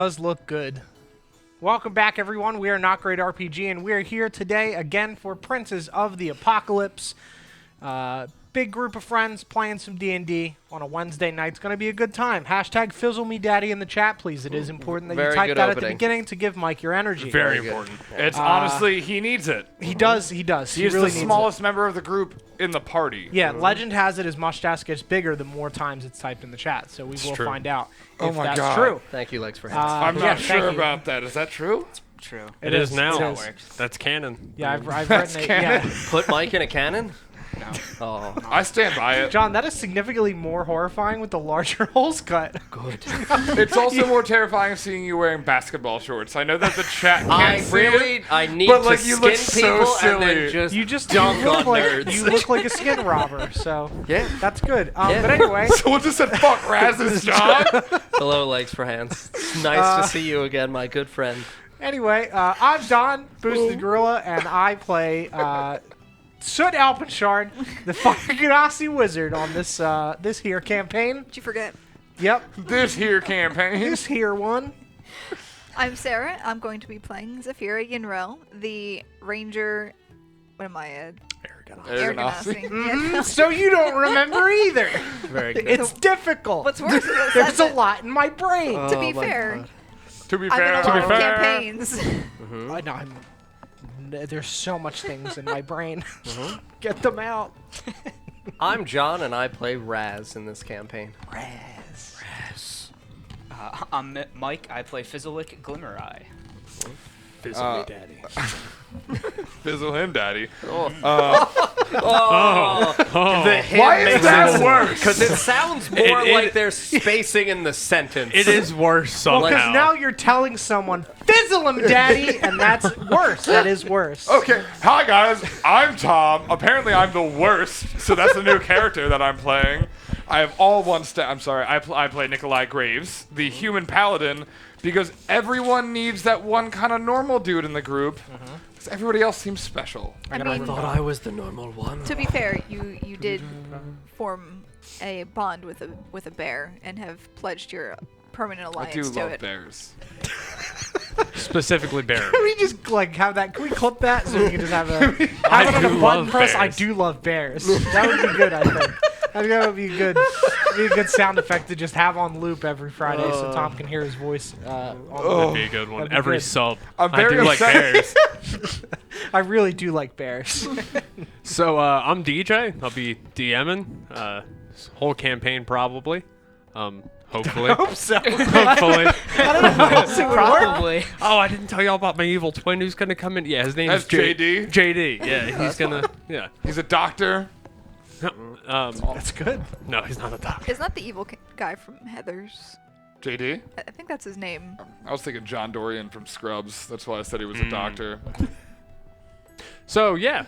Does look good. Welcome back, everyone. We are Not Great RPG, and we are here today again for Princes of the Apocalypse. Big group of friends playing some D&D on a Wednesday night. It's going to be a good time. Hashtag fizzle me daddy in the chat, please. It is important that you type that at the beginning to give Mike your energy. Very important. It's honestly, he needs it. He does. He is really the smallest member of the group in the party. Yeah, legend has it as much gets bigger the more times it's typed in the chat. So we will find out if that's true. Thank you, Lex, for I'm not sure about that. Is that true? True. It is now. That's canon. Yeah, I've written it. Yeah. Put Mike in a cannon? No. Oh. I stand by it. John, that is significantly more horrifying with the larger holes cut. Good. It's also more terrifying seeing you wearing basketball shorts. I know that the chat can't see it, I need but to like you skin look so people silly. and then You just dunk look on like nerds. you look like a skin robber, so Yeah. that's good. Yeah. But anyway, Someone just said, "Fuck Raz's job." Hello, Legs for Hands. It's nice to see you again, my good friend. anyway, I'm Don, Boosted Gorilla, and I play Soot Alpenshard, the fucking Ganassi Wizard on this here campaign. Did you forget? Yep, This here campaign. this here one. I'm Sarah. I'm going to be playing Zafira Yinrel, the ranger. What am I? Ganassi. Yeah. So you don't remember either. Very good. It's difficult. What's worse is that There's a lot in my brain. to be fair, To be I'm in fair, a lot of campaigns. I know. There's so much things in my brain. Get them out. I'm John, and I play Raz in this campaign. Raz. I'm Mike. I play Fizzleic Glimmereye. Fizzle me, daddy. fizzle him, daddy. The hint Why makes is that it worse? Because it sounds more It- like there's spacing in the sentence. It is worse somehow. Well, because now you're telling someone, fizzle him, daddy, and that's worse. That is worse. Okay, hi guys, I'm Tom. Apparently I'm the worst, so that's a new character that I'm playing. I have all one stat. I'm sorry, I play Nikolai Graves, the human paladin, because everyone needs that one kind of normal dude in the group, because everybody else seems special. I mean, thought I was the normal one. to be fair, you did form a bond with a bear and have pledged your permanent I alliance do to love it. bears. Specifically bear. Can we just like have that? Can we clip that so we can just have a have it on do a button love press? I bears. do love bears. That would be good. I think. I think that would be good. Be a good sound effect to just have on loop every Friday, so Tom can hear his voice. That'd be a good one. That'd be Every good. sub. I'm I very do like upset. bears. I really do like bears. So I'm DJ. I'll be DMing this whole campaign probably. Hopefully. Hope so. Hopefully. I don't know how else it would work. Probably. Oh, I didn't tell y'all about my evil twin who's gonna come in. Yeah, his name That's is JD. JD. Yeah, he's gonna. Yeah. He's a doctor. That's good. No, he's not a doctor. Isn't that the evil guy from Heathers? JD? I think that's his name. I was thinking John Dorian from Scrubs. That's why I said he was a doctor. So yeah,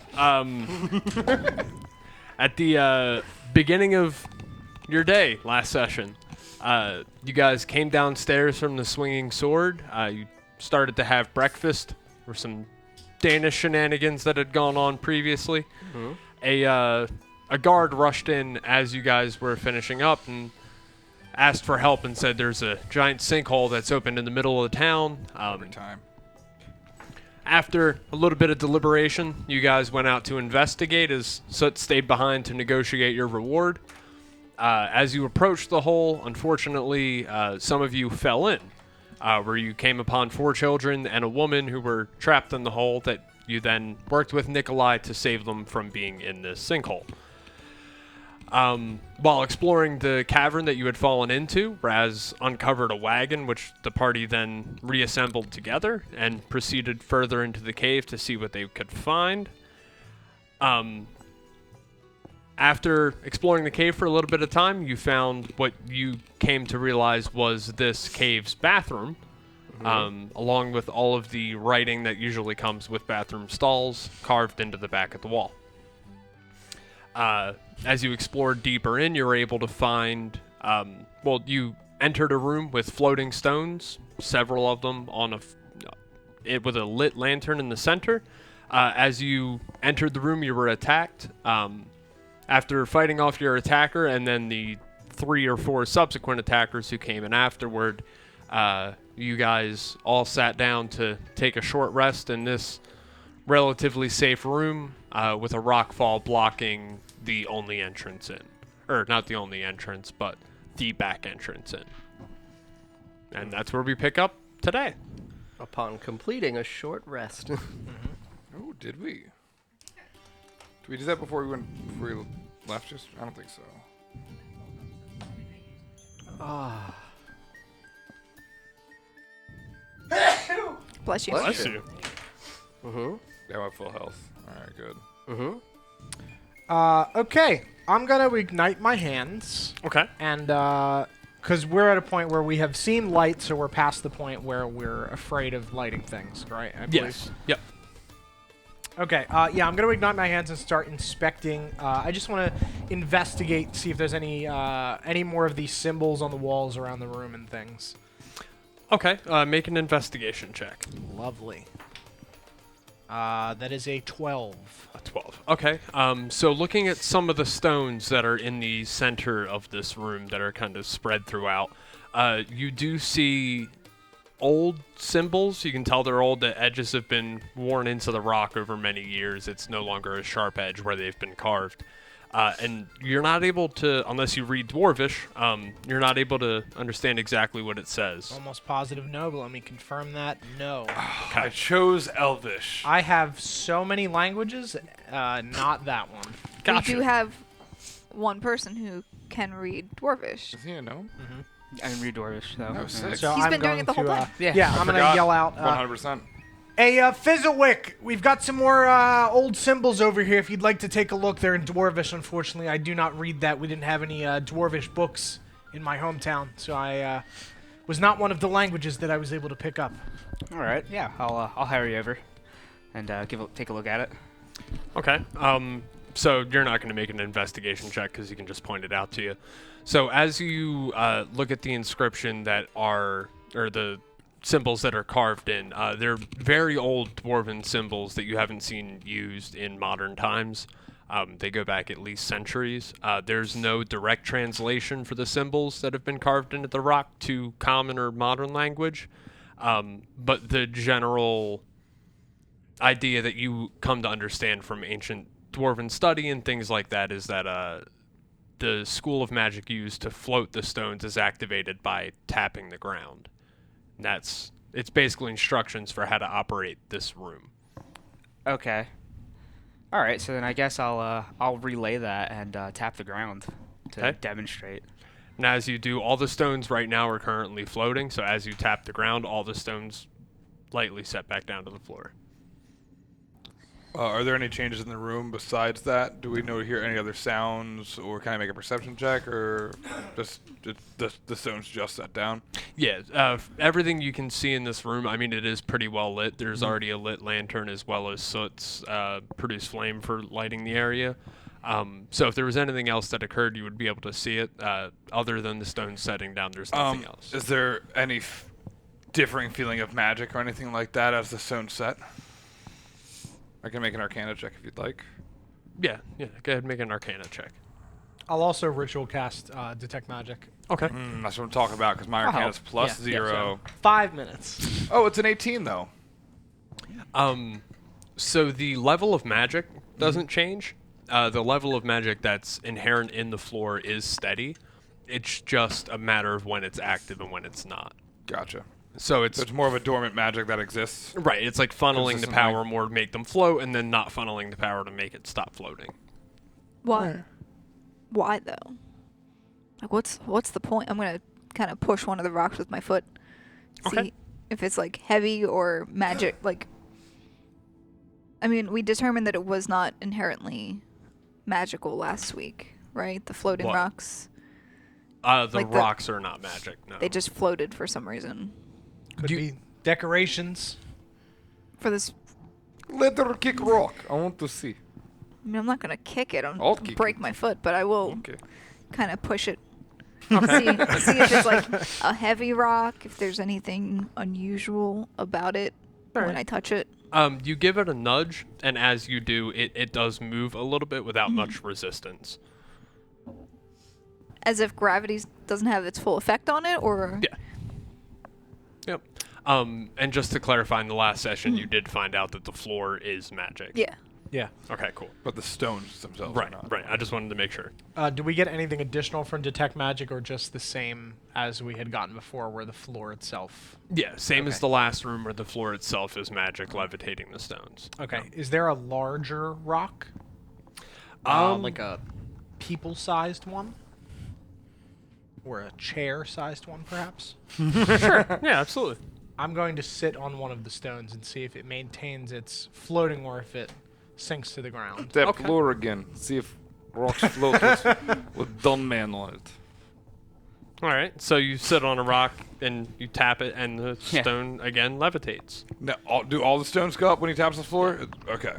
at the beginning of your day last session, you guys came downstairs from the Swinging Sword. You started to have breakfast, or some Danish shenanigans that had gone on previously. A guard rushed in as you guys were finishing up and asked for help and said there's a giant sinkhole that's opened in the middle of the town. Every time. After a little bit of deliberation, you guys went out to investigate as Soot stayed behind to negotiate your reward. As you approached the hole, unfortunately, some of you fell in, where you came upon 4 children and a woman who were trapped in the hole that you then worked with Nikolai to save them from being in this sinkhole. While exploring the cavern that you had fallen into, Raz uncovered a wagon, which the party then reassembled together and proceeded further into the cave to see what they could find. After exploring the cave for a little bit of time, you found what you came to realize was this cave's bathroom, along with all of the writing that usually comes with bathroom stalls carved into the back of the wall. As you explored deeper in, you were able to find, you entered a room with floating stones, several of them on with a lit lantern in the center. As you entered the room, you were attacked. After fighting off your attacker and then the 3 or 4 subsequent attackers who came in afterward, you guys all sat down to take a short rest in this relatively safe room with a rock fall blocking the only entrance in. Or not the only entrance, but the back entrance in. And that's where we pick up today. Upon completing a short rest. Oh, did we? Did we do that before we left? Just I don't think so. Bless you. Bless you. Mm-hmm. Yeah, I'm at full health. All right, good. Mm-hmm. Okay, I'm gonna ignite my hands, Okay. and because we're at a point where we have seen light, so we're past the point where we're afraid of lighting things, right? I believe. Yes. Yep. Okay, yeah, I'm gonna ignite my hands and start inspecting. I just want to investigate, see if there's any more of these symbols on the walls around the room and things. Okay. Make an investigation check. Lovely. That is a 12. A 12. Okay. So looking at some of the stones that are in the center of this room that are kind of spread throughout, you do see old symbols. You can tell they're old. The edges have been worn into the rock over many years. It's no longer a sharp edge where they've been carved. And you're not able to, unless you read Dwarvish, you're not able to understand exactly what it says. Almost positive no, but let me confirm that. No. I chose Elvish. I have so many languages, not that one. Gotcha. We do have one person who can read Dwarvish. Is he a gnome? I can read Dwarvish, though. Oh, sick. So He's I'm been doing going it the whole to, time. Yeah, I'm going to yell out. 100%. Hey, Fizzlewick, we've got some more old symbols over here if you'd like to take a look. They're in Dwarvish, unfortunately. I do not read that. We didn't have any Dwarvish books in my hometown, so I was not one of the languages that I was able to pick up. All right, yeah, I'll hurry over and take a look at it. Okay. So you're not going to make an investigation check because you can just point it out to you. So as you look at the inscription that are, or the symbols that are carved in, they're very old dwarven symbols that you haven't seen used in modern times. They go back at least centuries. There's no direct translation for the symbols that have been carved into the rock to common or modern language. But the general idea that you come to understand from ancient dwarven study and things like that is that the school of magic used to float the stones is activated by tapping the ground. And it's basically instructions for how to operate this room. Okay. All right, so then I guess I'll relay that and tap the ground to Okay. demonstrate. And as you do, all the stones right now are currently floating, so as you tap the ground, all the stones lightly set back down to the floor. Are there any changes in the room besides that? Do we know to hear any other sounds, or can I make a perception check, or just the stones just set down? Yeah, everything you can see in this room, I mean, it is pretty well lit. There's already a lit lantern as well as soots produce flame for lighting the area. So if there was anything else that occurred, you would be able to see it. Other than the stones setting down, there's nothing else. Is there any differing feeling of magic or anything like that as the stone set? I can make an Arcana check if you'd like. Yeah, go ahead and make an Arcana check. I'll also ritual cast Detect Magic. Okay. That's what I'm talking about, because my Arcana is plus Yeah, 0. 5 minutes. Oh, it's an 18, though. So the level of magic doesn't change. The level of magic that's inherent in the floor is steady. It's just a matter of when it's active and when it's not. Gotcha. So it's So it's more of a dormant magic that exists. right. It's like funneling the Consistently. power more to make them float, and then not funneling the power to make it stop floating. Why? Why though? Like, what's the point? I'm gonna kind of push one of the rocks with my foot. See Okay. if it's like heavy or magic. Like, I mean, we determined that it was not inherently magical last week, right? The floating What? rocks. The Like the- rocks are not magic. No. They just floated for some reason. Could be decorations. For this, Let her kick rock. I want to see. I mean, I'm not gonna kick it. I'll kick Break it. my foot, but I will Okay. kind of push it. See if it's like a heavy rock. If there's anything unusual about it when I touch it. You give it a nudge, and as you do, it does move a little bit without much resistance. As if gravity doesn't have its full effect on it, or Yeah. Yep. And just to clarify, in the last session, you did find out that the floor is magic. Yeah. Yeah. Okay, cool. But the stones themselves are Right, not. right. I just wanted to make sure. Do we get anything additional from detect magic, or just the same as we had gotten before, where the floor itself? Yeah, same as Okay. the last room where the floor itself is magic levitating the stones. Okay. Is there a larger rock, Like a people-sized one, or a chair-sized one, perhaps? Yeah, absolutely. I'm going to sit on one of the stones and see if it maintains its floating or if it sinks to the ground. Tap Okay. floor again. See if rocks float with dumb man on it. All right, so you sit on a rock and you tap it, and the Yeah. stone again levitates. Now, do all the stones go up when he taps the floor? Okay.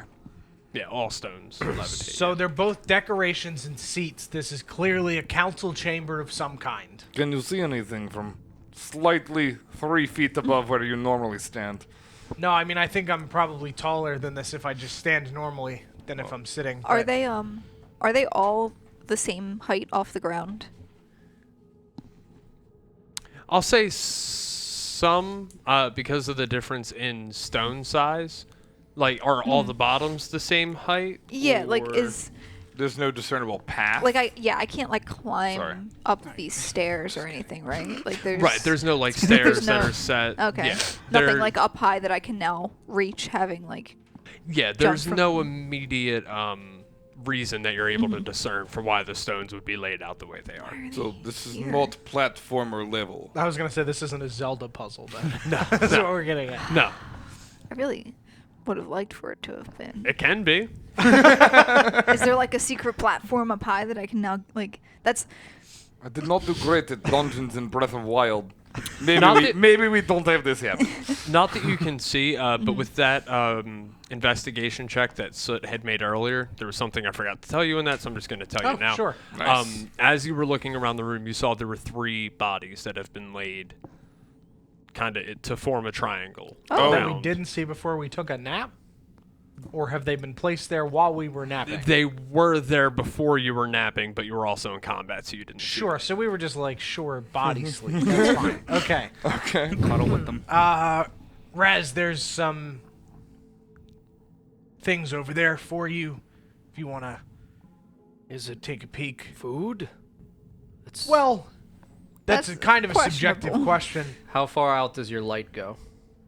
Yeah, all stones levitate. So they're both decorations and seats. This is clearly a council chamber of some kind. Can you see anything from slightly 3 feet above where you normally stand? No, I mean, I think I'm probably taller than this if I just stand normally than if I'm sitting. Are but- they all the same height off the ground? I'll say some, because of the difference in stone size. Like, are all the bottoms the same height? Yeah, like or- is There's no discernible path. like I can't like climb Sorry. up these stairs or anything, right? Like there's Right, there's no, like, stairs that no- are set. okay. Yeah, Nothing there- like up high that I can now reach, having like Yeah, there's from- no immediate reason that you're able to discern for why the stones would be laid out the way they are. So this is Here. not platformer level. I was going to say this isn't a Zelda puzzle, then. No, that's what we're getting at. No, I really would have liked for it to have been. it can be. Is there like a secret platform up high that I can now like? That's I did not do great at dungeons in Breath of Wild. Not that- Maybe we don't have this yet. Not that you can see, but with that investigation check that Soot had made earlier, there was something I forgot to tell you in that, so I'm just going to tell Oh, you now. sure. Nice. As you were looking around the room, you saw there were 3 bodies that have been laid kind of to form a triangle. Oh. That we around. didn't see before we took a nap? Or have they been placed there while we were napping? They were there before you were napping, but you were also in combat, so you didn't see Sure, so we were just like, sure, body sleep. That's fine. Okay. Okay. Cuddle with them. Raz, there's some things over there for you if you want to take a peek. Food? It's Well, that's That's a kind of a subjective questionable. question. How far out does your light go?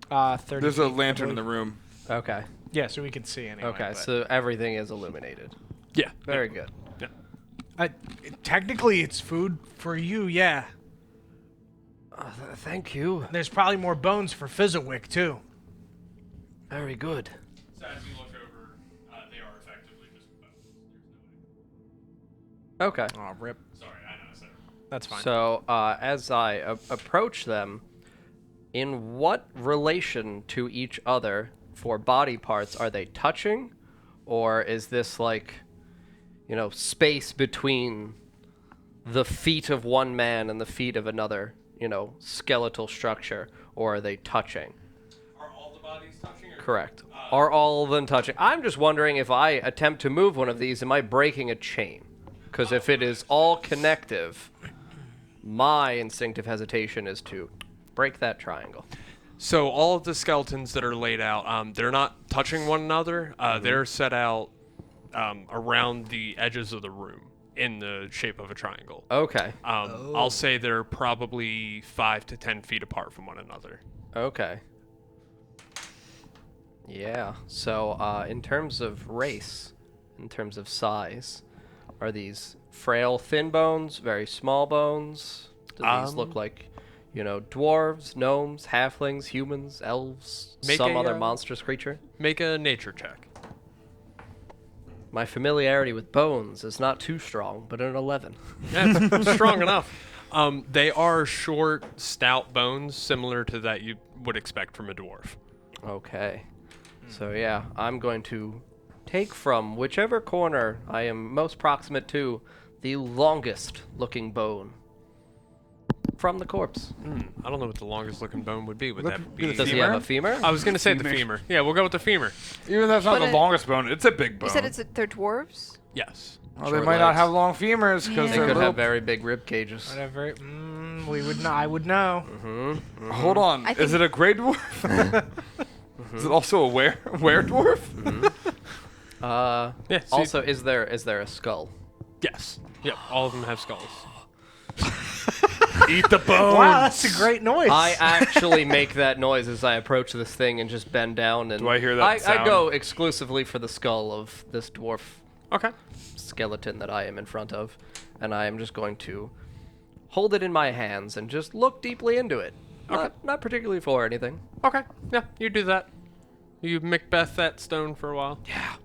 30 There's a feet, I lantern in the believe. room. Okay. Yeah, so we can see anyway. Okay, but- so everything is illuminated. Yeah. Very good. technically, it's food for you, yeah. Thank you. There's probably more bones for Fizzawick, too. Very good. So as you look over, they are effectively just bones. Okay. Oh, rip. Sorry, I know. So. That's fine. So, as I approach them, in what relation to each other for body parts are they touching? Or is this like, space between the feet of one man and the feet of another, skeletal structure? Or are they touching? Are all the bodies touching? Or Correct. Are all of them touching? I'm just wondering if I attempt to move one of these, am I breaking a chain? Because if it is all connective, my instinctive hesitation is to break that triangle. So all of the skeletons that are laid out, they're not touching one another. They're set out around the edges of the room in the shape of a triangle. Okay. I'll say they're probably 5 to 10 feet apart from one another. Okay. Yeah. So, in terms of race, in terms of size, are these frail, thin bones, very small bones? Do these look like, dwarves, gnomes, halflings, humans, elves, Make some a, other monstrous creature? Make a nature check. My familiarity with bones is not too strong, but an 11. That's strong enough. They are short, stout bones, similar to that you would expect from a dwarf. Okay. So yeah, I'm going to take from whichever corner I am most proximate to the longest looking bone from the corpse. I don't know what the longest looking bone would be. Would that be? Does he have a femur? I was gonna say the Femur. femur. Yeah, we'll go with the femur. Even if that's not But the it- longest bone, it's a big bone. You said they're dwarves? Yes. Well, they Short might not legs. have long femurs because Yeah. They they're could little. have very big rib cages. Whatever. We would know. I would know. Hold on. I Is think- it a gray dwarf? Is it also a were dwarf? Yeah. So Also, is there a skull? yes. Yep. All of them have skulls. Eat the bones. Wow, that's a great noise. I actually make that noise as I approach this thing and just bend down. And Do I hear that I sound? go exclusively for the skull of this dwarf Okay. skeleton that I am in front of, and I am just going to hold it in my hands and just look deeply into it. Not particularly for anything. Okay. Yeah. You do that. You Macbeth that stone for a while. Yeah.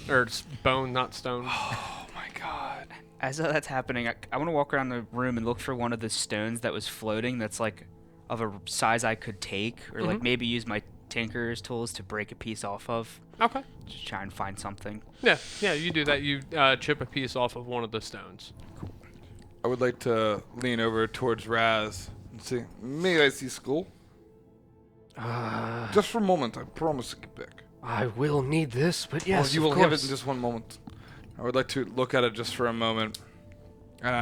Or bone, not stone. Oh my god. As that's happening, I want to walk around the room and look for one of the stones that was floating that's like of a size I could take, or like maybe use my tinker's tools to break a piece off of. Okay. Just try and find something. Yeah. Yeah. You do that. You chip a piece off of one of the stones. I would like to lean over towards Raz and say, "May I see skull? Just for a moment. I promise to get back." I will need this, but yes, you of will have it course. in just one moment. I would like to look at it just for a moment, and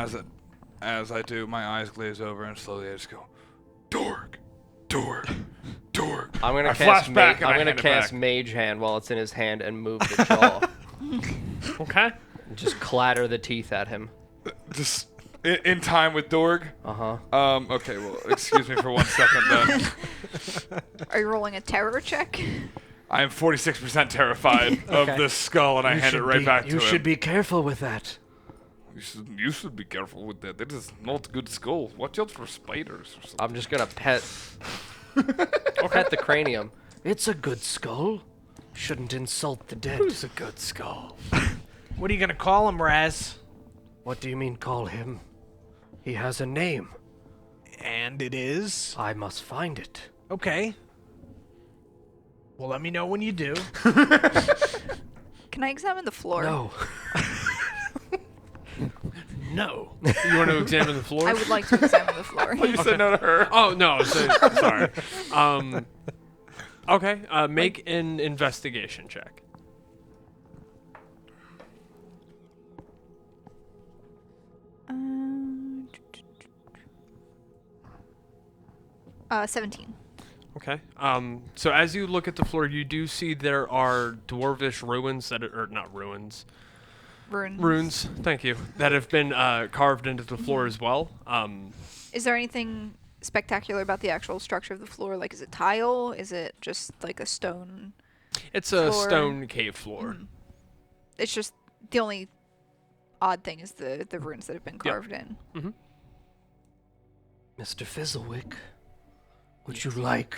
as I do, my eyes glaze over, and slowly I just go, "Dork, dork, dork." I'm gonna I cast. flash back and I'm I gonna hand it cast back. Mage Hand while it's in his hand and move the jaw. Okay. And just clatter the teeth at him. Just in time with Dorg. Uh-huh. Okay. Well, excuse me for 1 second then. Are you rolling a terror check? I am 46% terrified of this skull, and I hand it right back to him. You should be careful with that. You should be careful with that. That is not good skull. Watch out for spiders or something. I'm just gonna pet the cranium. It's a good skull. Shouldn't insult the dead. Who's a good skull? What are you gonna call him, Raz? What do you mean call him? He has a name. And it is. I must find it. Okay. Well, let me know when you do. Can I examine the floor? No. No. You want to examine the floor? I would like to examine the floor. You said no to her. Oh no. Sorry. Okay. Make an investigation check. 17. Okay. So as you look at the floor, you do see there are dwarvish ruins or not ruins. Runes. Thank you. That have been carved into the floor as well. Is there anything spectacular about the actual structure of the floor? Like, is it tile? Is it just like a stone? It's a Floor. stone cave floor. It's just the only odd thing is the runes that have been carved in. Mr. Fizzlewick, would you like?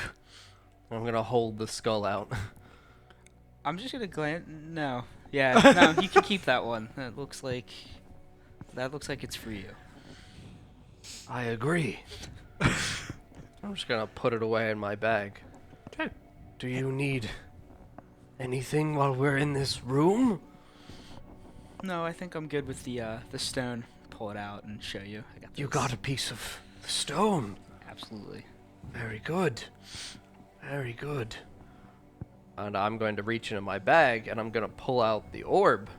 I'm gonna hold the skull out. I'm just gonna glance. No. Yeah. No. You can keep that one. That looks like it's for you. I agree. I'm just gonna put it away in my bag. Okay. Do you need anything while we're in this room? No, I think I'm good with the stone. Pull it out and show you. I got You this. got a piece of the stone. Absolutely. Very good. Very good. And I'm going to reach into my bag and I'm going to pull out the orb.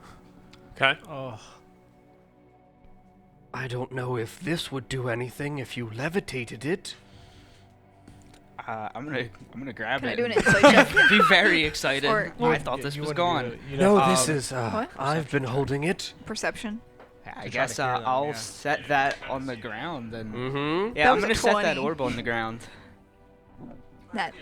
Okay. I don't know if this would do anything if you levitated it. I'm gonna grab Can it. I do an and insight check? Be very excited. Or- I thought this was gone. No, this is, What? I've been holding it. Perception. I guess I'll set that on the ground and. Mm-hmm. Yeah, That I'm was a gonna set that 20. orb on the ground. That.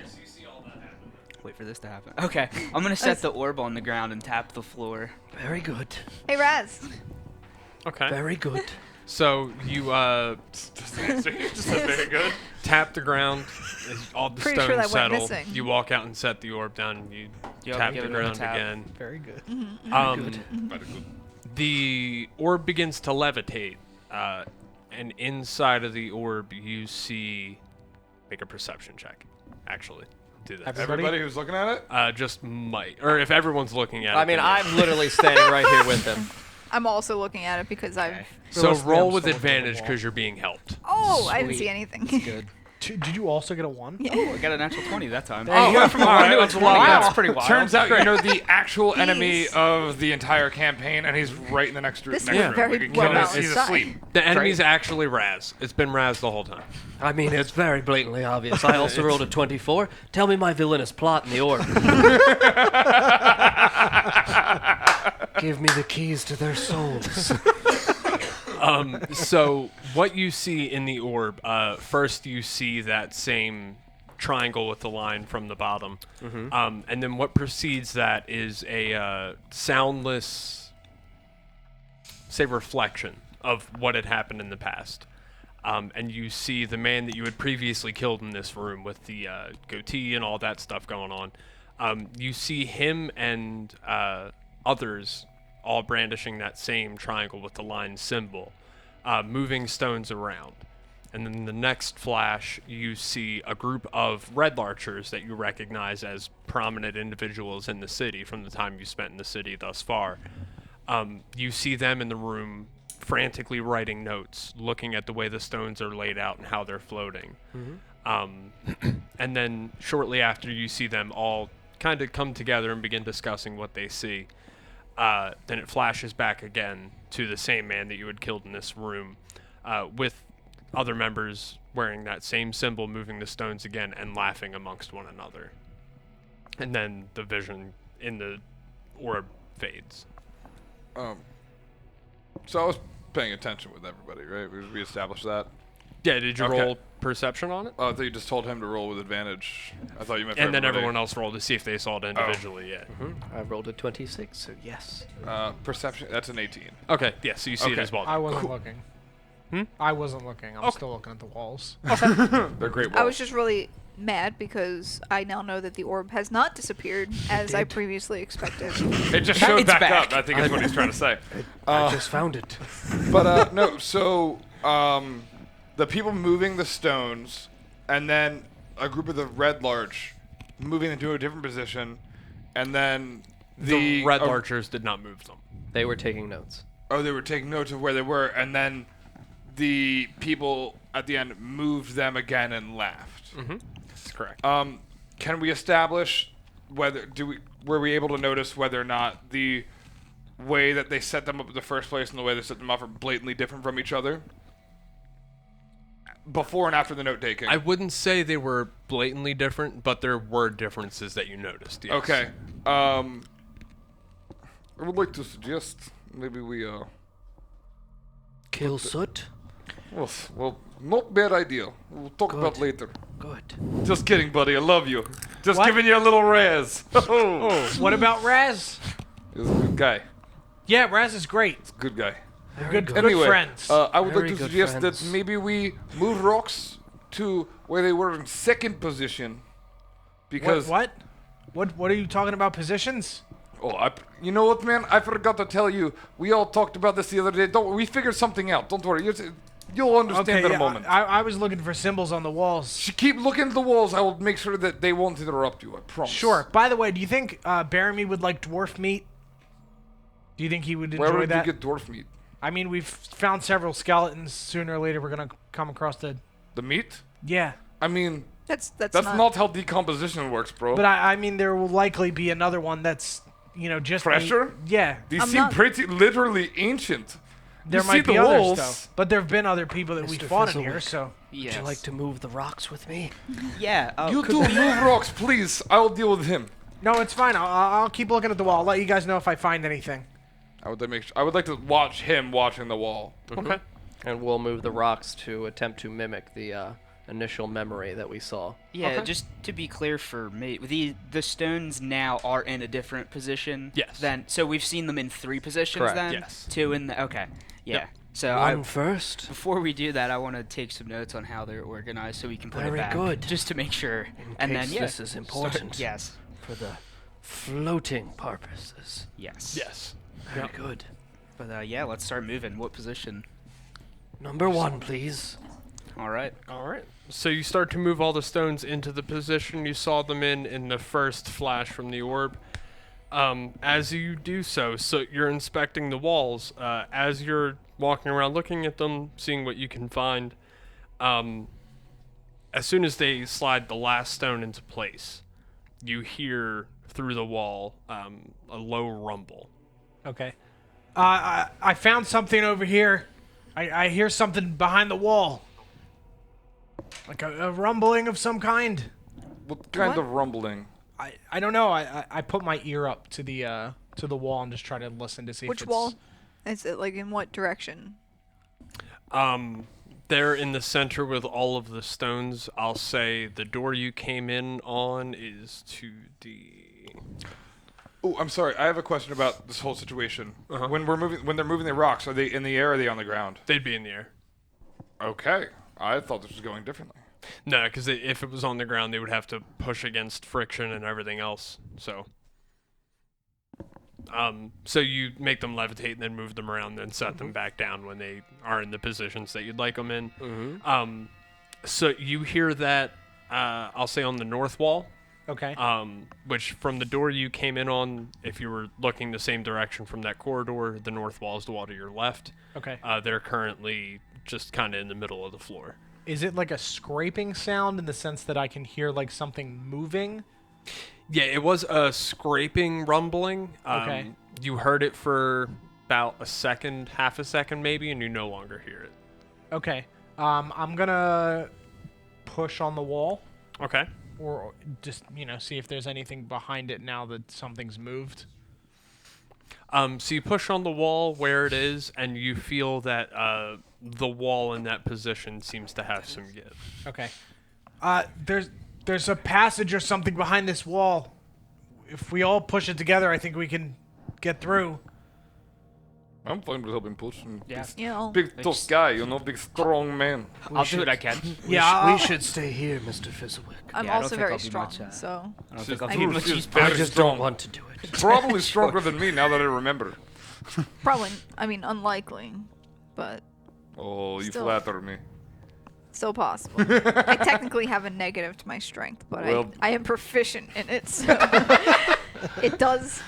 Wait for this to happen. Okay, I'm gonna set the orb on the ground and tap the floor. Very good. Hey, Raz. Okay. Very good. So you Just said very good. tap the ground. As all the Pretty sure stones that went settle. missing. You walk out and set the orb down. And you Yep, tap give the it another ground tap. again. Very good. Very good. The orb begins to levitate, and inside of the orb you see. Make a perception check. Actually, do that. Everybody who's looking at it? Just might, or if everyone's looking at it. I mean, then I'm literally standing right here with him. I'm also looking at it because I've. So Realistically, roll I'm with still looking at the advantage wall. because you're being helped. Oh, I didn't Sweet. see anything. Good. Did you also get a 1? Oh, I got a natural 20 that time. There you go. From a All 1 right, to a that's 20. wild. That's pretty wild. Turns out, the actual enemy Jeez. of the entire campaign, and he's right in the next room. This next is room. very We can well kill him. He's balanced asleep. The enemy's actually Raz. It's been Raz the whole time. I mean, it's very blatantly obvious. I also rolled a 24. Tell me my villainous plot in the orb. Give me the keys to their souls. So what you see in the orb, first you see that same triangle with the line from the bottom. And then what precedes that is a soundless, say, reflection of what had happened in the past. And you see the man that you had previously killed in this room with the goatee and all that stuff going on. You see him and others all brandishing that same triangle with the line symbol, moving stones around. And then the next flash, you see a group of red larchers that you recognize as prominent individuals in the city from the time you spent in the city thus far. You see them in the room frantically writing notes, looking at the way the stones are laid out and how they're floating. And then shortly after, you see them all kind of come together and begin discussing what they see. Then it flashes back again to the same man that you had killed in this room, with other members wearing that same symbol, moving the stones again and laughing amongst one another. And then the vision in the orb fades. So I was paying attention with everybody, right? We established that. Yeah, did you Okay. roll perception on it? Oh, I thought you just told him to roll with advantage. I thought you meant for And then everybody. everyone else rolled to see if they saw it individually, yeah. I rolled a 26, so yes. Perception, that's an 18. Okay, yeah, so you see it Okay. as well. I wasn't looking. I wasn't looking. I'm still looking at the walls. They're great walls. I was just really mad because I now know that the orb has not disappeared as I previously expected. It just showed It's back, back. up, I think is what he's trying to say. I just found it. But no, so the people moving the stones, and then a group of the red larch moving into a different position, and then The red archers did not move them. They were taking notes. Oh, they were taking notes of where they were, and then the people at the end moved them again and laughed. That's correct. Can we establish whether were we able to notice whether or not the way that they set them up in the first place and the way they set them up are blatantly different from each other? Before and after the note taking. I wouldn't say they were blatantly different, but there were differences that you noticed, yes. Okay. I would like to suggest maybe we Kill Soot? well, not bad idea. We'll talk about later. Good. Just kidding, buddy. I love you. Just What? giving you a little raz. Oh, what about Raz? He's a good guy. Yeah, Raz is great. He's a good guy. Good Anyway, friends. I would Very like to good suggest friends. that maybe we move rocks to where they were in second position. Because What? What are you talking about? Positions? you know what, man? I forgot to tell you. We all talked about this the other day. We figured something out. Don't worry. You'll understand Okay, in yeah, a moment. I was looking for symbols on the walls. Keep looking at the walls. I will make sure that they won't interrupt you. I promise. Sure. By the way, do you think Baramy would like dwarf meat? Do you think he would enjoy Where would that? you get dwarf meat? I mean, we've found several skeletons. Sooner or later, we're gonna come across the. The meat? Yeah, I mean, That's that's not how decomposition works, bro. but I mean, there will likely be another one that's, just Fresher? Yeah, These I'm seem not- pretty literally ancient. there you might see be the others walls. though. But there have been other people that we Mr. fought in Fizzlewick. here. So Yes. Would you like to move the rocks with me? Yeah. You two move rocks, please. I will deal with him. no, it's fine. I'll keep looking at the wall. I'll let you guys know if I find anything. I would like to watch him watching the wall. Okay. And we'll move the rocks to attempt to mimic the initial memory that we saw. Yeah, Okay. just to be clear for me, the stones now are in a different position. Yes. So we've seen them in 3 positions Correct. then? Yes. 2 in the... Okay. Yeah. Yep. So One first. before we do that, I want to take some notes on how they're organized so we can put Very it back. good. Just to make sure. In And then, case yeah. this is important. Yes. For the floating purposes. Yes. Yes. Very good. But yeah, let's start moving. What position? Number 1, please. All right. All right. So you start to move all the stones into the position you saw them in the first flash from the orb. As you do so you're inspecting the walls. As you're walking around looking at them, seeing what you can find, as soon as they slide the last stone into place, you hear through the wall a low rumble. Okay. I found something over here. I hear something behind the wall. Like a rumbling of some kind. What kind What? of rumbling? I don't know. I put my ear up to the wall and just try to listen to see Which if it's... wall? Is it like in what direction? They're in the center with all of the stones. I'll say the door you came in on is to the... Oh, I'm sorry. I have a question about this whole situation. When they're moving the rocks, are they in the air or are they on the ground? They'd be in the air. Okay. I thought this was going differently. No, because if it was on the ground, they would have to push against friction and everything else. So you make them levitate and then move them around, then set them back down when they are in the positions that you'd like them in. So you hear that, I'll say on the north wall, Okay. which from the door you came in on, if you were looking the same direction from that corridor, the north wall is the wall to your left. Okay. They're currently just kind of in the middle of the floor. Is it like a scraping sound in the sense that I can hear like something moving? Yeah, it was a scraping rumbling. Okay. You heard it for about a second, half a second maybe, and you no longer hear it. Okay. I'm gonna push on the wall, Okay. or just see if there's anything behind it now that something's moved. So you push on the wall where it is, and you feel that the wall in that position seems to have some give. Okay. There's a passage or something behind this wall. If we all push it together, I think we can get through. I'm fine with helping push. Yeah. Big tough guy, big strong man. I'll do what I can. Yeah, We should stay here, Mr. Fizzlewick. I'm Yeah, I don't also think very I'll be strong, much, so I don't think I'll I do mean, much. She's I very just strong. don't want to do it. Probably stronger than me now that I remember. probably, unlikely, but Oh, you Still. flatter me. still possible. I technically have a negative to my strength, but Well- I am proficient in it, so it does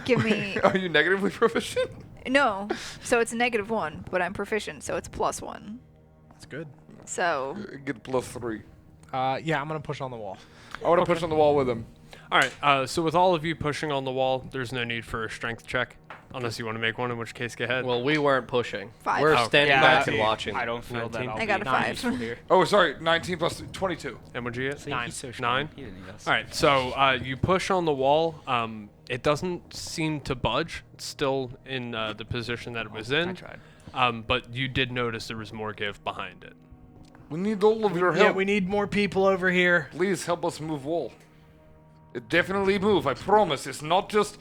give me... Are you negatively proficient? No, so it's a -1, but I'm proficient, so it's +1. that's good. So, Get +3. Yeah, I'm gonna push on the wall. I want to push on the wall with him. All right. So with all of you pushing on the wall, there's no need for a strength check, unless you want to make one, in which case go ahead. Well, we weren't pushing. 5. We're Oh, standing yeah, back I- and watching. I don't feel that 19. I'll I got be a 5. useful here. Oh, sorry. 19 plus 22. And what'd you get? See, he's so 9. He didn't need us. All right. So you push on the wall. It doesn't seem to budge. It's still in the position that it was I in. tried. But you did notice there was more give behind it. We need all of your Yeah, help. we need more people over here. Please help us move wall. It definitely move. I promise. It's not just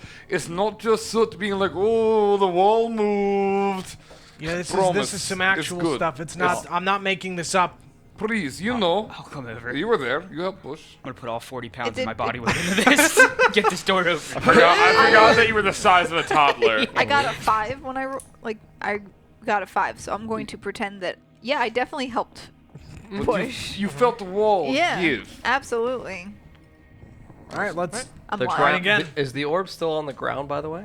Soot being like, oh, the wall moved. Yeah, this Promise, is some it's actual good. stuff. It's not. I'm not making this up. Please, you know. I'll come over. You were there. You helped push. I'm gonna put all 40 pounds did- of my body weight into this. Get this door open. I forgot that you were the size of a toddler. I got a 5 when I got a 5, so I'm going to pretend that, yeah, I definitely helped But push. You felt the wall Yeah, give. absolutely. All right, let's. I'm The lying. ground- again. Is the orb still on the ground, by the way?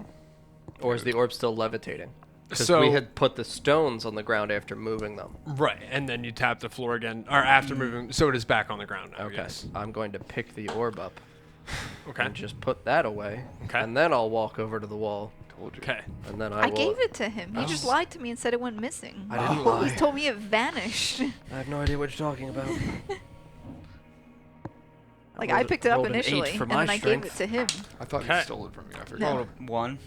Or is the orb still levitating? Because So- we had put the stones on the ground after moving them. Right. And then you tap the floor again, or after moving. So it is back on the ground now. Okay. Yes. I'm going to pick the orb up Okay. and just put that away. Okay. And then I'll walk over to the wall. Okay. And then I will... gave it to him. He just lied to me and said it went missing. I didn't lie. He told me it vanished. I have no idea what you're talking about. Like, rolled I a- picked it up rolled an 8 initially, for and my then I gave it strength. to him. I thought Okay. you stole it from me. I forgot. No. Rolled a 1.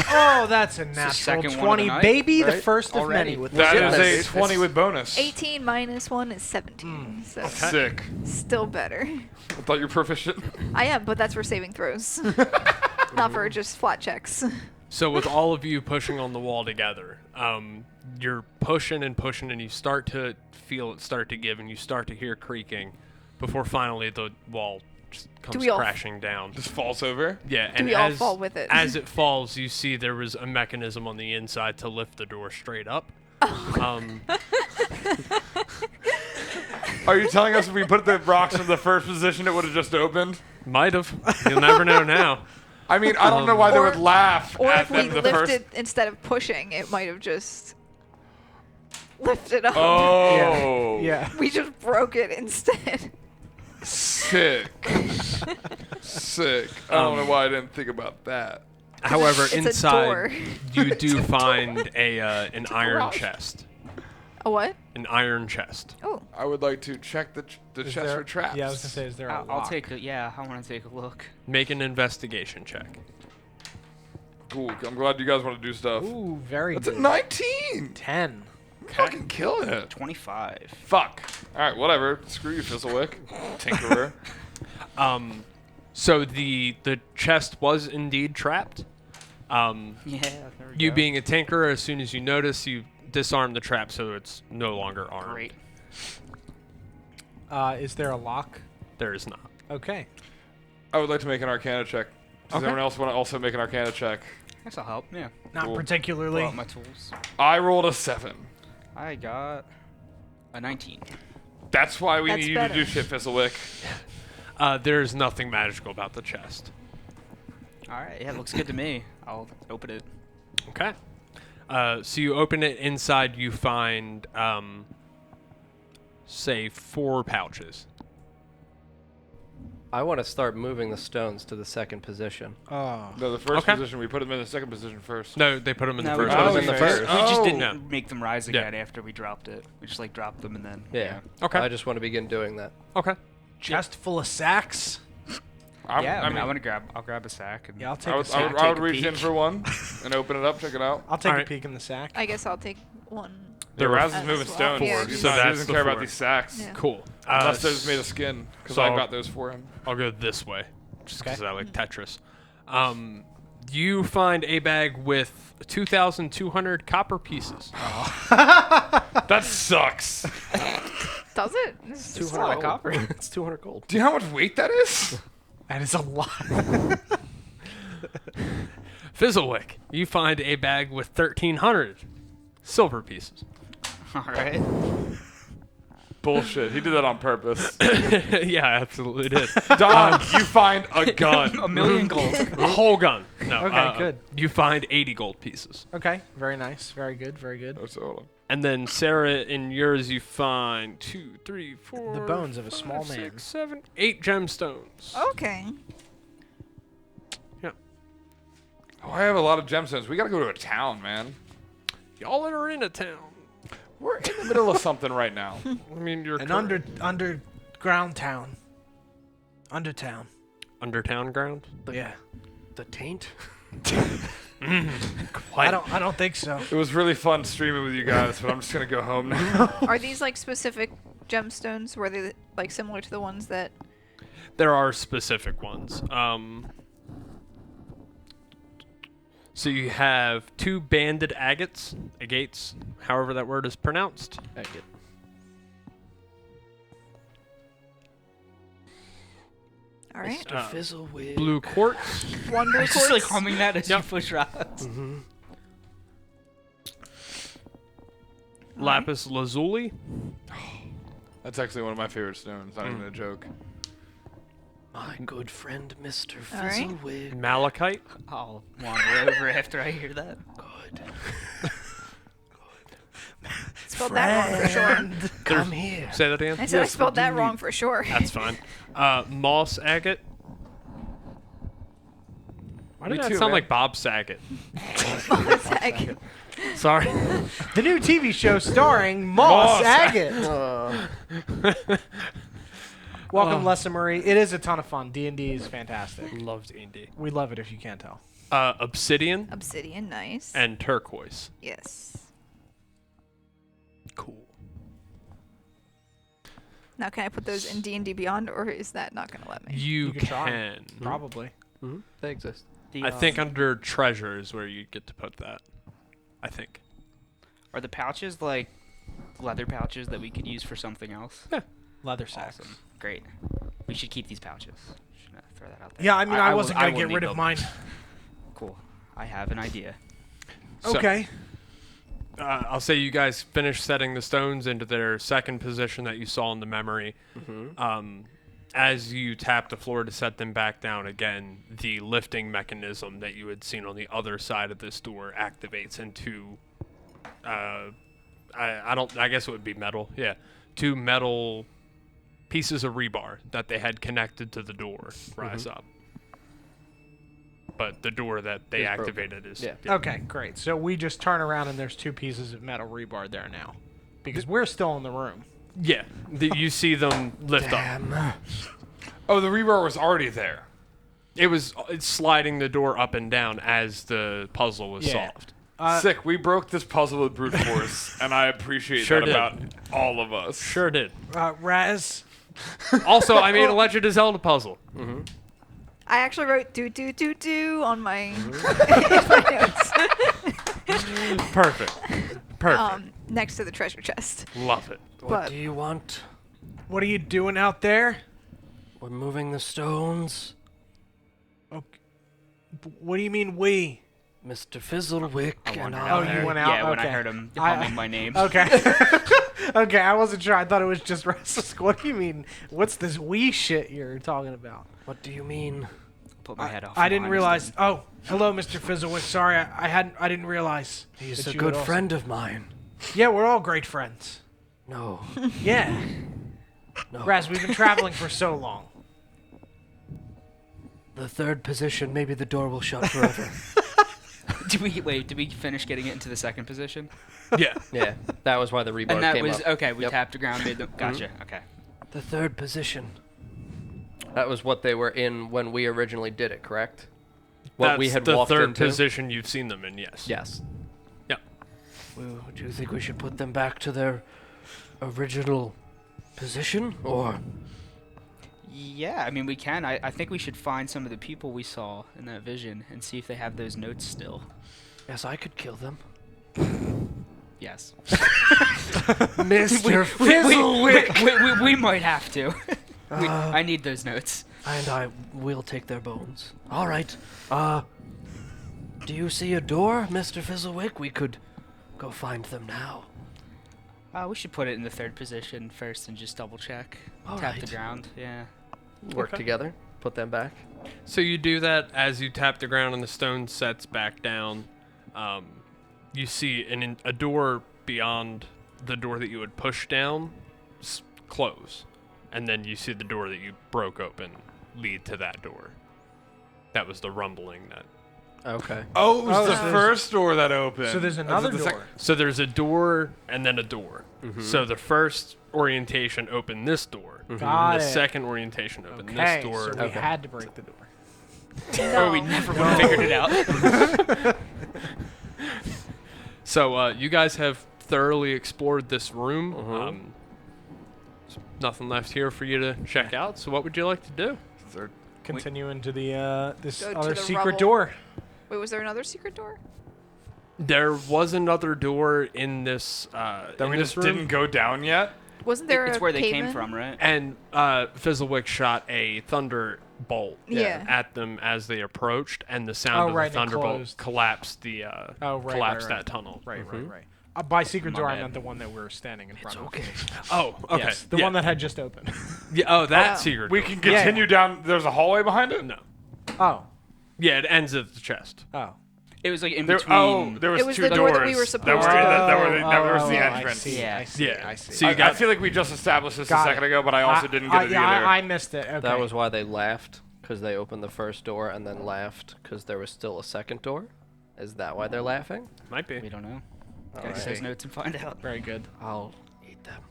Oh, that's a the natural second one of the 20, night, baby. The right? first of Already. many. With That Yeah, is that's- a 20 with bonus. 18 minus 1 is 17. So, Sick. still better. I thought you were proficient. I am, but that's for saving throws. Not for just flat checks. So with all of you pushing on the wall together, you're pushing and pushing, and you start to feel it start to give, and you start to hear creaking, before finally the wall just comes we all- crashing down. Just falls over. Yeah, Do and we all as, fall with it? as it falls, you see there was a mechanism on the inside to lift the door straight up. Are you telling us if we put the rocks in the first position, it would have just opened? Might have. You'll never know now. I mean, I don't know why they Or- would laugh Or at if we them the first. lifted instead of pushing, it might have just... lift it up. Oh. Yeah. We just broke it instead. Sick. Sick. I don't know why I didn't think about that. However, It's a inside door. you do find an iron garage. chest. A what? An iron chest. Oh, I would like to check the Is chest there- for traps. Yeah, I was gonna say, is there a I'll lock? take a, yeah, I want to take a look. Make an investigation check. Cool. I'm glad you guys want to do stuff. Ooh, very That's good. a 19. 10. Fucking killing it. 25. Fuck. All right, whatever. Screw you, Fizzlewick. Tinkerer. So the chest was indeed trapped. Yeah, there we You go. being a tinkerer, as soon as you notice, you disarm the trap so it's no longer armed. Great. Is there a lock? There is not. Okay. I would like to make an Arcana check. Does Okay. anyone else want to also make an Arcana check? I guess I'll help. Yeah. Not Cool. particularly. Pull out my tools. I rolled a 7. I got a 19. That's why we That's need you better. to do shit, Fizzlewick. There's nothing magical about the chest. All right. Yeah, looks good to me. I'll open it. Okay. So you open it. Inside, you find, say, 4 pouches. I want to start moving the stones to the second position. Oh. No, the first Okay. position, we put them in the second position first. No, they put them in No, the we first put 'em one. in the first. We just Oh. didn't Yeah. make them rise Yeah. again after we dropped it. We just like dropped them and then. Yeah. Okay. I just want to begin doing that. Okay. Chest full of sacks? I I mean, I'll grab a sack. And Yeah, I'll take I a would, sack. I would Take a reach in peek. for one and open it up, check it out. I'll take a Alright. peek in the sack. I guess I'll take one. Yeah, were Raz is That's moving well, stones. yeah, He's so not- he that's doesn't the care about 4. these sacks. Yeah. Cool. Unless they're just made of skin, because so I I'll- got those for him. I'll go this way, just because Okay. I like Tetris. You find a bag with 2,200 copper pieces. That sucks. Does it? It's just a lot of copper. It's 200 gold. Do you know how much weight that is? That is a lot. Fizzlewick, you find a bag with 1,300 silver pieces. All right. Bullshit. He did that on purpose. Yeah, I absolutely did. Don, you find a gun. A million gold. A whole gun. No. Okay, good. You find 80 gold pieces. Okay, very nice. Very good, very good. Oh, so hold on. And then Sarah, in yours, you find 2, 3, 4. The bones of a 5, small man. 6, 7, 8 gemstones. Okay. Yeah. Oh, I have a lot of gemstones. We gotta go to a town, man. Y'all are in a town. We're in the middle of something right now. I mean, you're An current- underground town. Undertown. undertown ground. Yeah. The taint? I don't think so. It was really fun streaming with you guys, but I'm just gonna go home now. Are these like specific gemstones? Were they like similar to the ones that? There are specific ones. So you have 2 banded agates, however that word is pronounced. Agate. All right. Mr. Fizzlewick. Blue quartz, One blue Just like quartz. humming that as Yep. you push rocks. lapis lazuli, That's actually one of my favorite stones. Not even a joke. My good friend, Mr. All right. Fizzlewick. malachite, I'll wander over after I hear that. Good. Spelled that wrong for sure. Come here. say that again? I said I Yes, spelled what do that you wrong need? for sure. That's fine. Moss agate. Why Me did that too, sound man. like Bob Saget? Zach. Sorry. The new TV show starring Moss Moss. Agate. Welcome, Lessa Marie. It is a ton of fun. D&D is fantastic. Loved D&D. We love it if you can't tell. Obsidian Obsidian, nice. and turquoise. Yes. Cool. Now, can I put those in D&D Beyond, or is that not going to let me? You can try. can. Probably. They exist. The, I think under treasure is where you get to put that. I think. Are the pouches like leather pouches that we could use for something else? Leather sacks. Awesome. Great. We should keep these pouches. Should I throw that out there? Yeah, I mean, I wasn't will- going to will get rid need of them. mine. Cool. I have an idea. So, Okay. I'll say you guys finished setting the stones into their second position that you saw in the memory. As you tap the floor to set them back down again, the lifting mechanism that you had seen on the other side of this door activates into I guess it would be metal. Yeah, 2 metal pieces of rebar that they had connected to the door rise up. But the door that they Is broken. activated is Yeah. Okay, great. So we just turn around and there's 2 pieces of metal rebar there now, because we're still in the room. Yeah, you see them lift up. Oh, the rebar was already there. It's sliding the door up and down as the puzzle was Yeah. solved. Sick. We broke this puzzle with brute force, and I appreciate Sure that did. about all of us. Sure did. Raz, Also, I made a Legend of Zelda puzzle. I actually wrote do on my, Mm-hmm. my notes. Perfect. Perfect. Next to the treasure chest. Love it. What But do you want? what are you doing out there? We're moving the stones. Okay. What do you mean we? Mr. Fizzlewick and I. Oh, you went out? Yeah, when I Okay. heard him I- humming my name. Okay. Okay, I wasn't sure. I thought it was just Raz's. What do you mean? What's this we shit you're talking about? What do you mean? Put my head off. I the didn't line realize. instead. Oh, hello, Mr. Fizzlewick. Sorry, I didn't realize. He's that a you good had also- friend of mine. Yeah, we're all great friends. No, Yeah. no. Raz, we've been traveling for so long. The third position, maybe the door will shut forever. Did we finish getting it into the second position? Yeah. Yeah, that was why the rebar And that came was up. okay. We Yep. tapped the ground. Made them. Gotcha. Okay. The third position. That was what they were in when we originally did it, correct? What That's we had the walked third into. position you've seen them in, yes. Yes. Yeah. Well, do you think we should put them back to their original position, or Yeah, I mean we can. I think we should find some of the people we saw in that vision and see if they have those notes still. yes, I could kill them. Yes. Mr. Fizzlewick. We might have to. I need those notes. And I will take their bones. All right. Do you see a door, Mr. Fizzlewick? We could go find them now. We should put it in the third position first and just double check. All Tap right. the ground. Yeah. Work together. Put them back. So you do that as you tap the ground and the stone sets back down. You see a door beyond the door that you would push down close. And then you see the door that you broke open lead to that door. That was the rumbling that. Okay. Oh, it was Oh, the so there's- first door that opened. So there's Was it another the sec- door. So there's a door and then a door. So the first orientation opened this door. Got The it. second orientation opened Okay, this door. so we had to break the door. Or we never would have figured it out. So you guys have thoroughly explored this room. There's nothing left here for you to check out. So what would you like to do? Continue into the this Go to other the secret rubble. door. Wait, was there another secret door? There was another door in this. that in we this just room, didn't go down yet? Wasn't there It's a where they came cave-in? from, right? And Fizzlewick shot a thunderbolt Yeah. at them as they approached, and the sound of right, the and it thunderbolt closed. collapsed the collapsed right. that tunnel. Right, right. By secret My door, I bad. meant the one that we were standing in front of. Okay. Oh, okay. Yes, the yeah. one that had just opened. Yeah. Oh, that Oh. secret. We door. can continue down. There's a hallway behind it? No. Oh, Yeah, it ends at the chest. oh. It was like in There, between. there was It was two the door that we doors were supposed were to in go the- that were the- Oh, that was oh, the I entrance. see, Yeah. I see, Yeah. I see. So you I got feel like we just established this Got a second it. ago, but I also didn't get it yeah, either. I missed it. Okay. That was why they laughed, because they opened the first door and then laughed because there was still a second door. Is that why they're laughing? might be. We don't know. All Gotta right. see those notes and find out. very good. I'll eat them.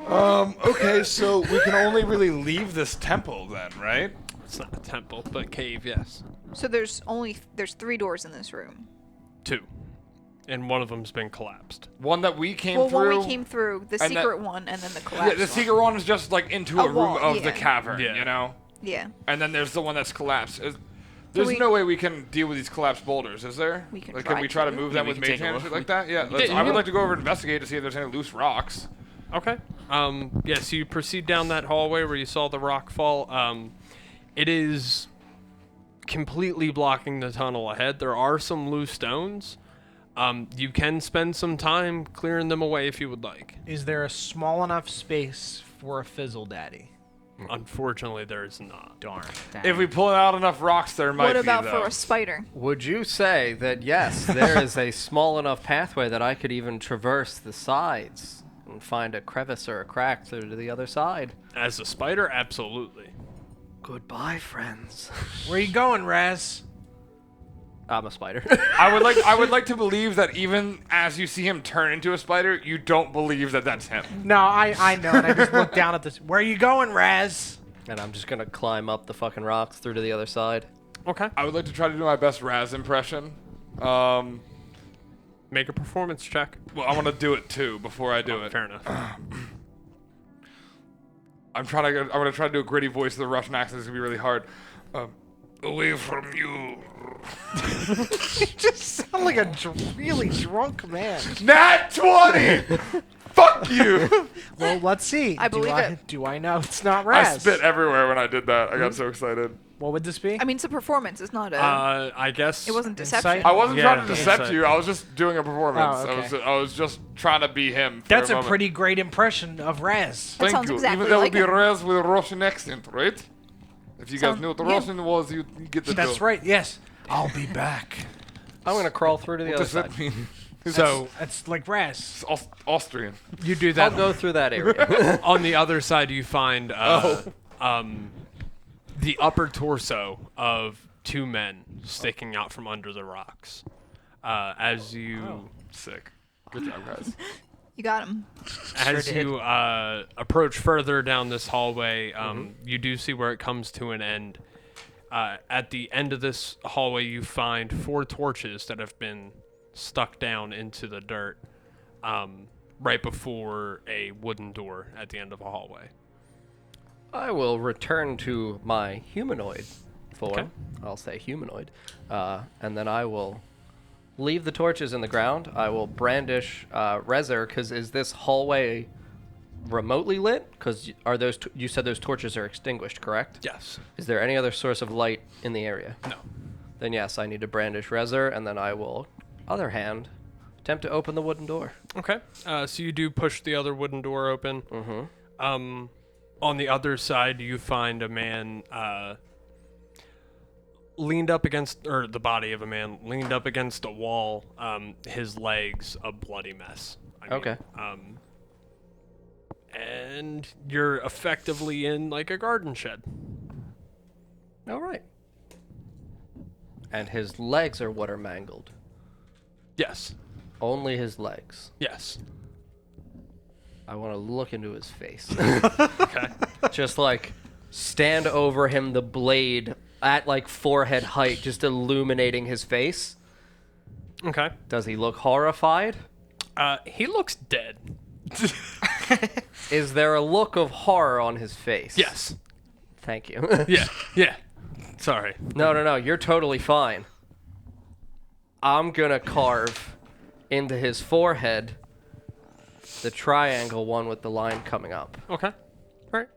Okay, so we can only really leave this temple then, right? It's not a temple, but cave, yes. So there's 3 doors in this room. 2, and one of them's been collapsed. One that we came Well, through. when we came through, the and that- secret one, and then the Yeah, collapsed the one. secret one is just like into A a room wall, of the yeah. cavern, Yeah. you know? Yeah. And then there's the one that's collapsed. There's we- no way we can deal with these collapsed boulders, is there? We can like, try can we try to to. move Yeah, them we with can mage take a hand and look. shit like that? Yeah, Yeah, I would yeah. like to go over and investigate to see if there's any loose rocks. Okay. Yeah, so you proceed down that hallway where you saw the rock fall. It is completely blocking the tunnel ahead. There are some loose stones. You can spend some time clearing them away if you would like. Is there a small enough space for a fizzle daddy? Unfortunately, there is not. Darn. If we pull out enough rocks, there might What be, about though. for a spider? Would you say that yes, there is a small enough pathway that I could even traverse the sides and find a crevice or a crack through to the other side? As a spider, absolutely. Goodbye, friends. Where you going, Raz? I'm a spider. I would like to believe that even as you see him turn into a spider, you don't believe that that's him. No, I know, and I just look down at this. Where you going, Raz? And I'm just gonna climb up the fucking rocks through to the other side. Okay. I would like to try to do my best Raz impression. Make a performance check. Well, I want to do it too before I do it. Fair enough. I'm gonna try to do a gritty voice of the Russian accent. It's gonna be really hard. Away from you. You just sound like a really drunk man. Nat 20! Fuck you! Well, let's see. I believe it. Do I know it's not I Raz? spit everywhere when I did that. I got so excited. What would this be? I mean, it's a performance. It's not a. I guess. it wasn't Insight? deception. I wasn't Yeah, trying to decept insight. you. I was just doing a performance. Oh, okay. I was just trying to be him. For That's a a moment. pretty great impression of Raz. That Thank sounds you. exactly Even that like would be him. Raz with a Russian accent, right? If you guys Sound- knew what the yeah. Russian was, you get the That's joke. right. Yes. I'll be back. I'm gonna crawl through to the What other does side. that mean? So That's like Raz. It's Austrian. you do I'll that. go through that area. On the other side, you find the upper torso of two men sticking out from under the rocks. As you Sick. Good job, guys. You got him. as you approach further down this hallway, you do see where it comes to an end. At the end of this hallway, you find 4 torches that have been stuck down into the dirt right before a wooden door at the end of a hallway. I will return to my humanoid form. Okay. I'll say humanoid. And then I will leave the torches in the ground. I will brandish Rezer, because is this hallway remotely lit? Because are those you said those torches are extinguished, correct? Yes. Is there any other source of light in the area? No. Then yes, I need to brandish Rezer, and then I will, other hand, attempt to open the wooden door. Okay. So you do push the other wooden door open. Mm-hmm. On the other side, you find a man leaned up against, or the body of a man leaned up against a wall. His legs a bloody mess. Okay. And you're effectively in like a garden shed. All right. And his legs are what are mangled. Yes. Only his legs. Yes. I want to look into his face. Okay. Just like stand over him, the blade at like forehead height, just illuminating his face. Okay. Does he look horrified? He looks dead. Is there a look of horror on his face? Yes. Thank you. Yeah. Yeah. Sorry. No. You're totally fine. I'm gonna carve into his forehead the triangle one with the line coming up. Okay. All right.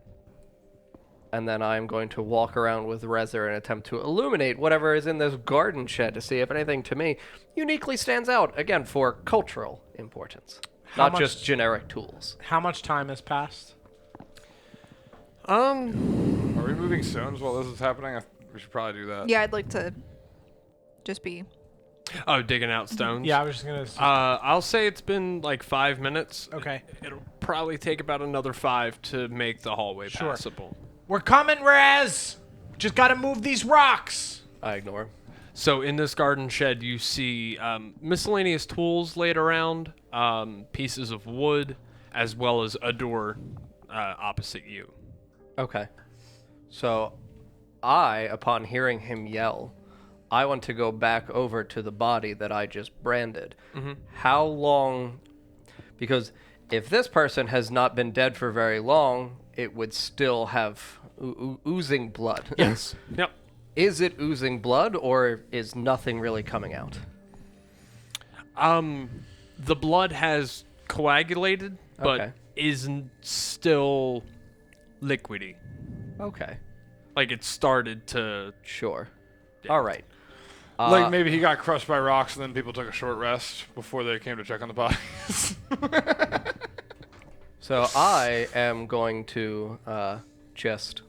And then I'm going to walk around with Rezer and attempt to illuminate whatever is in this garden shed to see if anything to me uniquely stands out, again, for cultural importance. Not much- just generic tools. How much time has passed? Are we moving stones while this is happening? We should probably do that. Yeah, I'd like to just be. Oh, digging out stones. Yeah, I was just gonna. I'll say it's been like 5 minutes. Okay. It'll probably take about another 5 to make the hallway Sure. passable. We're coming, Raz. Just gotta move these rocks. I ignore him. So in this garden shed, you see miscellaneous tools laid around, pieces of wood, as well as a door opposite you. Okay. So I, upon hearing him yell, I want to go back over to the body that I just branded. Mm-hmm. How long? Because if this person has not been dead for very long, it would still have oozing blood. Yes. Yep. Is it oozing blood, or is nothing really coming out? The blood has coagulated, but Okay. isn't still liquidy. Okay. Like it started to. Sure. All right. Like maybe he got crushed by rocks and then people took a short rest before they came to check on the bodies. So I am going to just,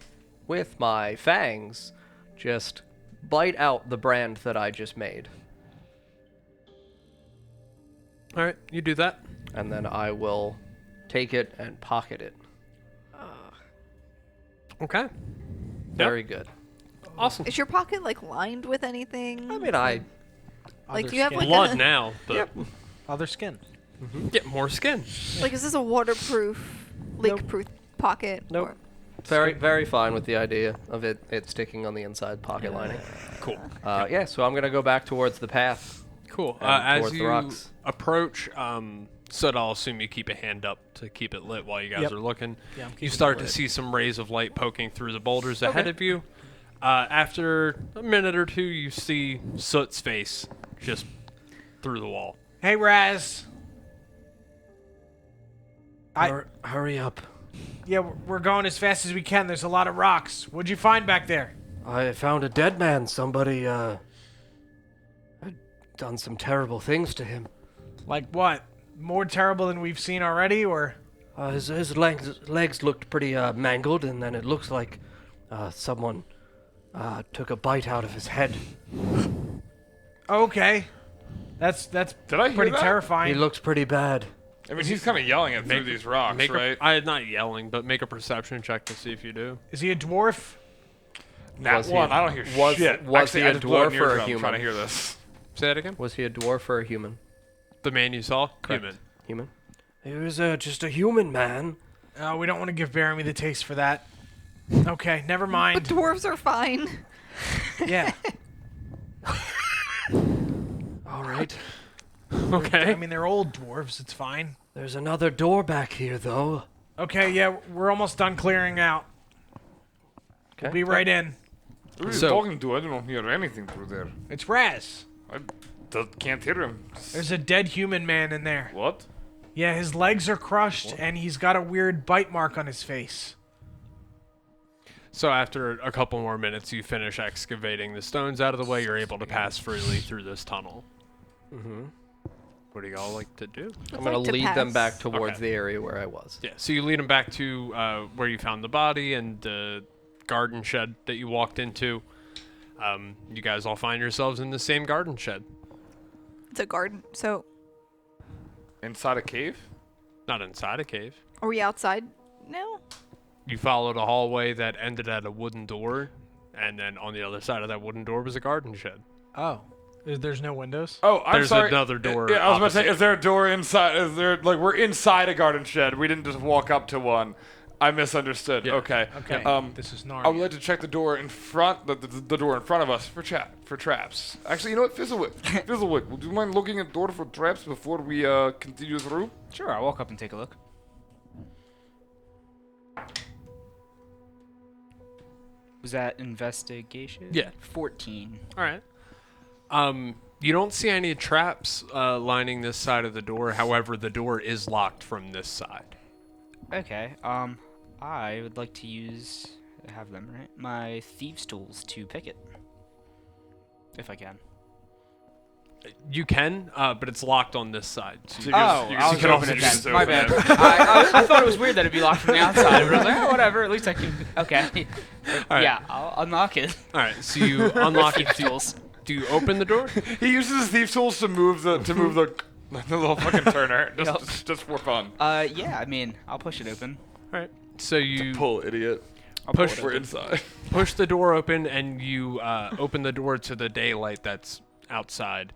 with my fangs, just bite out the brand that I just made. All right, you do that. And then I will take it and pocket it. Okay. Very good. Awesome. Is your pocket like lined with anything? I mean, I like, Other do you have skin. like Blood a, now, but Other skin. get more skin. like is this a waterproof, leak-proof pocket? Nope. Or- very fine with the idea of it sticking on the inside pocket lining. Cool. Yeah, so I'm gonna go back towards the path. Cool. And As towards the you rocks. approach, so I'll assume you keep a hand up to keep it lit while you guys Yep. are looking. Yeah, I'm keeping You it start to lit. see some rays of light poking through the boulders ahead of you. After a minute or two, you see Soot's face just through the wall. Hey, Raz. Hurry up. Yeah, we're going as fast as we can. There's a lot of rocks. What'd you find back there? I found a dead man. Somebody, had done some terrible things to him. Like what? More terrible than we've seen already, or? His legs looked pretty, mangled, and then it looks like, someone, took a bite out of his head. Okay. That's Did I hear pretty that? He terrifying. looks pretty bad. I mean, he's kind of yelling it through these rocks, right? I'm not yelling, but make a perception check to see if you do. Is he a dwarf? Nat Was he- one. I don't hear was- shit. was Actually, he I a just blew an dwarf or a eardrum human? trying to hear this. Say that again. Was he a dwarf or a human? The man you saw? Correct. Human. Human. He was, just a human man. Oh, we don't want to give Baramy the taste for that. Okay, never But mind. dwarves are fine. Yeah. All right. Okay. I mean, they're old dwarves. It's fine. There's another door back here, though. Okay, yeah, we're almost done clearing out. Okay. We'll be right in. Who are you So- talking to? I don't hear anything through there. It's Raz. I can't hear him. There's a dead human man in there. What? Yeah, his legs are crushed, and he's got a weird bite mark on his face. So after a couple more minutes, you finish excavating the stones out of the way. You're able to pass freely through this tunnel. Mm-hmm. What do y'all like to do? I'm gonna like to lead them pass. back towards Okay. the area where I was. Yeah, so you lead them back to where you found the body and the garden shed that you walked into. You guys all find yourselves in the same garden shed. It's a garden. So, Inside a cave? Not inside a cave. are we outside now? You followed a hallway that ended at a wooden door, and then on the other side of that wooden door was a garden shed. Oh. There's no windows? Oh, I'm There's sorry. another door Yeah, I was about to say, opposite. is there a door inside? Is there like we're inside a garden shed? We didn't just walk up to one. I misunderstood. Yeah. Okay. Okay. This is Narnia. I would like to check the door in front, the door in front of us for traps. Actually, you know what, Fizzlewick, Fizzlewick, would you mind looking at the door for traps before we continue through? Sure, I'll walk up and take a look. Was that investigation? Yeah. 14. All right. You don't see any traps lining this side of the door. However, the door is locked from this side. Okay. I would like to have them, right? My thieves' tools to pick it. If I can. You can, but it's locked on this side. So you Oh, you I was can open also it use then. it My open bad. it. I thought it was weird that it'd be locked from the outside, but I was like, oh, whatever. At least I can. Okay. right. Yeah, I'll unlock it. All right. So you unlock it. Thieves' tools. Do you open the door? He uses his thief tools to move the the little fucking turner just for fun. Yeah. I mean, I'll push it open. All right. So you Pull, idiot. I'll pull Push- it We're open. inside. push the door open and you open the door to the daylight that's outside.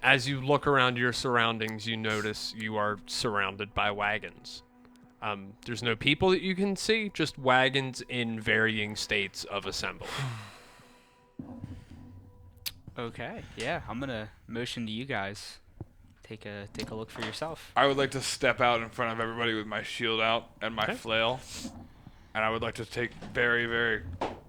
As you look around your surroundings, you notice you are surrounded by wagons. There's no people that you can see, just wagons in varying states of assembly. Okay. Yeah, I'm gonna motion to you guys. Take a look for yourself. I would like to step out in front of everybody with my shield out and my Okay. flail. And I would like to take very, very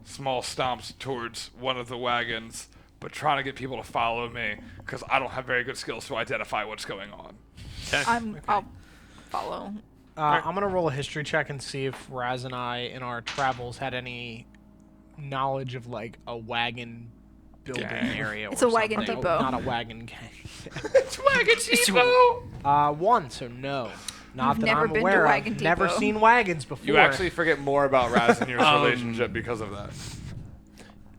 small stomps towards one of the wagons, but trying to get people to follow me because I don't have very good skills to identify what's going on. I'll follow. I'm going to roll a history check and see if Raz and I, in our travels, had any knowledge of, like, a wagon building Gang. area It's or a wagon something. depot. Not a wagon gang. It's wagon depot! 1, so no. Not You've that never I'm been to aware Wagon of. Never Depot. seen wagons before. You actually forget more about Raz and your relationship because of that.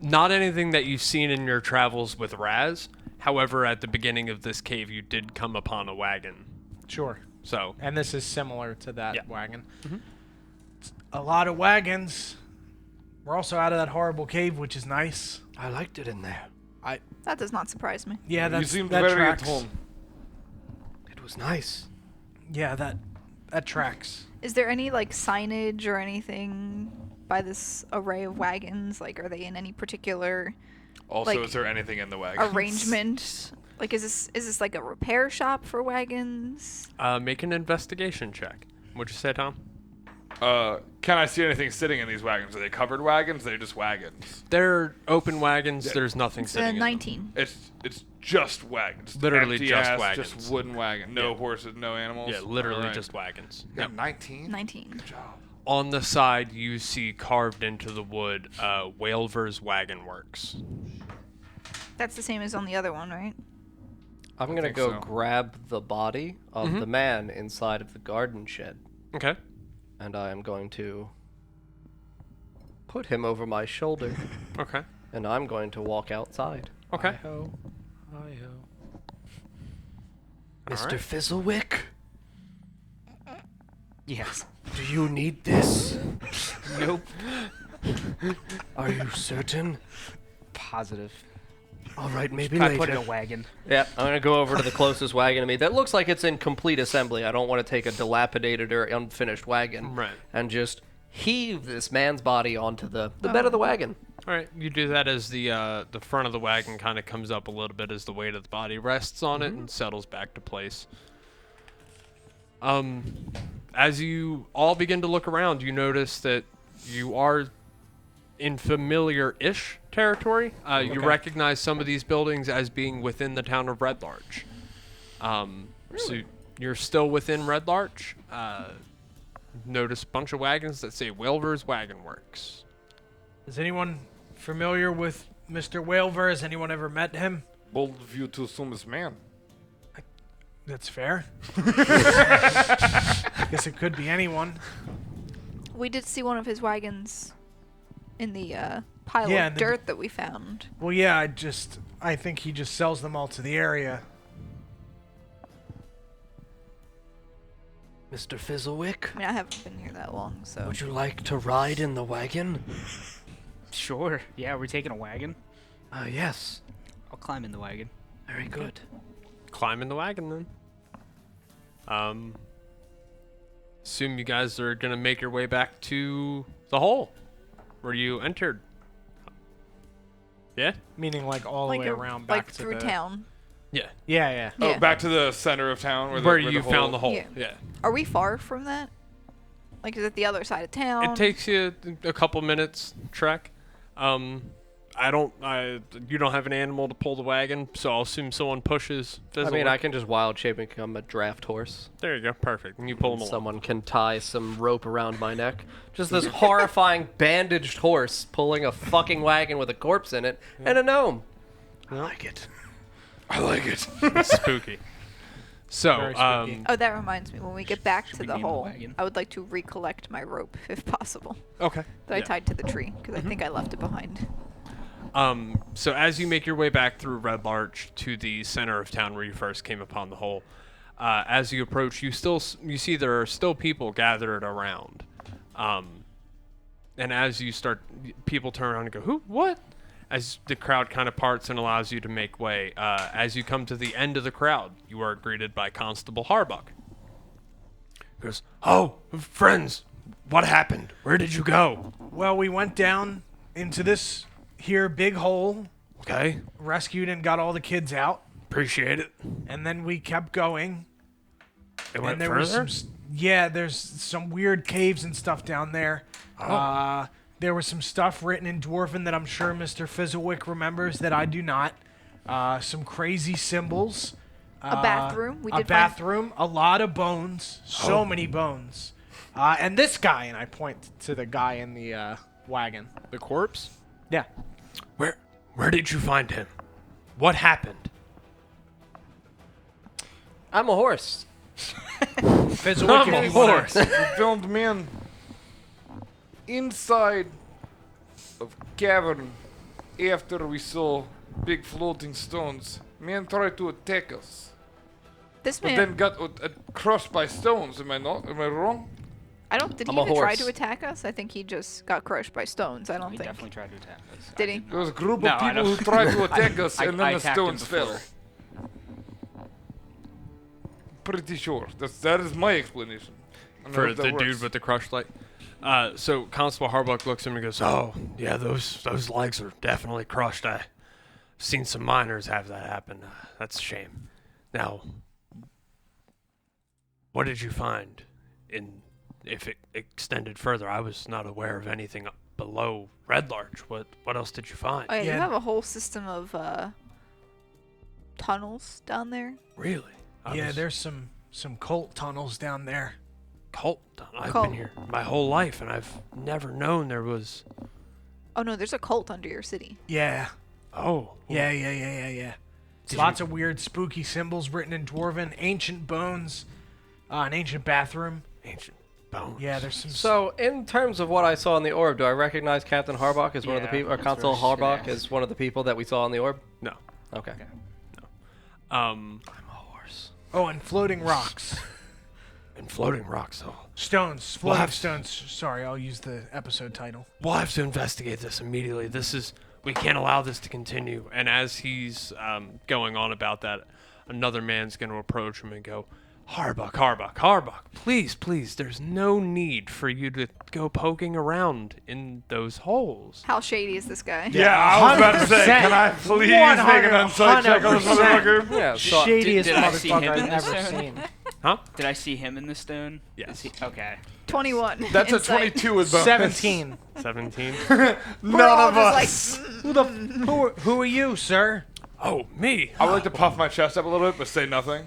Not anything that you've seen in your travels with Raz. However, at the beginning of this cave, you did come upon a wagon. Sure. So, And this is similar to that Yeah. wagon. It's a lot of wagons. We're also out of that horrible cave, which is nice. I liked it in there. That does not surprise me. Yeah, You seemed that very tracks. at home. It was nice. Yeah, that tracks. Is there any like signage or anything by this array of wagons? Like, are they in any particular Also, Like, is there anything in the wagon? arrangement? Like, is this like a repair shop for wagons? make an investigation check. What'd you say, Tom? Can I see anything sitting in these wagons? Are they covered wagons? They're just wagons. They're open wagons. There's nothing It's sitting in them. 19. It's just wagons. Literally Empty just ass, wagons. Just wooden wagon. No Yeah. horses, no animals. Yeah, literally Alright. just wagons. You got 19? 19. On the side, you see carved into the wood, Whalver's Wagon Works. That's the same as on the other one, right? I'm gonna think go so. grab the body of the man inside of the garden shed, Okay. and I am going to put him over my shoulder, Okay. and I'm going to walk outside. Okay. Mr. right. Fizzlewick, Yes. do you need this? Nope. Are you certain? Positive. All right, maybe I put in later. a wagon. Yeah, I'm gonna go over to the closest wagon to me that looks like it's in complete assembly. I don't want to take a dilapidated or unfinished wagon Right. and just heave this man's body onto the bed of the wagon. All right. You do that as the front of the wagon kind of comes up a little bit as the weight of the body rests on it and settles back to place. As you all begin to look around, you notice that you are in familiar-ish territory. You recognize some of these buildings as being within the town of Red Larch. So you're still within Red Larch. Notice a bunch of wagons that say Whalver's Wagon Works. Is anyone familiar with Mr. Whalver? Has anyone ever met him? Bold of you to assume this man. That's fair. I guess it could be anyone. We did see one of his wagons in the pile Yeah, of the- dirt that we found. Well, yeah, I think he just sells them all to the area. Mr. Fizzlewick, I mean, I haven't been here that long, so. would you like to ride in the wagon? Sure. Yeah, we're taking a wagon. Yes. I'll climb in the wagon. Very good. Climb in the wagon then. Assume you guys are gonna make your way back to the hole where you entered. Yeah? Meaning like all the Like way around back like to through the... town. Yeah. Yeah, yeah. Oh, Yeah. back to the center of town Where you found the hole. Yeah. Yeah. Are we far from that? Like, is it the other side of town? It takes you a couple minutes trek. You don't have an animal to pull the wagon, so I'll assume someone pushes. I mean, I can just wild shape and become a draft horse. There you go. Perfect. And you pull them along. Someone can tie some rope around my neck. Just this horrifying bandaged horse pulling a fucking wagon with a corpse in it and a gnome. I like it. I like it. Spooky. So, Very spooky. Oh, that reminds me. When we get back Should to we the name the hole, wagon? I would like to recollect my rope, if possible, okay. that I Yeah. tied to the tree, because I think I left it behind. So as you make your way back through Red Larch to the center of town where you first came upon the hole, as you approach, you see there are still people gathered around. And as you start, people turn around and go, "Who? What?" As the crowd kind of parts and allows you to make way. As you come to the end of the crowd, you are greeted by Constable Harbuck. He goes, "Oh, friends, what happened? Where did you go?" Well, we went down into this here big hole, Okay, rescued and got all the kids out, appreciate it. and then we kept going. It went And there further. was there's some weird caves and stuff down there. There was some stuff written in Dwarven that I'm sure Mr. Fizzlewick remembers that I do not. Some crazy symbols. A bathroom. We A did find- bathroom. A lot of bones. So many bones. And this guy, and I point to the guy in the wagon. The corpse? Yeah. Where did you find him? What happened? I'm a horse. Fizzlewick, if you wanna- We found men inside of cavern after we saw big floating stones. Men tried to attack us, This but man. then got crushed by stones. Am I not? Am I wrong? I don't. Did he I'm a even try horse. to attack us? I think he just got crushed by stones. I don't He think. definitely tried to attack us. Did he? There was a group No, of I people don't- who tried to attack us, and then I the attacked him stones fell. before. Pretty sure. That is my explanation. And I For hope that the dude works. with the crushed leg. So Constable Harbuck looks at him and goes, "Oh, yeah, those legs are definitely crushed. I've seen some miners have that happen. That's a shame. Now, what did you find if it extended further? I was not aware of anything up below Red Larch. What else did you find? Oh yeah, Yeah. you have a whole system of tunnels down there. Really? Yeah, there's some cult tunnels down there. cult. I've Cult. been here my whole life, and I've never known there was. Oh no, there's a cult under your city. Yeah. Oh, Yeah. Did Lots you- of weird, spooky symbols written in Dwarven, ancient bones, an ancient bathroom. ancient bones. Yeah, there's some. So, in terms of what I saw in the orb, do I recognize Captain Harbuck as one of the Yeah, people, or that's what I Constable was just gonna Harbuck ask. as one of the people that we saw in the orb? No. Okay. I'm a horse. Oh, and floating rocks. and floating rocks. So Stones. Well, Floating I've- stones. Sorry, I'll use the episode title. we'll have to investigate this immediately. We can't allow this to continue. And as he's going on about that, another man's going to approach him and go, Harbuck, please, there's no need for you to go poking around in those holes. How shady is this guy? Yeah, I was about to say, 100%. can I please make an insight check on this 100%. motherfucker? Yeah. So, Shadiest did I see him motherfucker I've in this ever stone? seen. Huh? Did I see him in the stone? Yes. Is he, okay. 21. That's a insight. 22 with bonus. 17. 17? We're None all of just us. Who are you, sir? Oh, me? I would like to puff my chest up a little bit, but say nothing.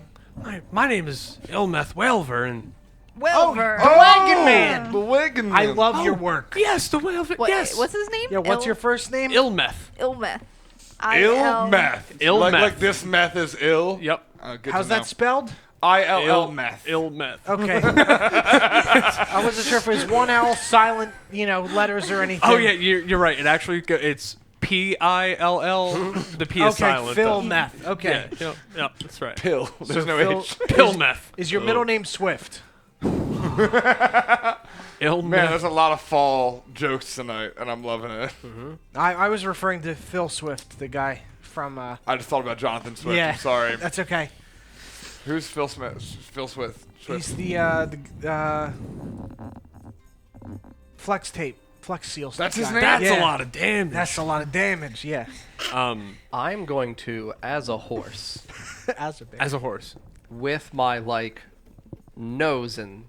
My name is Ilmeth Whalver, and... Wilver. The Wagon Man. The wagon I man. love your work. Yes, the Whalver, What, yes! What's his name? Yeah, what's your first name? Ilmeth. Ilmeth. ill meth. Ill like, meth. Like this meth is ill. Yep. Good How's to that know. spelled? ILL meth. Ilmeth. Okay. I wasn't sure if it was one L, silent, letters or anything. Oh, yeah, you're right. It actually it's P-I-L-L. The P is Okay, silent. Phil though. Meth. Okay. Yeah, yep, that's right. Pill. There's no Phil- H. Pill meth. Is your middle name Swift? Ilmeth. Man, there's a lot of fall jokes tonight, and I'm loving it. I was referring to Phil Swift, the guy from. I just thought about Jonathan Swift. Yeah. I'm sorry. That's okay. Who's Phil Smith? Phil Swift. He's the flex tape, flex seal. That's his guy. name? That's Yeah. a lot of damage. That's a lot of damage. Yeah. I'm going to, as a horse, As a bear. As a horse. with my nose and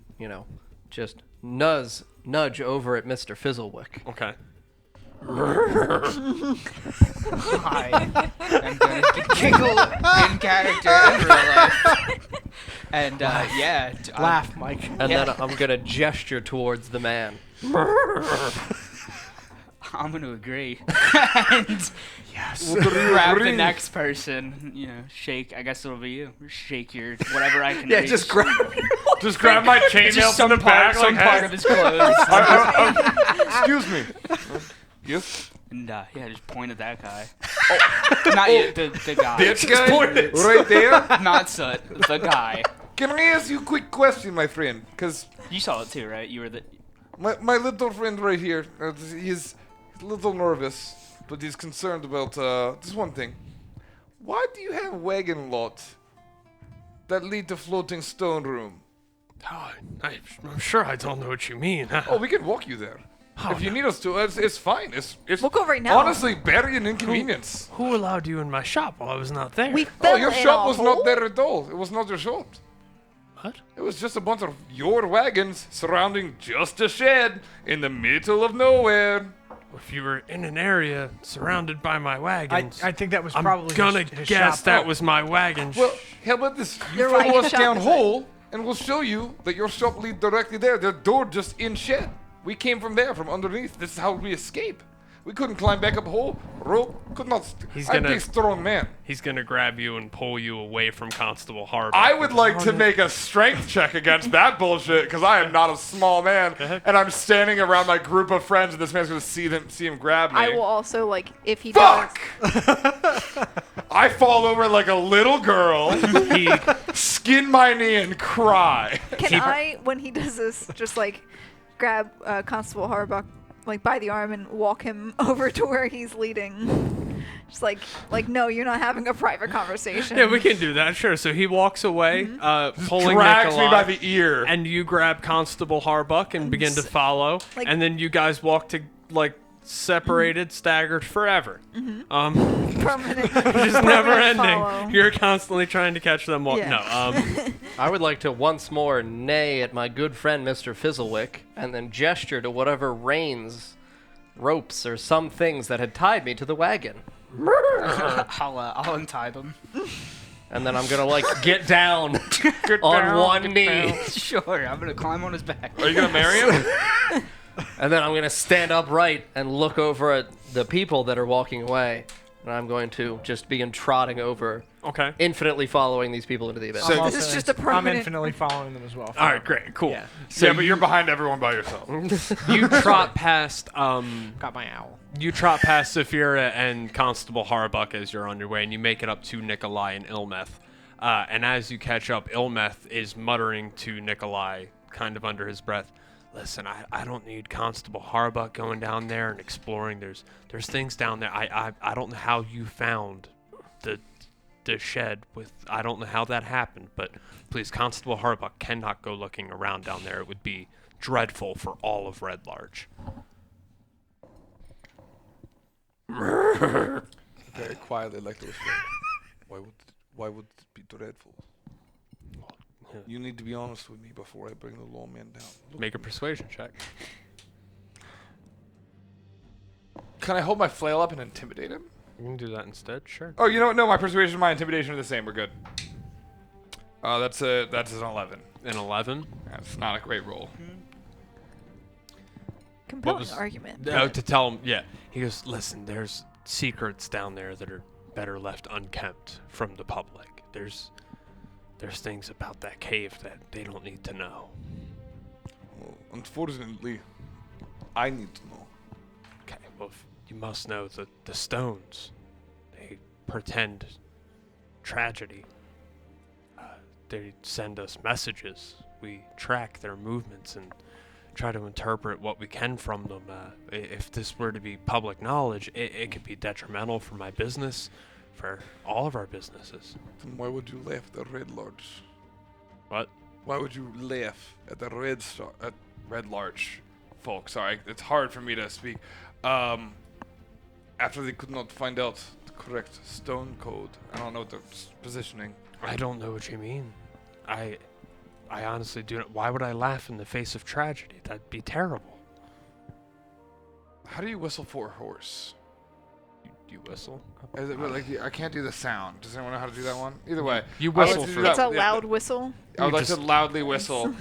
just nudge over at Mr. Fizzlewick. Okay. I'm going to giggle in character in real life. And, yeah. Laugh, Mike. And Yeah. then I'm gonna gesture towards the man. I'm going to agree. And grab the next person, shake. I guess it'll be you. Shake your whatever I can reach. Just grab my chainmail Just from the back. some like, part hey. of his clothes. Excuse me. Yes? And, yeah, just point at that guy. Not you, the guy. This guy? Right there? Not Soot, the guy. Can I ask you a quick question, my friend? Because You saw it too, right? You were the... my little friend right here, he's a little nervous, but he's concerned about this one thing. Why do you have wagon lots that lead to floating stone room? Oh, I'm sure I don't know what you mean. Oh, we can walk you there. Oh, if you no. need us to, it's fine. It's We'll go right now. honestly barely an inconvenience. Who allowed you in my shop while I was not there? We Oh, fell your in shop a was hole? not there at all. It was not your shop. What? It was just a bunch of your wagons surrounding just a shed in the middle of nowhere. If you were in an area surrounded by my wagons, I think that was I'm probably gonna his guess shop. that was my wagon. Well, how about this? You You're right, follow your us shop down is hole, and we'll show you that your shop leads directly there. The door just in shed. We came from there, from underneath. This is how we escape. We couldn't climb back up a hole. Rope could not. I'm a big, strong man. He's gonna grab you and pull you away from Constable Harbuck. I would like to make a strength check against that bullshit because I am not a small man, and I'm standing around my group of friends, and this man's gonna see him grab me. I will also, like, if he Fuck! does. I fall over like a little girl, He skin my knee, and cry. Can I, when he does this, just, like, grab Constable Harbuck, like, by the arm and walk him over to where he's leading? Just like, no, you're not having a private conversation. Yeah, we can do that, sure. So he walks away, pulling Drags Nikolai, me by the ear. and you grab Constable Harbuck and begin to follow, like- and then you guys walk to, like, separated, staggered forever. Permanent. Just never ending. follow. You're constantly trying to catch them. Yeah. No, I would like to once more neigh at my good friend Mr. Fizzlewick, and then gesture to whatever reins, ropes, or some things that had tied me to the wagon. I'll untie them. And then I'm gonna like get down on one knee, Sure, I'm gonna climb on his back. Are you gonna marry him? and then I'm gonna stand upright and look over at the people that are walking away, and I'm going to just begin trotting over, okay. infinitely following these people into the abyss. So- This is just a I'm permanent. infinitely following them as well. All right, great, cool. Yeah. So yeah, but you're behind everyone by yourself. you trot past Got my owl. You trot past Saphira and Constable Harbuck as you're on your way, and you make it up to Nikolai and Ilmeth. And as you catch up, Ilmeth is muttering to Nikolai, kind of under his breath, "Listen, I don't need Constable Harbuck going down there and exploring. There's things down there. I don't know how you found the shed with. I don't know how that happened, but please, Constable Harbuck cannot go looking around down there. It would be dreadful for all of Red Larch." Very quietly, like those. Why would it be dreadful? You need to be honest with me before I bring the lawman down. Make a persuasion check. Can I hold my flail up and intimidate him? You can do that instead, sure. Oh, you know what? No, my persuasion and my intimidation are the same. We're good. That's an 11. An 11. That's not a great roll. Compelling argument. Oh, to tell him, yeah. He goes, "Listen, there's secrets down there that are better left unkept from the public. There's things about that cave that they don't need to know." Well, unfortunately, I need to know. Okay, well, you must know that the stones, they portend tragedy. They send us messages. We track their movements and try to interpret what we can from them. If this were to be public knowledge, it could be detrimental for my business, for all of our businesses. Then why would you laugh at the Red Larch? What? Why would you laugh at the Red Larch folk? Sorry, it's hard for me to speak. After they could not find out the correct stone code. I don't know what they're positioning. I don't know what you mean. I honestly do not. Why would I laugh in the face of tragedy? That'd be terrible. How do you whistle for a horse? You whistle? Is it like I can't do the sound? Does anyone know how to do that one? Either way, You I would whistle like to for do It's that- a yeah, loud whistle. I would You like to just- loudly whistle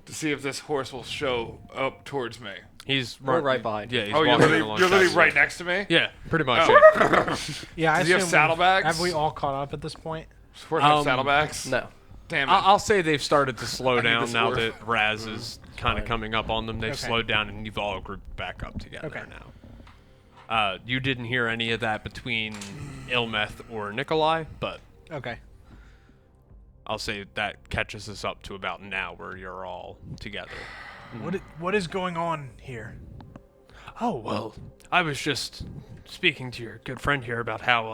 to see if this horse will show up towards me. He's We're right behind you. Yeah, he's Oh, you're walking literally, alongside you're literally you. right next to me? Yeah, pretty much. Oh. Yeah, I Does he have assume saddlebags? Have we all caught up at this point? Horse have Um, saddlebags? No. Damn it. I'll say they've started to slow I need down this now orb. that Raz is kind of Fine. coming up on them. They've Okay. slowed down and you've all grouped back up together Okay. now. You didn't hear any of that between Ilmeth or Nikolai, but Okay. I'll say that catches us up to about now where you're all together. What is going on here? Oh, well, I was just speaking to your good friend here about how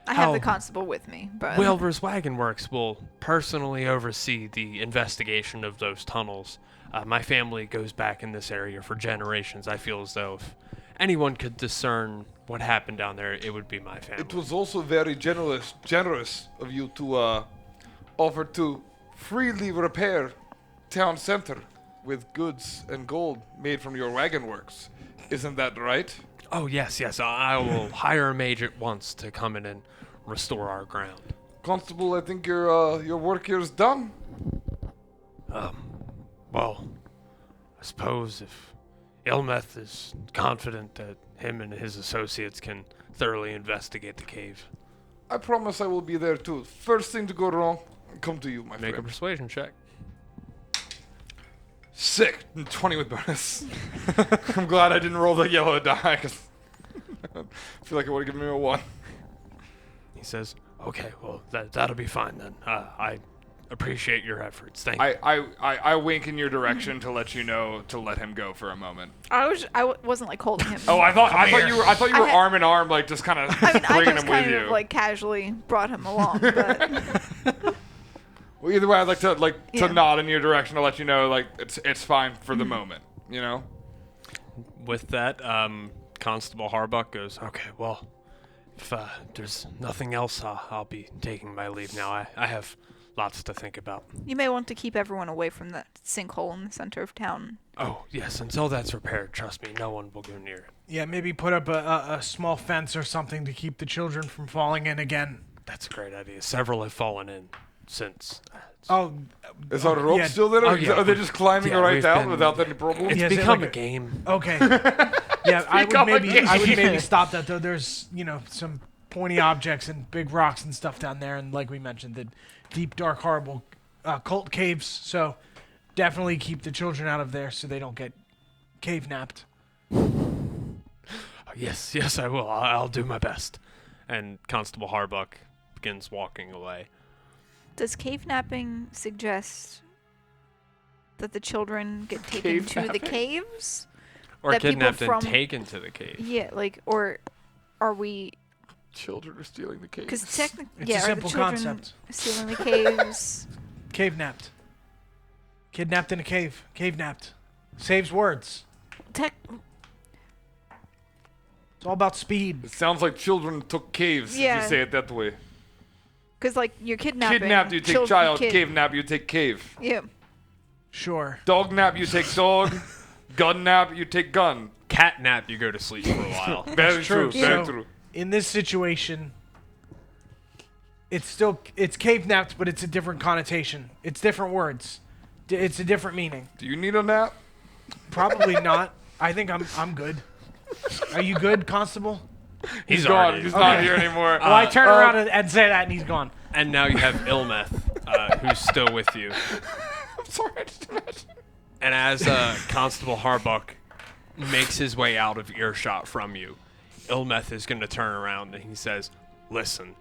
I have the How- constable with me, but Wilbur's Wagon Works will personally oversee the investigation of those tunnels. My family goes back in this area for generations. I feel as though if anyone could discern what happened down there, it would be my family. It was also very generous of you to offer to freely repair town center with goods and gold made from your wagon works. Isn't that right? Oh, yes. I will hire a mage at once to come in and restore our ground. Constable, I think your work here is done. Well, I suppose Ilmeth is confident that him and his associates can thoroughly investigate the cave. I promise I will be there too. First thing to go wrong, come to you, my Make a friend. persuasion check. Sick. 20 with bonus. I'm glad I didn't roll the yellow die, because I feel like it would have given me a 1. He says, okay, well, that'll be fine then. I appreciate your efforts. Thank you. I wink in your direction to let you know to let him go for a moment. I wasn't like holding him. Oh, I thought you were I were had- arm in arm, like just kind of I mean, I bringing just him with kind you. of like casually brought him along, but Well, either way, I'd like to Yeah. nod in your direction to let you know like it's fine for the moment. You know. With that, Constable Harbuck goes, okay, well, if there's nothing else, I'll be taking my leave now. I have lots to think about. you may want to keep everyone away from that sinkhole in the center of town. Oh, yes, until that's repaired, trust me, no one will go near it. Yeah, maybe put up a small fence or something to keep the children from falling in again. That's a great idea. Several have fallen in since. Oh, Is our rope yeah. still there? Oh, Or yeah. are they just climbing Yeah, right we've down been- without any problem? It's Yeah, is it become like a game. okay. Yeah, I would Become a maybe game. stop that though. There's some pointy objects and big rocks and stuff down there, and like we mentioned, the deep, dark, horrible cult caves. So definitely keep the children out of there so they don't get cave napped. Yes, I will. I'll do my best. And Constable Harbuck begins walking away. Does cave napping suggest that the children get taken Cave to the napping? caves? Or That people kidnapped and from- taken to the cave. Yeah, like, or are we? Children are stealing the cave. Because technically, It's yeah, a are simple the children concept. stealing the caves? Cave napped. Kidnapped in a cave. Cave napped. Saves words. Tech. It's all about speed. It sounds like children took caves. If Yeah. you say it that way. Because like you're kidnapping. Kidnapped, you take children- child. kid- Cave nap, you take cave. Yeah. Sure. Dog nap, you take dog. Gun nap, you take gun. Cat nap, you go to sleep for a while. Very true. true. Very So- true. In this situation, it's cave napped, but it's a different connotation. It's different words. It's a different meaning. Do you need a nap? Probably not. I think I'm good. Are you good, Constable? He's already- gone. He's not here anymore. Well, I turn around and say that, and he's gone. And now you have Ilmeth, who's still with you. I'm sorry. I just imagined. And as Constable Harbuck makes his way out of earshot from you, Ilmeth is going to turn around and he says, listen,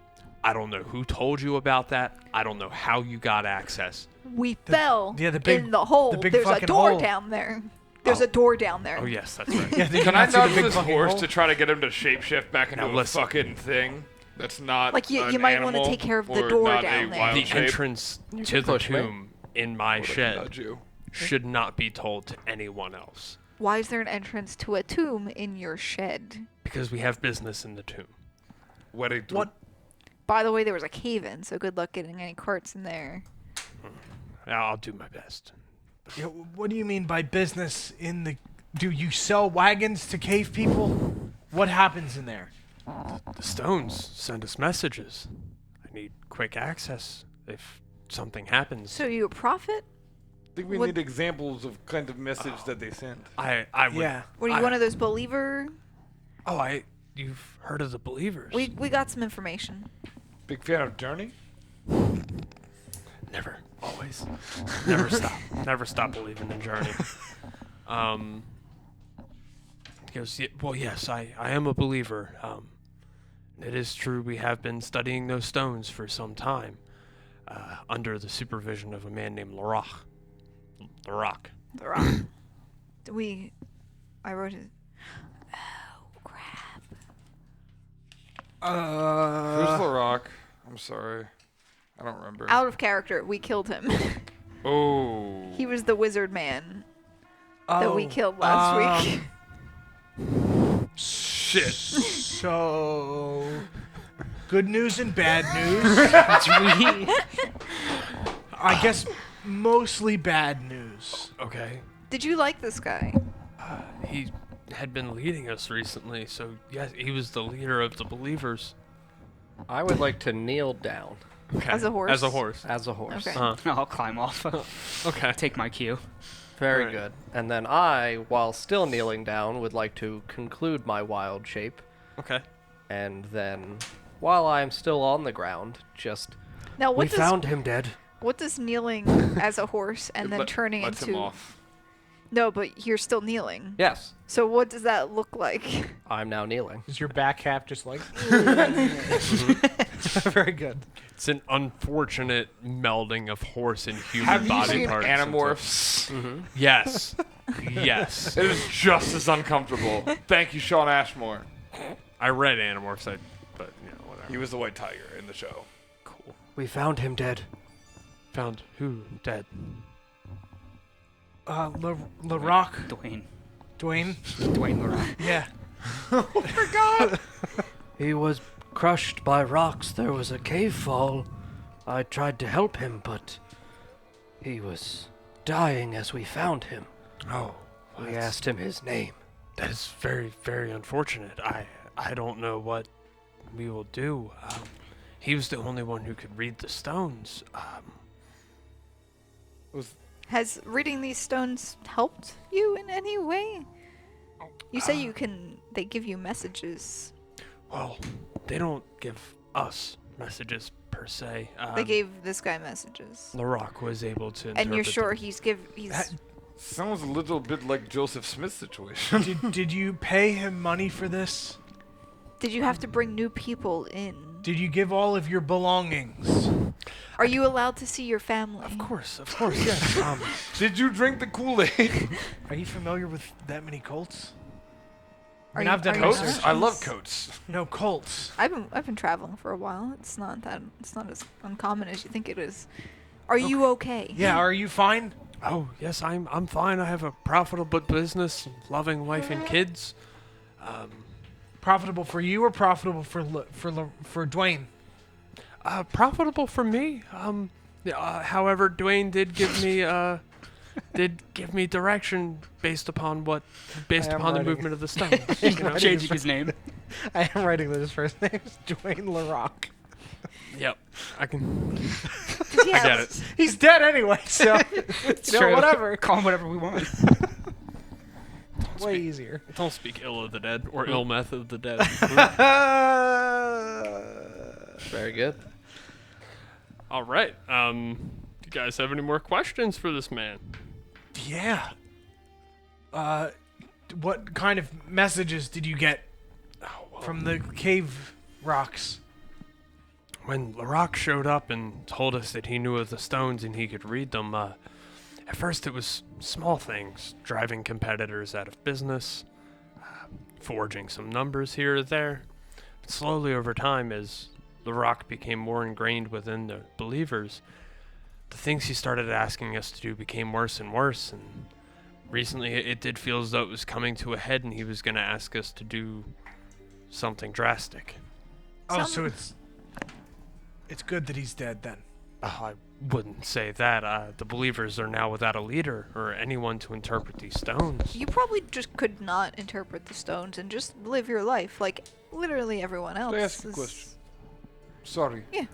I don't know who told you about that. I don't know how you got access. We fell yeah, the big- in the hole. the big There's a fucking door hole. down there. There's a door down there. Oh, yes, that's right. Yeah, did Can you I not see nudge the big this fucking horse hole? to try to get him to shapeshift back into Now a listen. fucking thing? That's not Like, you an might wanna animal take care of the or door not down a there. wild The shape. entrance to can the push me. tomb in my I can shed nudge you. should not be told to anyone else Why is there an entrance to a tomb in your shed? because we have business in the tomb. Wedding to- What? By the way, there was a cave in, so good luck getting any carts in there. I'll do my best. Yeah, what do you mean by business in the... Do you sell wagons to cave people? What happens in there? The stones send us messages. I need quick access if something happens. So you a prophet? I think we what- need examples of kind of message that they send. I would. Yeah. Were you I- one of those believer? Oh, you've heard of the believers? We got some information. Big fan of Journey? Never, always, never stop, never stop believing in Journey. He goes, well, yes, I am a believer. It is true we have been studying those stones for some time, under the supervision of a man named Laroch. Laroch. The rock. I wrote it. Oh crap! Who's the Rock? I'm sorry. I don't remember. Out of character. We killed him. Oh. He was the wizard man that we Oh, killed last week. Shit. So... Good news and bad news. I guess mostly bad news. Okay. Did you like this guy? He had been leading us recently, so yes, he was the leader of the believers. I would like to kneel down Okay. As a horse? As a horse. as a horse. Okay. Uh, I'll climb off. okay. Take my cue. Very Alright. good. And then I, while still kneeling down, would like to conclude my wild shape. Okay. And then, while I'm still on the ground, just Now, We found him dead. what does kneeling as a horse and then turning Lets him into? off. No, but you're still kneeling. yes, So what does that look like? I'm now kneeling. Is your back half just like? Very good. It's an unfortunate melding of horse and human Have you body seen parts. Animorphs? Yes. Yes. It is just as uncomfortable. Thank you, Sean Ashmore. I read Animorphs, but whatever. He was the white tiger in the show. Cool. We found him dead. Found who dead? LaRock. Dwayne. Dwayne. Dwayne LaRock. Yeah. He was crushed by rocks. There was a cave fall. I tried to help him, but he was dying as we found him. Oh, We asked him his name. that is very, very unfortunate. I don't know what we will do. He was the only one who could read the stones. Has reading these stones helped you in any way? You say you can. They give you messages. Well, they don't give us messages per se. They gave this guy messages. LaRock was able to. And you're interpret sure he's Sounds a little bit like Joseph Smith's situation. Did you pay him money for this? Did you have to bring new people in? Did you give all of your belongings? Are you allowed to see your family? Of course, yes. Did you drink the Kool-Aid? Are you familiar with that many cults? Are I've done you research. Coats? I love coats. No cults. I've been traveling for a while. It's not as uncommon as you think it is. Are you okay? Yeah, are you fine? Oh yes, I'm fine. I have a profitable business, loving wife and kids. Profitable for you or profitable for Dwayne? Profitable for me. However, Dwayne did give me direction based upon the writing. movement of the stones. you know? Changing his name. I am writing that his first name is Dwayne LaRock. Yep, I can. Yeah, I get it. He's dead anyway, so whatever. Call him whatever we want. Way easier. Don't speak ill of the dead or ill meth of the dead. Very good. All right. Do you guys have any more questions for this man? Yeah. What kind of messages did you get from the cave rocks? When LaRock showed up and told us that he knew of the stones and he could read them, at first it was small things, driving competitors out of business, forging some numbers here or there. But slowly over time, as LaRock became more ingrained within the believers, the things he started asking us to do became worse and worse, and recently it did feel as though it was coming to a head and he was going to ask us to do something drastic. Oh, so it's good that he's dead then. I wouldn't say that. The believers are now without a leader or anyone to interpret these stones. You probably just could not interpret the stones and just live your life like literally everyone else. Can I ask a is- question? Sorry. Yeah.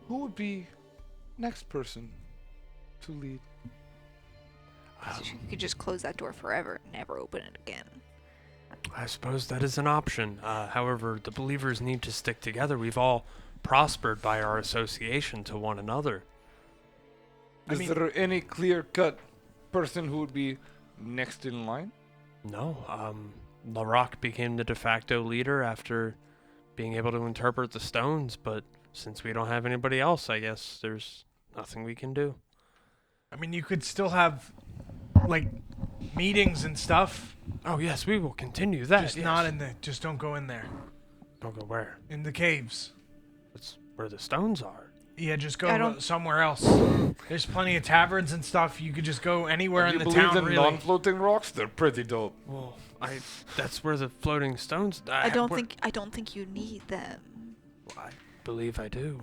Who would be next person to lead? You could just close that door forever and never open it again. I suppose that is an option. However, the believers need to stick together. We've all prospered by our association to one another. Is there any clear-cut person who would be next in line? No, LaRock became the de facto leader after being able to interpret the stones, but since we don't have anybody else, I guess there's nothing we can do. I mean, you could still have, like, meetings and stuff. Oh yes, we will continue that. Just yes. not in the. Just don't go in there. Don't go where? In the caves. That's where the stones are. Yeah, just I go don't- somewhere else. There's plenty of taverns and stuff. You could just go anywhere in you the believe town. in Really. non-floating rocks? They're pretty dope. Well, that's where the floating stones. I don't think you need them. I believe I do.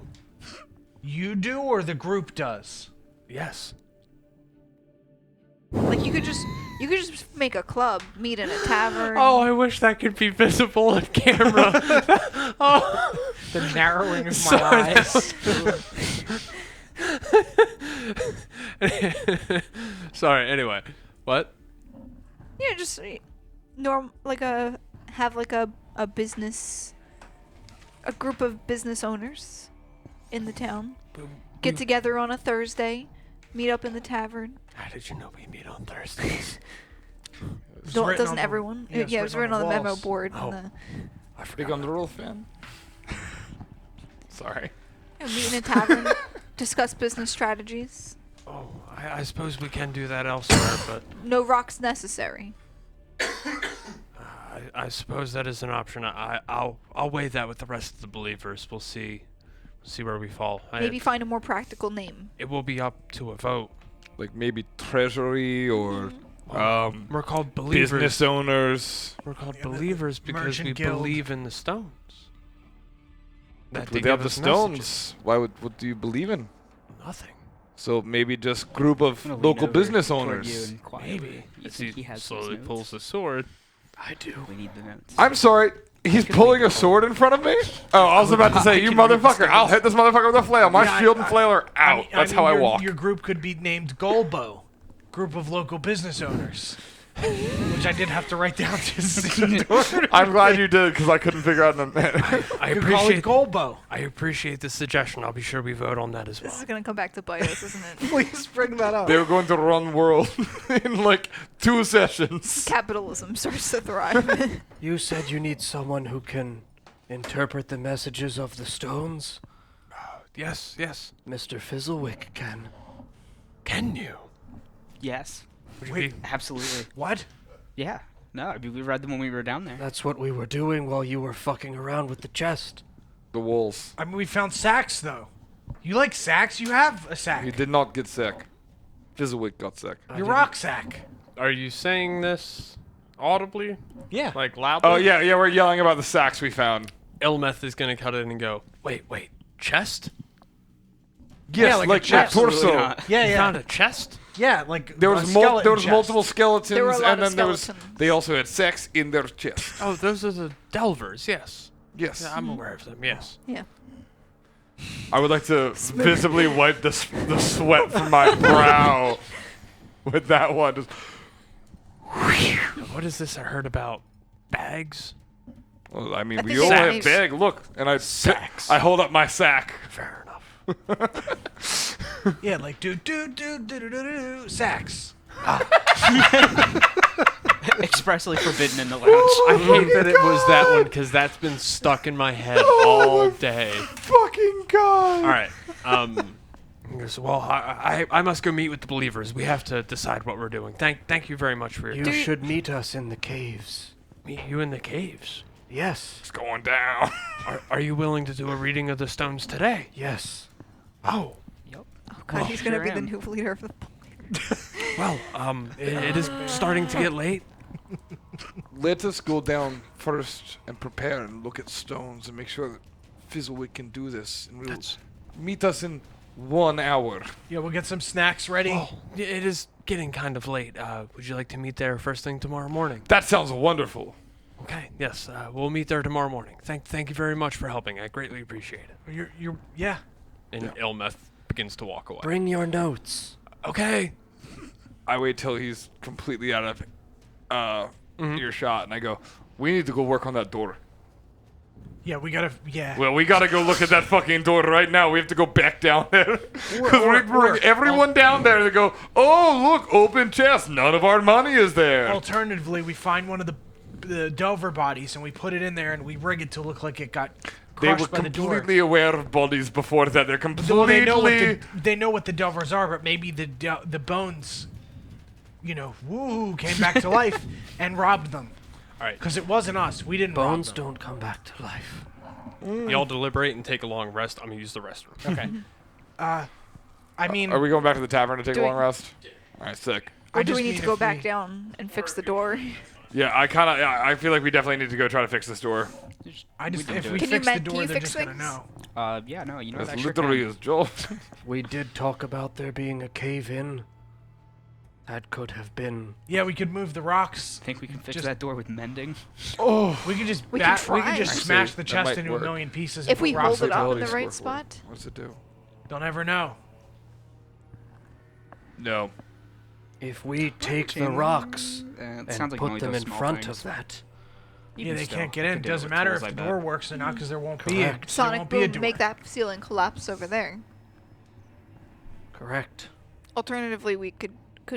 You do, or the group does. Yes. Like you could just make a club, meet in a tavern. Oh, I wish that could be visible on camera. Oh, The narrowing of my Sorry, that eyes. Sorry. Anyway, what? Yeah, just have a business, a group of business owners in the town. Get together on a Thursday, meet up in the tavern. How did you know we meet on Thursdays? Doesn't everyone? Yeah, Yeah, it was written on the memo walls. board. Oh. And I forgot. Big on the rule fan. Sorry. meet in a tavern, discuss business strategies. Oh, I suppose we can do that elsewhere, but No rocks necessary. I suppose that is an option. I'll weigh that with the rest of the believers. We'll see where we fall. Maybe find a more practical name. It will be up to a vote. Like maybe treasury or We're called believers. business owners. We're called Yeah, the believers because merchant we guild. believe in the stones. That they Without give the us stones, messages. what do you believe in? Nothing. So maybe just group of I'm gonna lean local over business toward you owners. and quietly. Maybe. You As think he has those slowly notes? pulls the sword. I do. We need the notes. I'm sorry. He's pulling a sword in front of me? Oh, I was about to say, you motherfucker. I'll hit this motherfucker with a flail. My Yeah, shield and flail are out. That's how I walk. Your group could be named Golbo, group of local business owners, which I did have to write down just in order. I'm glad you did, because I couldn't figure out the I You could call it appreciate. Golbo. I appreciate the suggestion. I'll be sure we vote on that as This well. is gonna come back to bite us, isn't it? Please bring that up. They were going to run world in like 2 sessions. Capitalism starts to thrive. You said you need someone who can interpret the messages of the stones? Yes, yes. Mr. Fizzlewick can. Can you? Yes, Would you Wait. be- absolutely. What? Yeah. No, I mean, we read them when we were down there. That's what we were doing while you were fucking around with the chest. The wolves. I mean, we found sacks though. You like sacks? You have a sack. He did not get sick. Fizzlewick got sick. Your rock sack. Are you saying this audibly? Yeah. Like loudly? Oh, yeah, we're yelling about the sacks we found. Ilmeth is gonna cut in and go, wait, chest? Yes, like a like chest. your Absolutely torso. not. Yeah, You yeah. found a chest? Yeah, like There a was skeleton chest. multiple skeletons, There were a lot and of then skeletons. they also had sex in their chest. Oh, those are the Delvers, yes. Yes. Yeah, I'm aware of them, yes. Yeah. I would like to visibly wipe the sweat from my brow with that one. Just, What is this I heard about? Bags? well, I mean, I we think all they have made- big. Look, and I Sacks. I hold up my sack. Fair enough. Yeah, like do sacks. Expressly forbidden in the lounge. I hate that it was that one because that's been stuck in my head all day. Fucking God. All right. He goes, well, I must go meet with the believers. We have to decide what we're doing. Thank you very much for your You time. should meet us in the caves. Meet you in the caves. Yes. It's going down. Are you willing to do a reading of the stones today? Yes. Oh, Oh god, he's gonna sure be the am. new leader of the. well, it is starting to get late. Let us go down first and prepare and look at stones and make sure that Fizzlewick can do this. And we'll That's meet us in 1 hour. Yeah, we'll get some snacks ready. well, it is getting kind of late. Would you like to meet there first thing tomorrow morning? That sounds wonderful. Okay. Yes. We'll meet there tomorrow morning. Thank you very much for helping. I greatly appreciate it. Yeah. And Ilmeth begins to walk away. Bring your notes. Okay. I wait till he's completely out of Mm-hmm. earshot, and I go, we need to go work on that door. Yeah, we gotta. Yeah. Well, we gotta go look at that fucking door right now. We have to go back down there. Because we or- bring everyone down there to go, oh, look, open chest. None of our money is there. Alternatively, we find one of the Delver bodies and we put it in there and we rig it to look like it got They were crushed by the door. completely aware of bodies before that. They're completely... Well, they know what the Delvers are, but maybe the bones, came back to life and robbed them. All right. Because it wasn't us. We didn't Bones rob them. don't come back to life. Y'all deliberate and take a long rest. I'm gonna use the restroom. Okay. I mean, Are we going back to the tavern to take Do a we- long rest? All right, sick. Or do just we need mean to go if back we- down and fix the door? Yeah, I feel like we definitely need to go try to fix this door. if can do we it. Can you fix the can door, you they're fix just gonna things? know. Yeah, no, you know That's that sure literally can. his job. We did talk about there being a cave in. That could have been. Yeah, we could move the rocks. Think we can fix Just- that door with mending? We could just We can we could try. just Actually, smash the that chest might into work. a million pieces. If and we put hold rocks it on up top. in the Score right for it. spot? What's it do? Don't ever know. No. If we take the rocks It and sounds like he put only them does in small front things. of that, Yeah, Even they still, can't get I in. could It do it doesn't with matter tools, if I the bet. door works or not because there won't be a, Correct. there Sonic won't be a Boom, door. make that ceiling collapse over there. correct. Alternatively, we could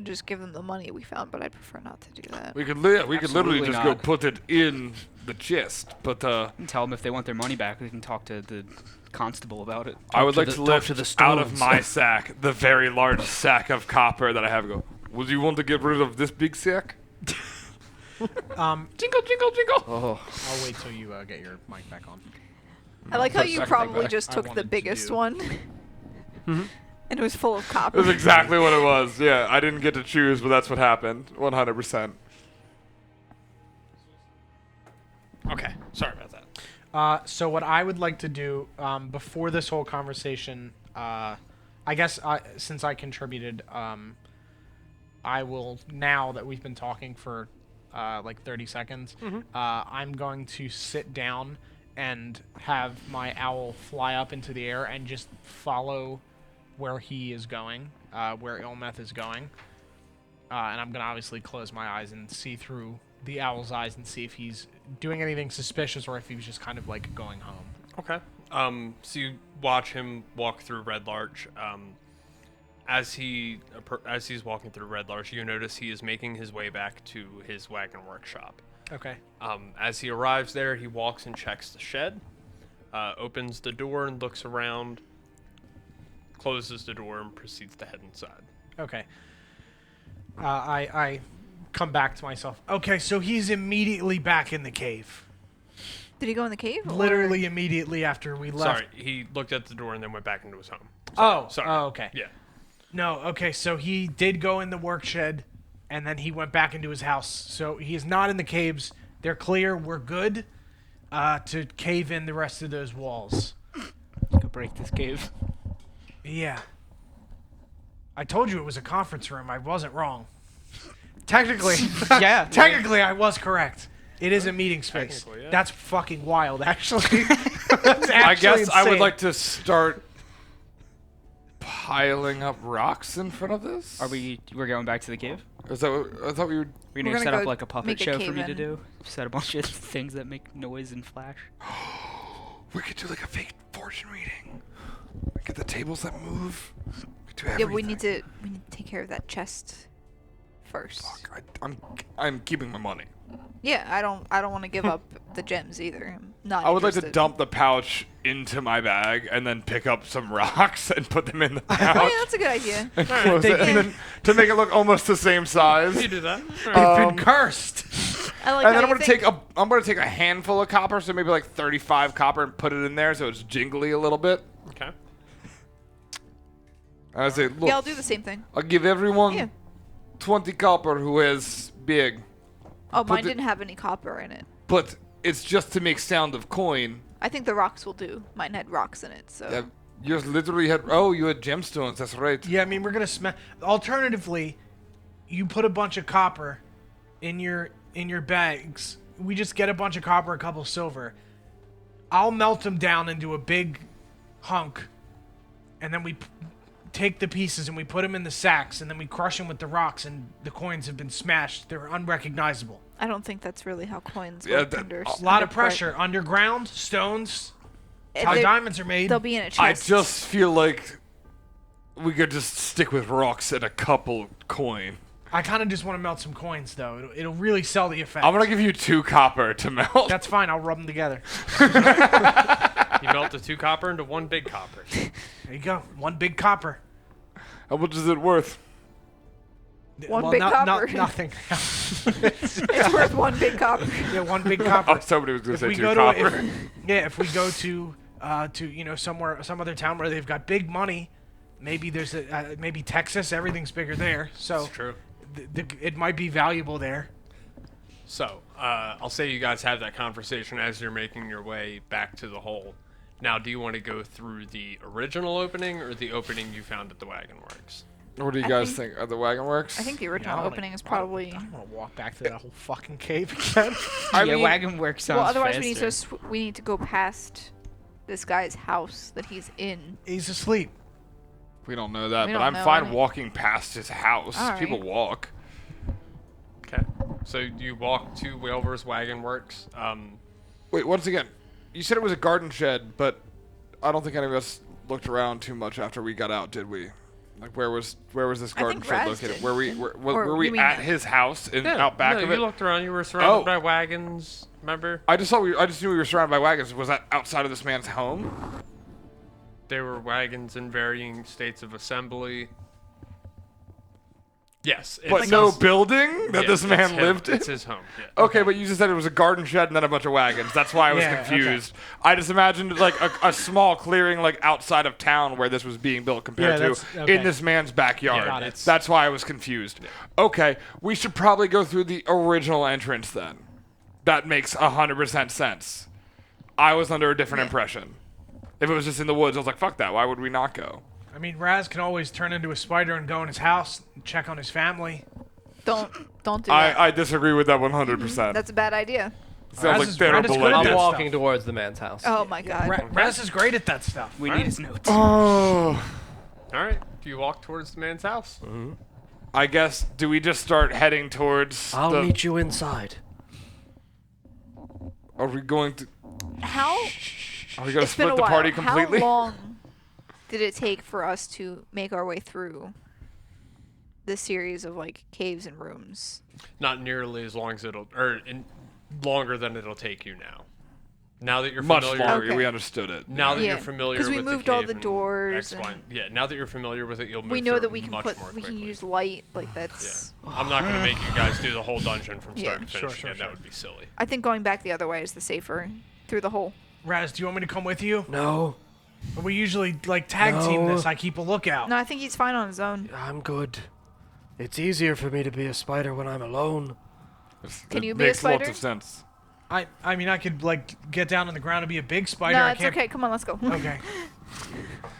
just give them the money we found, but I'd prefer not to do that. We could literally Absolutely just go not. put it in the chest, but And tell them if they want their money back, we can talk to the constable about it. I would to like the- to talk lift to the out of stones. my sack the very large sack of copper that I have. And go. Would you want to get rid of this big sack? Jingle, jingle, jingle. Oh, I'll wait till you get your mic back on. I like how put you second probably back. just I took wanted the to biggest do- one. And it was full of copper. That's exactly what it was. Yeah, I didn't get to choose, but that's what happened. 100%. Okay, sorry about that. So what I would like to do before this whole conversation, I guess since I contributed, I will, now that we've been talking for like 30 seconds, I'm going to sit down and have my owl fly up into the air and just follow where he is going, where Ilmeth is going. And I'm going to obviously close my eyes and see through the owl's eyes and see if he's doing anything suspicious or if he was just kind of like going home. Okay. So you watch him walk through Red Larch. As he's walking through Red Larch, you notice he is making his way back to his wagon workshop. Okay. As he arrives there, he walks and checks the shed, opens the door and looks around, closes the door and proceeds to head inside. Okay. I come back to myself. Okay, so he's immediately back in the cave. Did he go in the cave? or- Literally immediately after we left. Sorry, he looked at the door and then went back into his home. Sorry. Oh, okay. Yeah. No, okay, so he did go in the work shed, and then he went back into his house. So he is not in the caves. They're clear. We're good to cave in the rest of those walls. Go break this cave. Yeah. I told you it was a conference room. I wasn't wrong. Technically, Yeah. technically I was correct. It is a meeting space. Technically, yeah. That's fucking wild, actually. That's I actually guess I would insane. like to start piling up rocks in front of this. We're going back to the cave? Is that what, I thought we were. We're We're gonna set gonna up go like a puppet make a show for cave me to in. do. Set a bunch of things that make noise and flash. We could do like a fake fortune reading. Get the tables that move. We could do Yeah, everything. we need to take care of that chest first. Fuck, I'm keeping my money. Yeah, I don't want to give up the gems either. I'm not. I would like to interested. dump the pouch into my bag and then pick up some rocks and put them in the Oh pouch yeah, that's a good idea. and close it, and then to make it look almost the same size. You do that? You've been cursed. I like. And how then you I'm gonna take a handful of copper, so maybe like 35 copper, and put it in there so it's jingly a little bit. Okay. I say, look, Yeah, I'll do the same thing. I'll give everyone Yeah. 20 copper who is big, Oh, Put mine the- didn't have any copper in it. but it's just to make sound of coin. I think the rocks will do. Mine had rocks in it, so. Yeah, yours literally had. Oh, you had gemstones. That's right. Yeah, I mean, we're going to smash. Alternatively, you put a bunch of copper in your bags. We just get a bunch of copper, a couple silver. I'll melt them down into a big hunk, and then we take the pieces and we put them in the sacks, and then we crush them with the rocks, and the coins have been smashed. They're unrecognizable. I don't think that's really how coins Yeah, work that- under. A lot of under pressure. Underground, stones, how They're- diamonds are made. They'll be in a chest. I just feel like we could just stick with rocks and a couple coin. I kind of just want to melt some coins, though. It'll really sell the effect. I'm gonna give you 2 copper to melt. That's fine. I'll rub them together. You melt the 2 copper into 1 big copper. There you go. One big copper. How much is it worth? One big copper. Nothing. It's worth one big copper. Yeah, one big Oh, copper. somebody was gonna If say we 2 go copper. to if we go to somewhere, some other town where they've got big money, maybe there's maybe Texas. Everything's bigger there, so That's true. it might be valuable there. So, I'll say you guys have that conversation as you're making your way back to the hole. Now, do you want to go through the original opening or the opening you found at the Wagon Works? What do you I guys think- think? Are the wagon works? I think the I original don't wanna- opening is I probably. don't want to walk back to that whole fucking cave again. I yeah, mean- wagon work sounds Well, otherwise faster. we need to go past this guy's house that he's in. He's asleep. We don't know that, We but don't I'm know fine any- walking past his house. All People right. walk. Okay. So you walk to Wilbur's Wagon Works. Wait, once again, you said it was a garden shed, but I don't think any of us looked around too much after we got out, did we? Like, where was this I garden think shed Raz located? did. Were Or we you mean at that- his house in Yeah, out back no, of you it? looked around. You were surrounded Oh. by wagons. Remember? I just knew we were surrounded by wagons. Was that outside of this man's home? There were wagons in varying states of assembly. Yes. But it's no his- building that yeah, this it's man him. lived in? It's his home. Yeah. Okay, but you just said it was a garden shed and then a bunch of wagons. That's why I was Yeah, okay. confused. I just imagined like a small clearing like outside of town where this was being built compared Yeah, to that's- okay. in this man's backyard. Got it. That's why I was confused. Okay, we should probably go through the original entrance then. That makes 100% sense. I was under a different impression. If it was just in the woods, I was like, fuck that. Why would we not go? I mean, Raz can always turn into a spider and go in his house and check on his family. Don't do that. I disagree with that 100%. That's a bad idea. Sounds Raz like is terrible good at I'm that idea. walking stuff. towards the man's house. Oh my god. Raz is great at that stuff. We need his notes. Oh. All right. Do you walk towards the man's house? I guess, do we just start heading towards I'll the... meet you inside. Are we going to... How? Are we going to It's been a split the while. party completely? How long did it take for us to make our way through this series of like caves and rooms? Not nearly as long as longer than it'll take you now. Now that you're Much familiar. longer. Okay. We understood it. Now that Yeah, you're familiar 'cause with we the moved all cave the and doors X, Y, and- yeah, now that you're familiar with it, you'll move We know through that we can much put more we can quickly. use light like that's. I'm not going to make you guys do the whole dungeon from start Yeah. to finish Sure, again. sure. That would be silly. I think going back the other way is the safer through the hole. Raz, do you want me to come with you? No, We usually like tag team No. this. I keep a lookout. No, I think he's fine on his own. I'm good. It's easier for me to be a spider when I'm alone. Can It you be a makes lots spider? of sense. I mean, I could like get down on the ground and be a big spider. No, I it's can't. okay. Come on, let's go. Okay.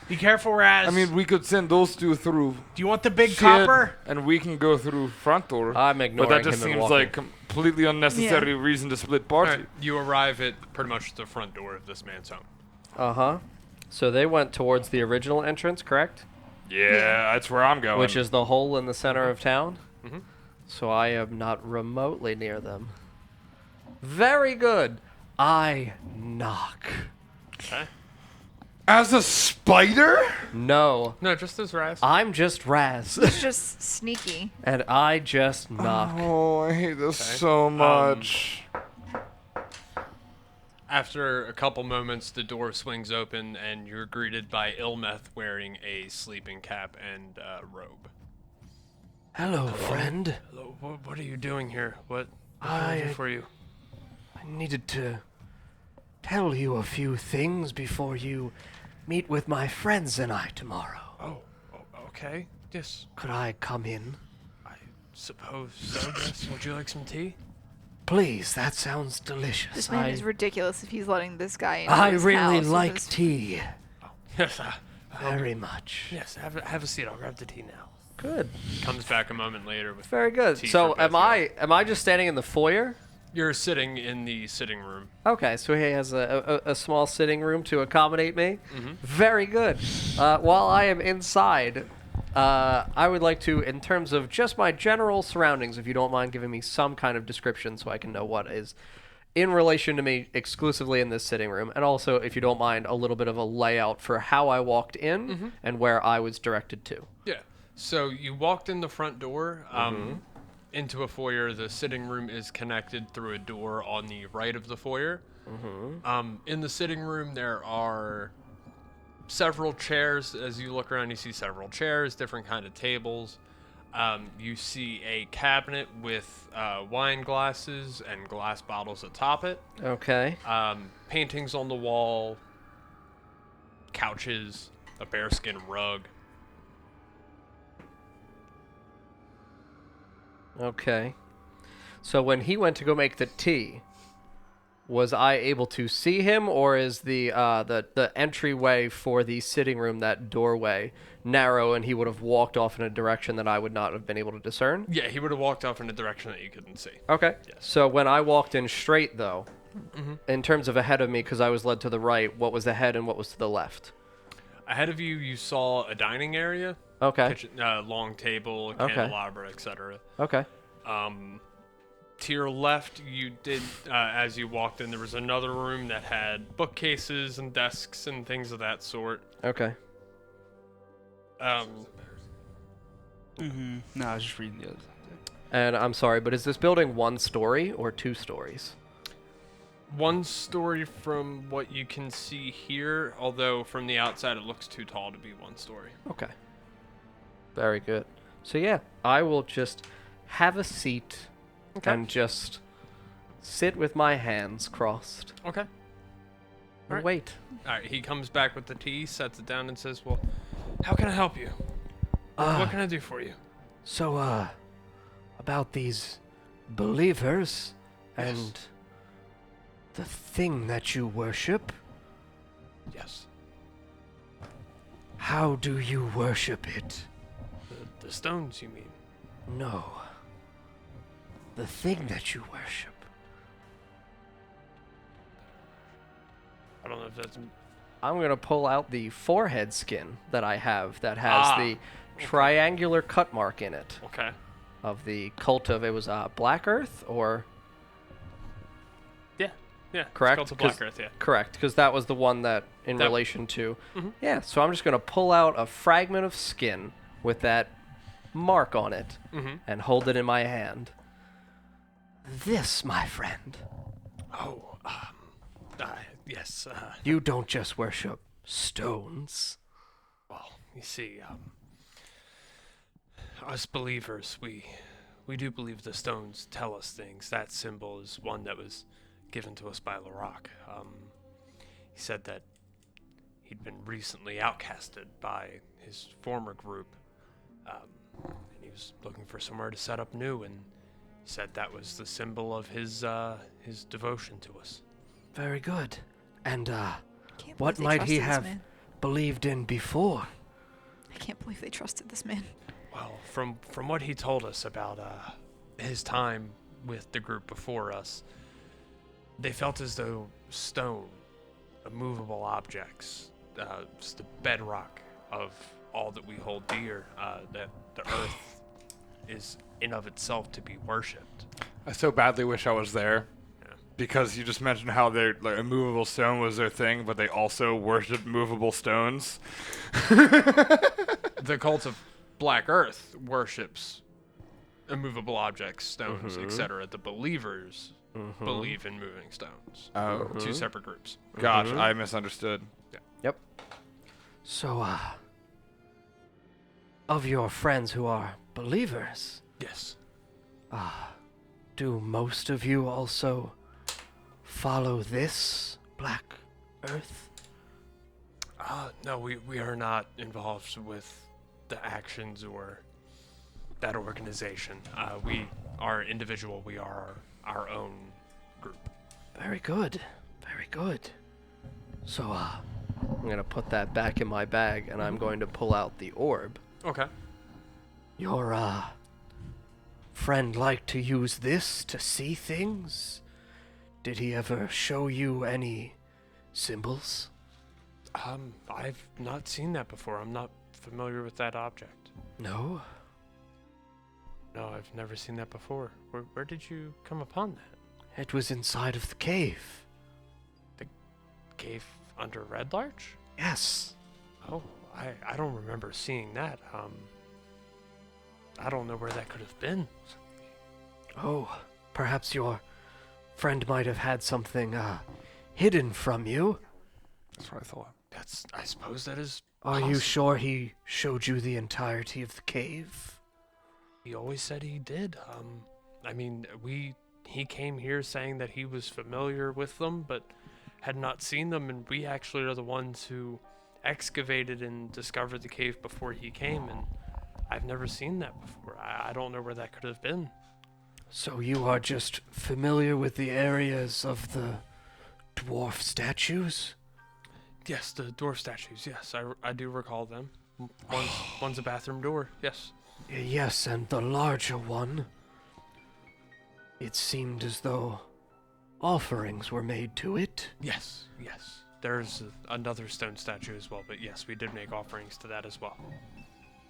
Be careful, Raz. I mean, we could send those two through do you want the big shed, copper? and we can go through front door. I'm But ignoring that just him and seems walking. like completely unnecessary reason to split All party. right, you arrive at pretty much the front door of this man's home. Uh-huh. So they went towards the original entrance, correct? Yeah, that's where I'm going. Which is the hole in the center of town? Mhm. So I am not remotely near them. Very good. I knock. Okay. as a spider? No, No, just as Raz. I'm just Raz, It's just sneaky. and I just knock. Oh, I hate this so much. After a couple moments, the door swings open, and you're greeted by Ilmeth wearing a sleeping cap and robe. Hello, friend. Hello, what are you doing here? What can I do for you? I needed to tell you a few things before you meet with my friends and I tomorrow. Oh, okay. Yes, Could I come in? I suppose so. Yes. Would you like some tea? Please, that sounds delicious. This man I, is ridiculous if he's letting this guy in. I his really house with like his- tea Yes, very much. yes. Have a seat. I'll grab the tea now. Good. Comes back a moment later with. Very good. Tea So for both am I just standing in the foyer? You're sitting in the sitting room. Okay, so he has a small sitting room to accommodate me. Very good. While I am inside, I would like to, in terms of just my general surroundings, if you don't mind giving me some kind of description so I can know what is in relation to me exclusively in this sitting room, and also, if you don't mind, a little bit of a layout for how I walked in and where I was directed to. Yeah. So you walked in the front door into a foyer. The sitting room is connected through a door on the right of the foyer. In the sitting room, there are several chairs. As you look around, you see several chairs, different kind of tables. You see a cabinet with wine glasses and glass bottles atop it. Okay. Paintings on the wall, couches, a bearskin rug. Okay. So when he went to go make the tea, was I able to see him, or is the entryway for the sitting room, that doorway, narrow, and he would have walked off in a direction that I would not have been able to discern? Yeah, he would have walked off in a direction that you couldn't see. Okay. Yes. So when I walked in straight, though, in terms of ahead of me, because I was led to the right, what was ahead and what was to the left? Ahead of you, you saw a dining area, Okay. kitchen, long table, Okay. candelabra, etc. Okay. To your left, you did, as you walked in, there was another room that had bookcases and desks and things of that sort. Okay. No, I was just reading the other. And I'm sorry, but is this building 1 story or 2 stories? 1 story from what you can see here, although from the outside it looks too tall to be 1 story. Okay. Very good. So yeah, I will just have a seat and just sit with my hands crossed Okay. and Alright. wait. Alright, he comes back with the tea, sets it down, and says, well, how can I help you? What can I do for you? So, about these believers Yes. and the thing that you worship, Yes. how do you worship it? The stones, you mean? No. The thing that you worship. I don't know if that's... I'm going to pull out the forehead skin that I have that has the triangular cut mark in it Okay. of the cult of, it was Black Earth or... Yeah. Yeah. Correct? It's called the Black Earth, yeah. Correct, because that was the one that in That- relation to... Mhm. Yeah, so I'm just going to pull out a fragment of skin with that mark on it Mm-hmm. and hold it in my hand. This, my friend. Oh, yes. You don't just worship stones. Well, you see, us believers, we do believe the stones tell us things. That symbol is one that was given to us by Larock. He said that he'd been recently outcasted by his former group, and he was looking for somewhere to set up new, and he said that was the symbol of his devotion to us. Very good. And, Can't what believe they might he trusted this have man. believed in before? I can't believe they trusted this man. Well, from what he told us about his time with the group before us, they felt as though stone, immovable objects, is the bedrock of all that we hold dear. That the earth is in of itself to be worshipped. I so badly wish I was there. Because you just mentioned how their like, immovable stone was their thing, but they also worshipped movable stones. The cult of Black Earth worships immovable objects, stones, etc. The believers believe in moving stones. Oh, Two separate groups. gosh, I misunderstood. Yep. So, of your friends who are believers, Yes. do most of you also follow this Black Earth? No, we are not involved with the actions or that organization. We are individual. We are our own group. Very good. Very good. So, I'm going to put that back in my bag and I'm going to pull out the orb. Okay. your, friend like to use this to see things? Did he ever show you any symbols? I've not seen that before. I'm not familiar with that object. No? No, I've never seen that before. Where did you come upon that? It was inside of the cave. Cave under Red Larch? Yes. Oh, I don't remember seeing that. I don't know where that could have been. Oh, perhaps your friend might have had something, hidden from you. That's what I thought. I suppose that is. Are you possible. sure he showed you the entirety of the cave? He always said he did. I mean, he came here saying that he was familiar with them, but had not seen them, and we actually are the ones who excavated and discovered the cave before he came, and I've never seen that before. I don't know where that could have been. So you are just familiar with the areas of the dwarf statues? Yes, the dwarf statues. Yes, I do recall them. One's a bathroom door. Yes. Yes, and the larger one. It seemed as though offerings were made to it. Yes. Yes. there's another stone statue as well, but yes, we did make offerings to that as well.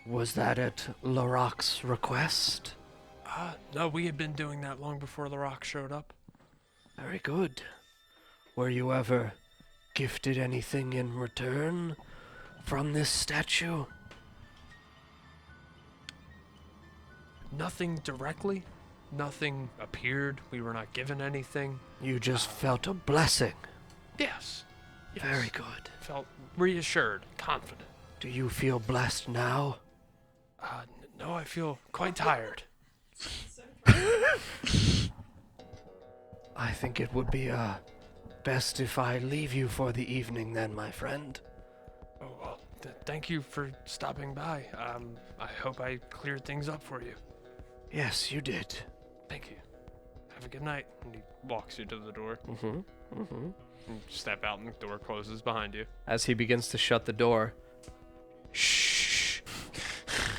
Was that at Laroc's request? No, we had been doing that long before the rock showed up. Very good. Were you ever gifted anything in return from this statue? Nothing directly. Nothing appeared. We were not given anything. You just felt a blessing. Yes. Very good. Felt reassured, confident. Do you feel blessed now? No, I feel quite tired. I think it would be best if I leave you for the evening then, my friend. Oh, well, thank you for stopping by. I hope I cleared things up for you. Yes, you did. Thank you. Have a good night. And he walks you to the door. Mm-hmm. You step out and the door closes behind you. As he begins to shut the door, Shh.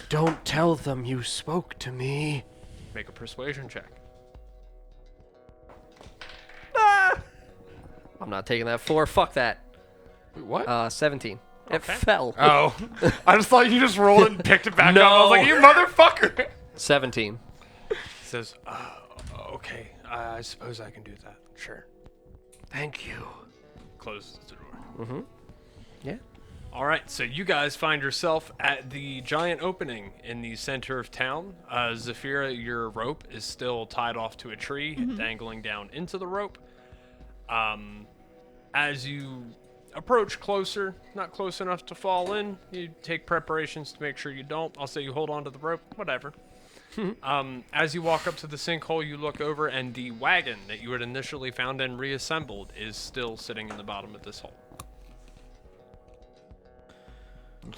Don't tell them you spoke to me. Make a persuasion check. I'm not taking that 4. Fuck that. Wait, what? 17. Okay. It fell. Oh. I just thought you just rolled it and picked it back No. up. I was like, you motherfucker. 17. He says, okay, I suppose I can do that. Sure. Thank you. Closes the door. Mm-hmm. Yeah. All right, so you guys find yourself at the giant opening in the center of town. Zafira, your rope is still tied off to a tree, dangling down into the rope. As you approach closer, not close enough to fall in, you take preparations to make sure you don't. I'll say you hold on to the rope, whatever. As you walk up to the sinkhole, you look over, and the wagon that you had initially found and reassembled is still sitting in the bottom of this hole.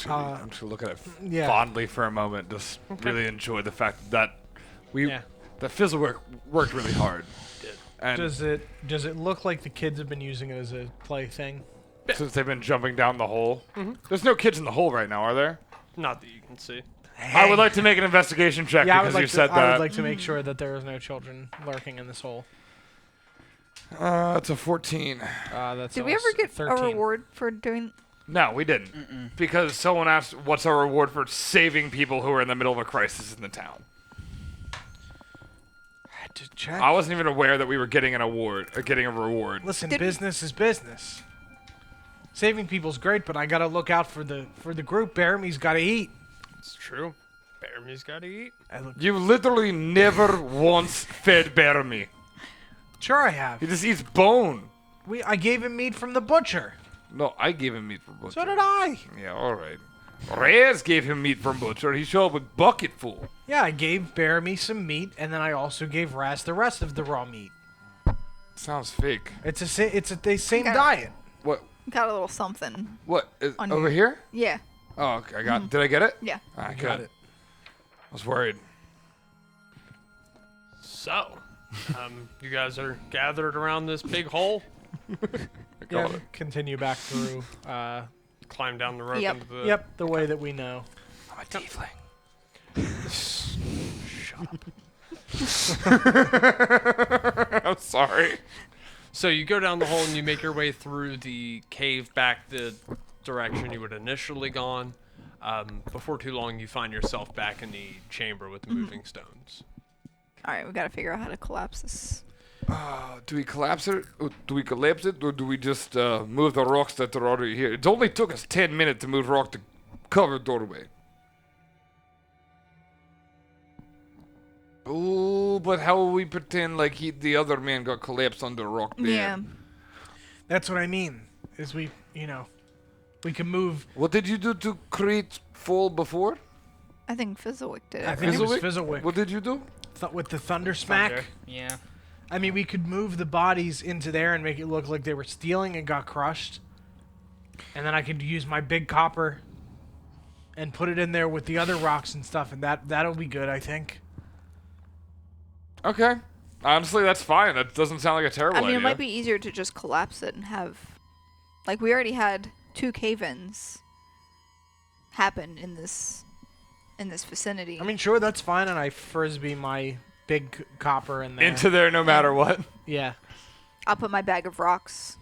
I'm just gonna look at it yeah. fondly for a moment. Just really enjoy the fact that the fizzle worked really hard. And Does it look like the kids have been using it as a plaything? since they've been jumping down the hole, there's no kids in the hole right now, are there? Not that you can see. I would like to make an investigation check because you said I that. would like to make sure that there is no children lurking in this hole. It's a 14. That's Did we ever get 13. a reward for doing? No, we didn't. Because someone asked, what's our reward for saving people who are in the middle of a crisis in the town? I had to check. I wasn't even aware that we were getting an award, getting a reward. Listen, Did- business is business. Saving people's great, but I gotta look out for the group. Baramy's gotta eat. It's true. Baramy's got to eat. You literally never once fed Beremy. Sure, I have. He just eats bone. I gave him meat from the butcher. No, I gave him meat from butcher. So did I. Yeah, all right. Reyes gave him meat from butcher. He showed up with bucket full. Yeah, I gave Baramy some meat, and then I also gave Raz the rest of the raw meat. Sounds fake. It's the same Okay. diet. What? Got a little something. What? Is, On over your- here? Yeah. Oh, okay, I got. Did I get it? Yeah. I got it. I was worried. So, you guys are gathered around this big hole. Yeah, continue back through. Climb down the rope Yep. into the. Yep, the way that we know. I'm a tiefling. I'm sorry. So you go down the hole and you make your way through the cave back the direction you had initially gone. Before too long, you find yourself back in the chamber with the moving stones. All right, we got to figure out how to collapse this. Do we collapse it? Or do we collapse it, or do we just move the rocks that are already here? It only took us 10 minutes to move rock to cover doorway. Oh, but how will we pretend like the other man got collapsed under a rock there? Yeah. That's what I mean. Is we can move. What did you do to create fall before? I think Fizzlewick did it. I think it was Fizzlewick? Fizzlewick. What did you do? With the thunder smack. Thunder. Yeah. I mean, we could move the bodies into there and make it look like they were stealing and got crushed. And then I could use my big copper and put it in there with the other rocks and stuff, and that'll be good, I think. Okay. Honestly, that's fine. That doesn't sound like a terrible I mean, idea. it might be easier to just collapse it and have, like, we already had 2 cave-ins happen in this vicinity. I mean, sure, that's fine, and I frisbee my big copper in there. Into there no matter what. Yeah. I'll put my bag of rocks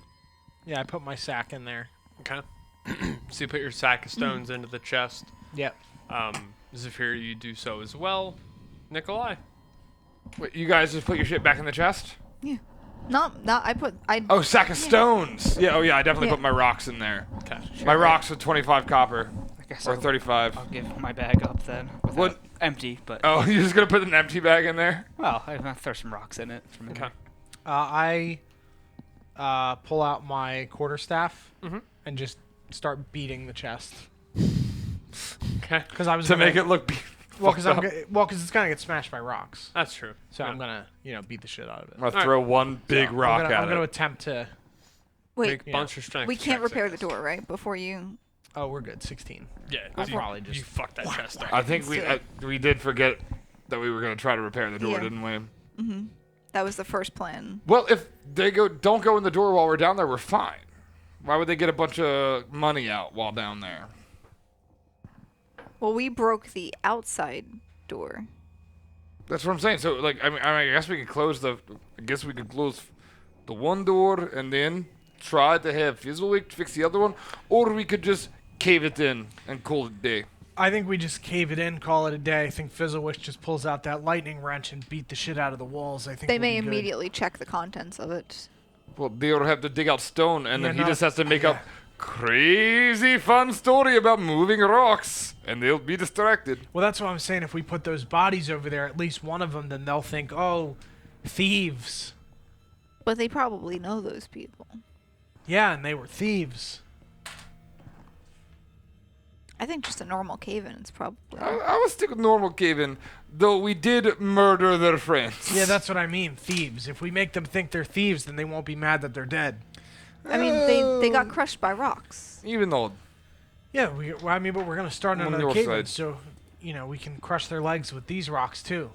Yeah, I put my sack in there. Okay. So you put your sack of stones into the chest. Yep. Zephyr, you do so as well. Nikolai. Wait, you guys just put your shit back in the chest? Yeah. No, I. Oh, sack of stones. Yeah. Oh, yeah. I definitely Yeah. put my rocks in there. Okay. My rocks are 25 copper I guess or I'll 35. give my bag up then. without- What? Empty, but Oh, you're just gonna put an empty bag in there? well, I'm gonna throw some rocks in it. From Okay. I pull out my quarterstaff Mhm. and just start beating the chest. Okay. Because I was To gonna, make it look. well, because fucked up. it's gonna get smashed by rocks. That's true. So Yeah. I'm gonna beat the shit out of it. I'm gonna throw one big rock I'm at gonna it. attempt to. Wait, Make bunch of strength we can't checks, I repair the guess. door, right? Before you. Oh, we're good. 16. Yeah. I'll you, probably just you fucked that chest up. I think we did forget that we were gonna try to repair the door, Yeah. didn't we? That was the first plan. Well, if they don't go in the door while we're down there, we're fine. Why would they get a bunch of money out while down there? Well, we broke the outside door. That's what I'm saying. So, like, I guess we could close the one door and then try to have Fizzlewick fix the other one, or we could just cave it in and call it a day. I think we just cave it in, call it a day. I think Fizzlewick just pulls out that lightning wrench and beat the shit out of the walls. I think They we'll may be good. immediately check the contents of it. Well, they'll have to dig out stone, and Yeah, then he no, just has to make yeah. up crazy fun story about moving rocks, and they'll be distracted. Well, that's what I'm saying. If we put those bodies over there, at least one of them, then they'll think, oh, thieves. But they probably know those people. Yeah, and they were thieves. I think just a normal cave-in is probably. I would stick with normal cave-in, though we did murder their friends. Yeah, that's what I mean. Thieves. If we make them think they're thieves, then they won't be mad that they're dead. I mean, they got crushed by rocks. Even though Yeah, but we're gonna start On another your cave, side. so we can crush their legs with these rocks too.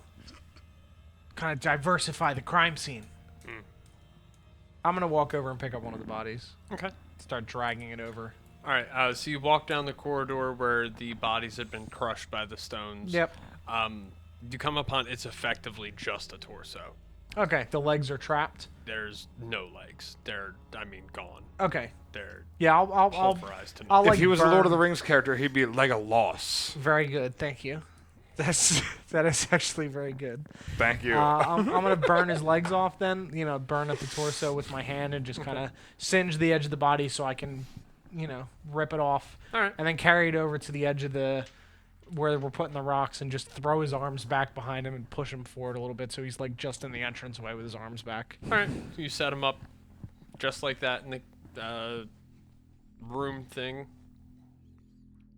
Kind of diversify the crime scene. I'm gonna walk over and pick up one of the bodies. Okay. Start dragging it over. All right. So you walk down the corridor where the bodies had been crushed by the stones. Yep. You come upon it's effectively just a torso. Okay, the legs are trapped. There's no legs. They're gone. Okay. They're Yeah, I'll pulverized to I'll if like he was a Lord of the burn- Rings character, he'd be like a loss. Very good, thank you. That is actually very good. Thank you. I'm gonna burn his legs off then. Burn at the torso with my hand and just kind of singe the edge of the body so I can, rip it off. All right. And then carry it over to the edge of where we're putting the rocks and just throw his arms back behind him and push him forward a little bit so he's like just in the entranceway with his arms back. All right. You set him up just like that in the room thing.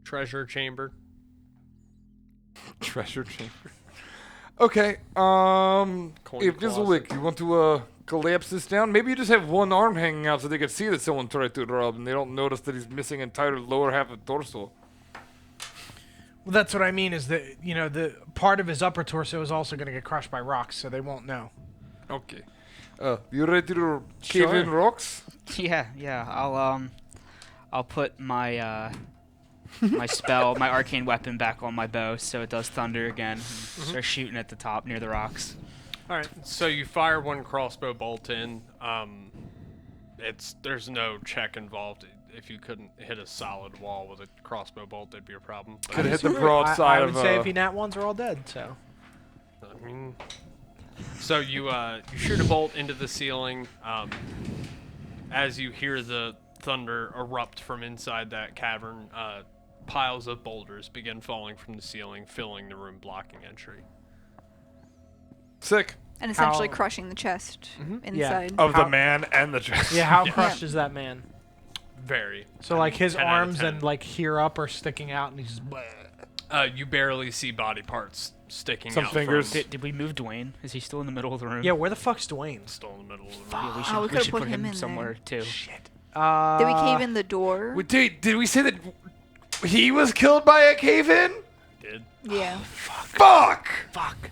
Treasure chamber. Treasure chamber. Okay. If Fizzlewick, you want to collapse this down? Maybe you just have one arm hanging out so they can see that someone tried to rob and they don't notice that he's missing entire lower half of the torso. Well, that's what I mean is that, the part of his upper torso is also going to get crushed by rocks, so they won't know. Okay. You ready to cave in rocks? Yeah. I'll put my my spell, my arcane weapon back on my bow, so it does thunder again. And start shooting at the top near the rocks. All right. So you fire one crossbow bolt in. There's no check involved. If you couldn't hit a solid wall with a crossbow bolt, that'd be a problem. But Could hit the broadside I of would say if he nat ones are all dead, so. I mean, so you shoot a bolt into the ceiling. As you hear the thunder erupt from inside that cavern, piles of boulders begin falling from the ceiling, filling the room, blocking entry. Sick. And essentially How- crushing the chest Yeah. inside. Of How- the man and the chest. Yeah, how Yeah. crushed is that man? Very. So, like, his 10 out of arms 10. and, like, here up are sticking out, and he's just... bleh. You barely see body parts sticking Some out. fingers. Did we move Dwayne? Is he still in the middle of the room? Yeah, where the fuck's Dwayne? Still in the middle of the room. Yeah, we Oh, we should could've put put him him in somewhere too. Shit. Did we cave in the door? Wait, did we say that he was killed by a cave-in? Did. Yeah. Fuck! Fuck.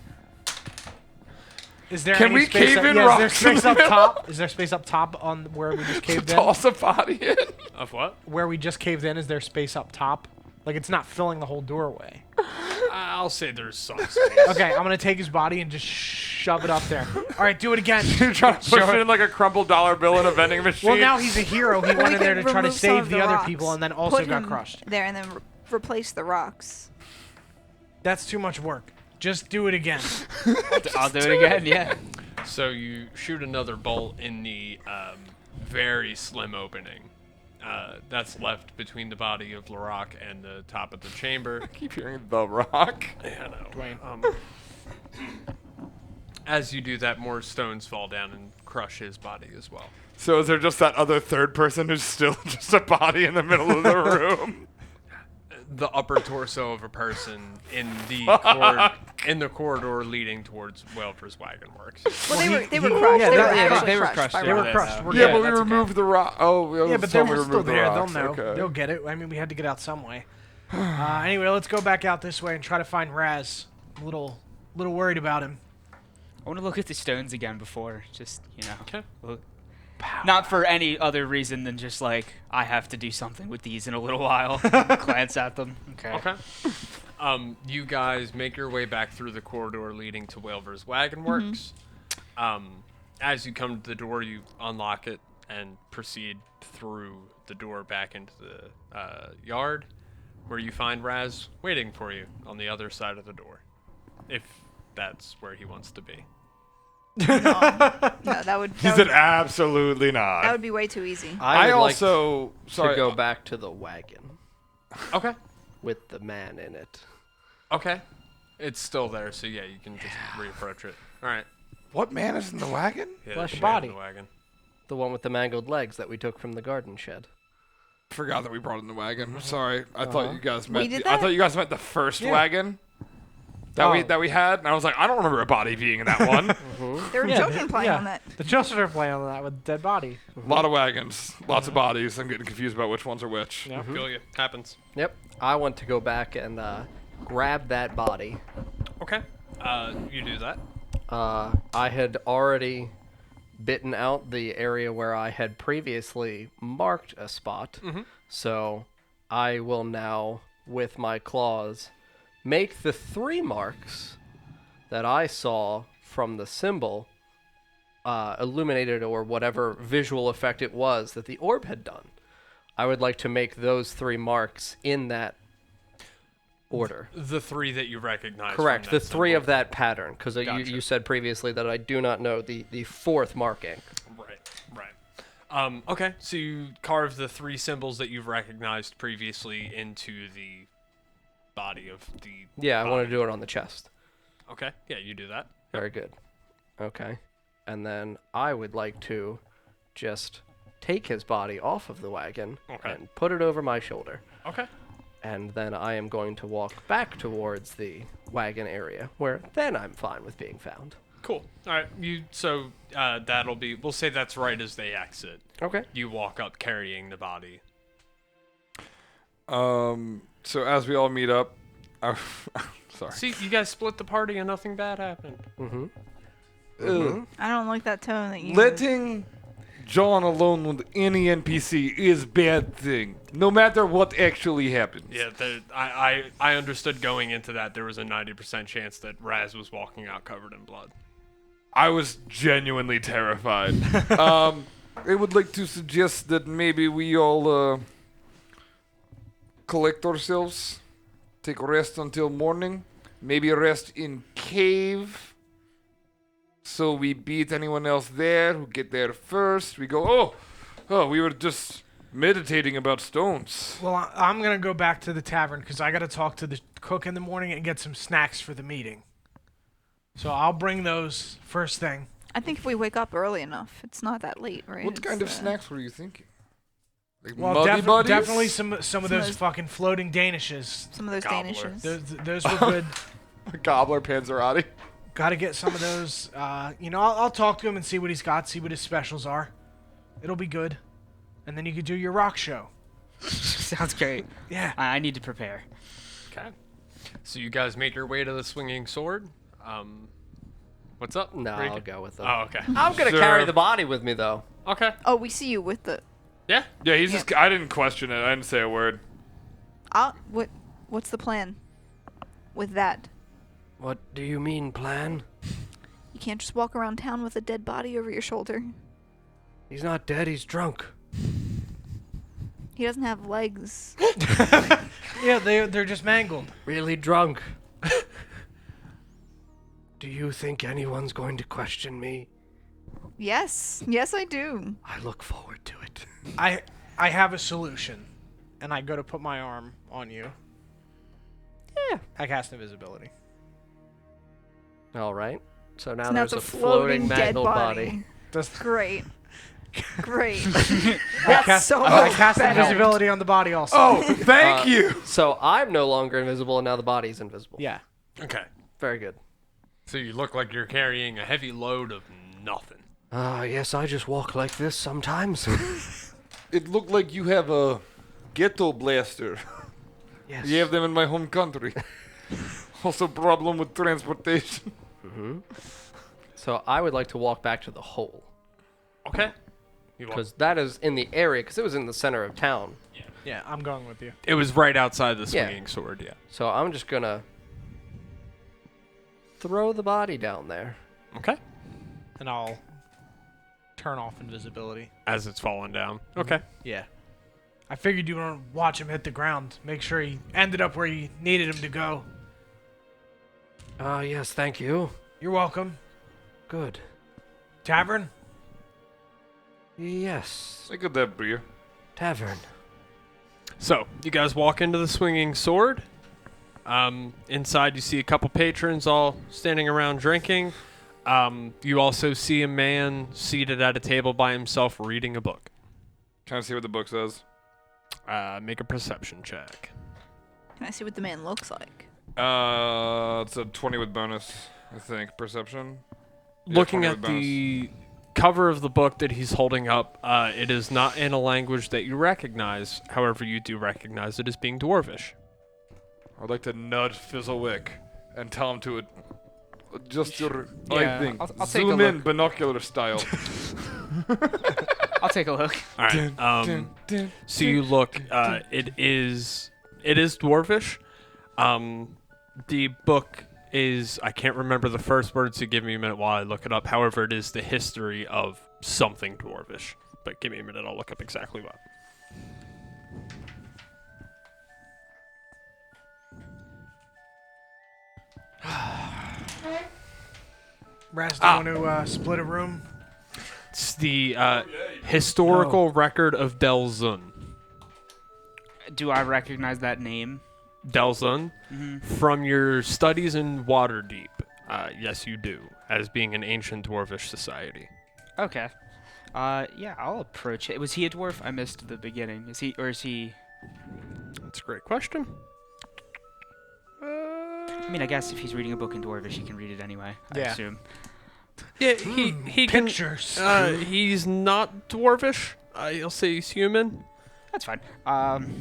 Is there Can any we space cave up, in yeah, rocks is there space in up the middle? top? Is there space up top on where we just caved in? Toss a body in? Of what? Where we just caved in, is there space up top? Like it's not filling the whole doorway. I'll say there's some space. Okay, I'm gonna take his body and just shove it up there. All right, do it again. You're trying to push it in like a crumpled dollar bill in a vending machine. Well, now he's a hero. He went in there to try to Remove some of save the other rocks, people, and then also put got him crushed. there, and then replace the rocks. That's too much work. Just do it again. I'll do it again. Yeah. So you shoot another bolt in the very slim opening that's left between the body of Larock and the top of the chamber. I keep hearing the rock. Yeah, I know. Dwayne. As you do that, more stones fall down and crush his body as well. So is there just that other third person who's still just a body in the middle of the room? The upper torso of a person in the corridor leading towards Welver's Wagon Works. Well, they were crushed. yeah, they were that- actually they were crushed. crushed, by they were rocks. crushed. We're Yeah, good. but we that's okay. removed the rock. Oh, Yeah, but so they're we still removed the there. They'll rocks. know. Okay. They'll get it. I mean, we had to get out some way. Anyway, let's go back out this way and try to find Raz. A little worried about him. I want to look at the stones again before, just Okay. look. Not for any other reason than just like I have to do something with these in a little while. Glance at them. Okay. Okay. You guys make your way back through the corridor leading to Welver's Wagon Works. As you come to the door, you unlock it and proceed through the door back into the yard, where you find Raz waiting for you on the other side of the door, if that's where he wants to be. No, that would. He said absolutely not. That would be way too easy. I would also like sorry. to go back to the wagon Okay. with the man in it. Okay. It's still there, so yeah, you can just reapproach it. All right. What man is in the wagon? Yeah, Flesh there's a man body. in the wagon. The one with the mangled legs that we took from the garden shed. Forgot that we brought in the wagon. Sorry, I thought you guys meant. did I that? thought you guys meant the first wagon that we had, and I was like, I don't remember a body being in that one. There were children playing on that. The children are playing on that with dead body. A lot of wagons, lots of bodies. I'm getting confused about which ones are which. Yeah. Feel you. Happens. Yep. I want to go back and grab that body. Okay. You do that. I had already bitten out the area where I had previously marked a spot. So I will now, with my claws, make the 3 marks that I saw from the symbol illuminated, or whatever visual effect it was that the orb had done. I would like to make those 3 marks in that order. The 3 that you recognize. Correct, from the that 3 symbol. of that pattern, because Gotcha. you said previously that I do not know the 4th marking. Right. Okay, so you carve the 3 symbols that you've recognized previously into the body of the. Yeah, I want body. to do it on the chest. Okay, yeah, you do that. Very good. Okay. And then I would like to just take his body off of the wagon Okay. and put it over my shoulder. Okay. And then I am going to walk back towards the wagon area, where then I'm fine with being found. Cool. All right. That'll be. We'll say that's right as they exit. Okay. You walk up carrying the body. So as we all meet up, sorry. See, you guys split the party and nothing bad happened. I don't like that tone that you. Letting John alone with any NPC is bad thing, no matter what actually happens. Yeah, I understood going into that there was a 90% chance that Raz was walking out covered in blood. I was genuinely terrified. I would like to suggest that maybe we all collect ourselves, take a rest until morning, maybe a rest in cave, so we beat anyone else there who get there first. We go, oh, we were just meditating about stones. Well, I'm going to go back to the tavern because I got to talk to the cook in the morning and get some snacks for the meeting. So I'll bring those first thing. I think if we wake up early enough, it's not that late, right? What It's, kind of snacks were you thinking? Like Well, muddy buddies? definitely some of those those- fucking floating danishes. Some of those Gobbler. danishes. Those were good. Gobbler Panzerati. Got to get some of those. I'll talk to him and see what he's got, see what his specials are. It'll be good. And then you could do your rock show. Sounds great. Yeah. I need to prepare. Okay. So you guys make your way to the swinging sword. What's up? No, Regan? I'll go with them. Oh, okay. I'm going to Sure. carry the body with me, though. Okay. Oh, we see you with the. Yeah. Yeah, he's just. I didn't question it. I didn't say a word. What's the plan with that? What do you mean, plan? You can't just walk around town with a dead body over your shoulder. He's not dead, he's drunk. He doesn't have legs. Yeah, they're just mangled. Really drunk. Do you think anyone's going to question me? Yes, I do. I look forward to it. I have a solution, and I go to put my arm on you. Yeah. I cast invisibility. All right. So now So now there's it's a floating dead mangled body. body. Great. Great. I That's cast, so I cast better. invisibility on the body also. Oh, thank you. So I'm no longer invisible, and now the body's invisible. Yeah. Okay. Very good. So you look like you're carrying a heavy load of nothing. Yes, I just walk like this sometimes. It looked like you have a ghetto blaster. Yes. You have them in my home country. Also problem with transportation. So I would like to walk back to the hole, Okay. You walk. because that is in the area, because it was in the center of town. Yeah, I'm going with you. It was right outside the Yeah. swinging sword, yeah. So I'm just going to throw the body down there. Okay. And I'll turn off invisibility. As it's falling down. Okay. Yeah. I figured you want to watch him hit the ground. Make sure he ended up where you needed him to go. Yes, thank you. You're welcome. Good. Tavern? Yes. Look at that beer. Tavern. So, you guys walk into the swinging sword. Inside, you see a couple patrons all standing around drinking. You also see a man seated at a table by himself reading a book. Can I see what the book says? Make a perception check. Can I see what the man looks like? It's a 20 with bonus, I think. Perception? Yeah, Looking 20 at with bonus. the cover of the book that he's holding up, it is not in a language that you recognize. However, you do recognize it as being Dwarvish. I'd like to nudge Fizzlewick and tell him to adjust your Yeah, eye thing. I'll take a Zoom in look. binocular style. I'll take a look. All right. So you look. It is Dwarvish. The book is. I can't remember the first word, so give me a minute while I look it up. However, it is the history of something Dwarvish. But give me a minute. I'll look up exactly what. Raz, do you want to split a room? It's the historical record of Delzun. Do I recognize that name? Delzun, from your studies in Waterdeep. Yes, you do, as being an ancient dwarvish society. Okay. Yeah, I'll approach it. Was he a dwarf? I missed the beginning. Is he? That's a great question. I mean, I guess if he's reading a book in dwarvish, he can read it anyway. I Yeah. assume. Yeah, he can. Pictures. He's not dwarvish. You'll say he's human. That's fine.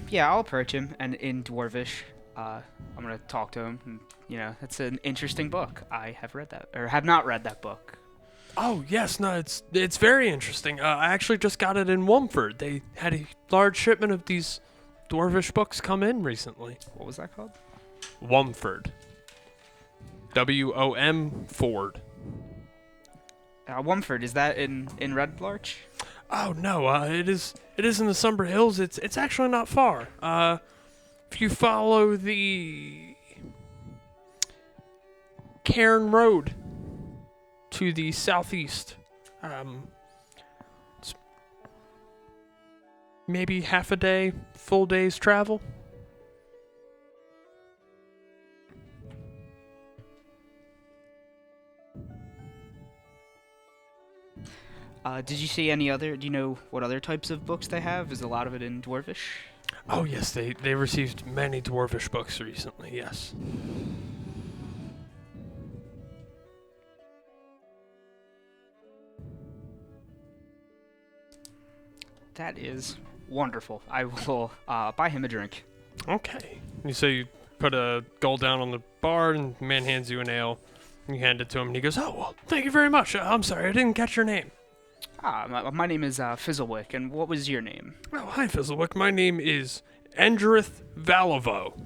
Yeah, I'll approach him, and in dwarvish, I'm gonna talk to him. And, it's an interesting book. I have read that, or have not read that book. Oh yes, no, it's very interesting. I actually just got it in Womford. They had a large shipment of these dwarvish books come in recently. What was that called? Womford. W-O-M Ford. Womford, is that in Red Larch? Oh no, it is in the Slumber Hills. It's actually not far. If you follow the Cairn Road to the southeast, it's maybe half a day, full day's travel. Did you see any other? Do you know what other types of books they have? Is a lot of it in dwarvish? Oh yes, they received many dwarvish books recently. Yes. That is wonderful. I will buy him a drink. Okay. So you put a gold down on the bar, and the man hands you an ale. You hand it to him, and he goes, "Oh well, thank you very much. I'm sorry, I didn't catch your name." My name is Fizzlewick, and what was your name? Oh, hi, Fizzlewick. My name is Endrith Valivo.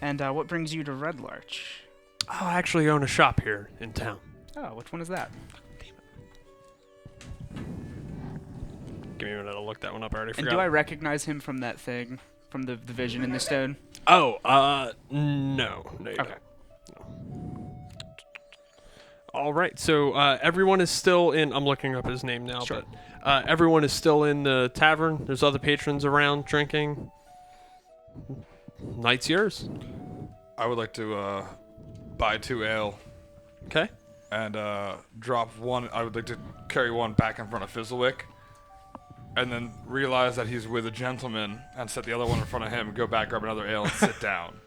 And what brings you to Red Larch? I actually own a shop here in town. Oh, which one is that? Give me a minute to look that one up. I already And forgot. do I recognize him from that thing, from the vision in the stone? Oh, no. No, you Okay. don't. All right, so everyone is still in. I'm looking up his name now, Sure. but everyone is still in the tavern. There's other patrons around drinking. Night's yours. I would like to buy 2 ale Okay. and drop one. I would like to carry one back in front of Fizzlewick, and then realize that he's with a gentleman, and set the other one in front of him. Go back, grab another ale, and sit down.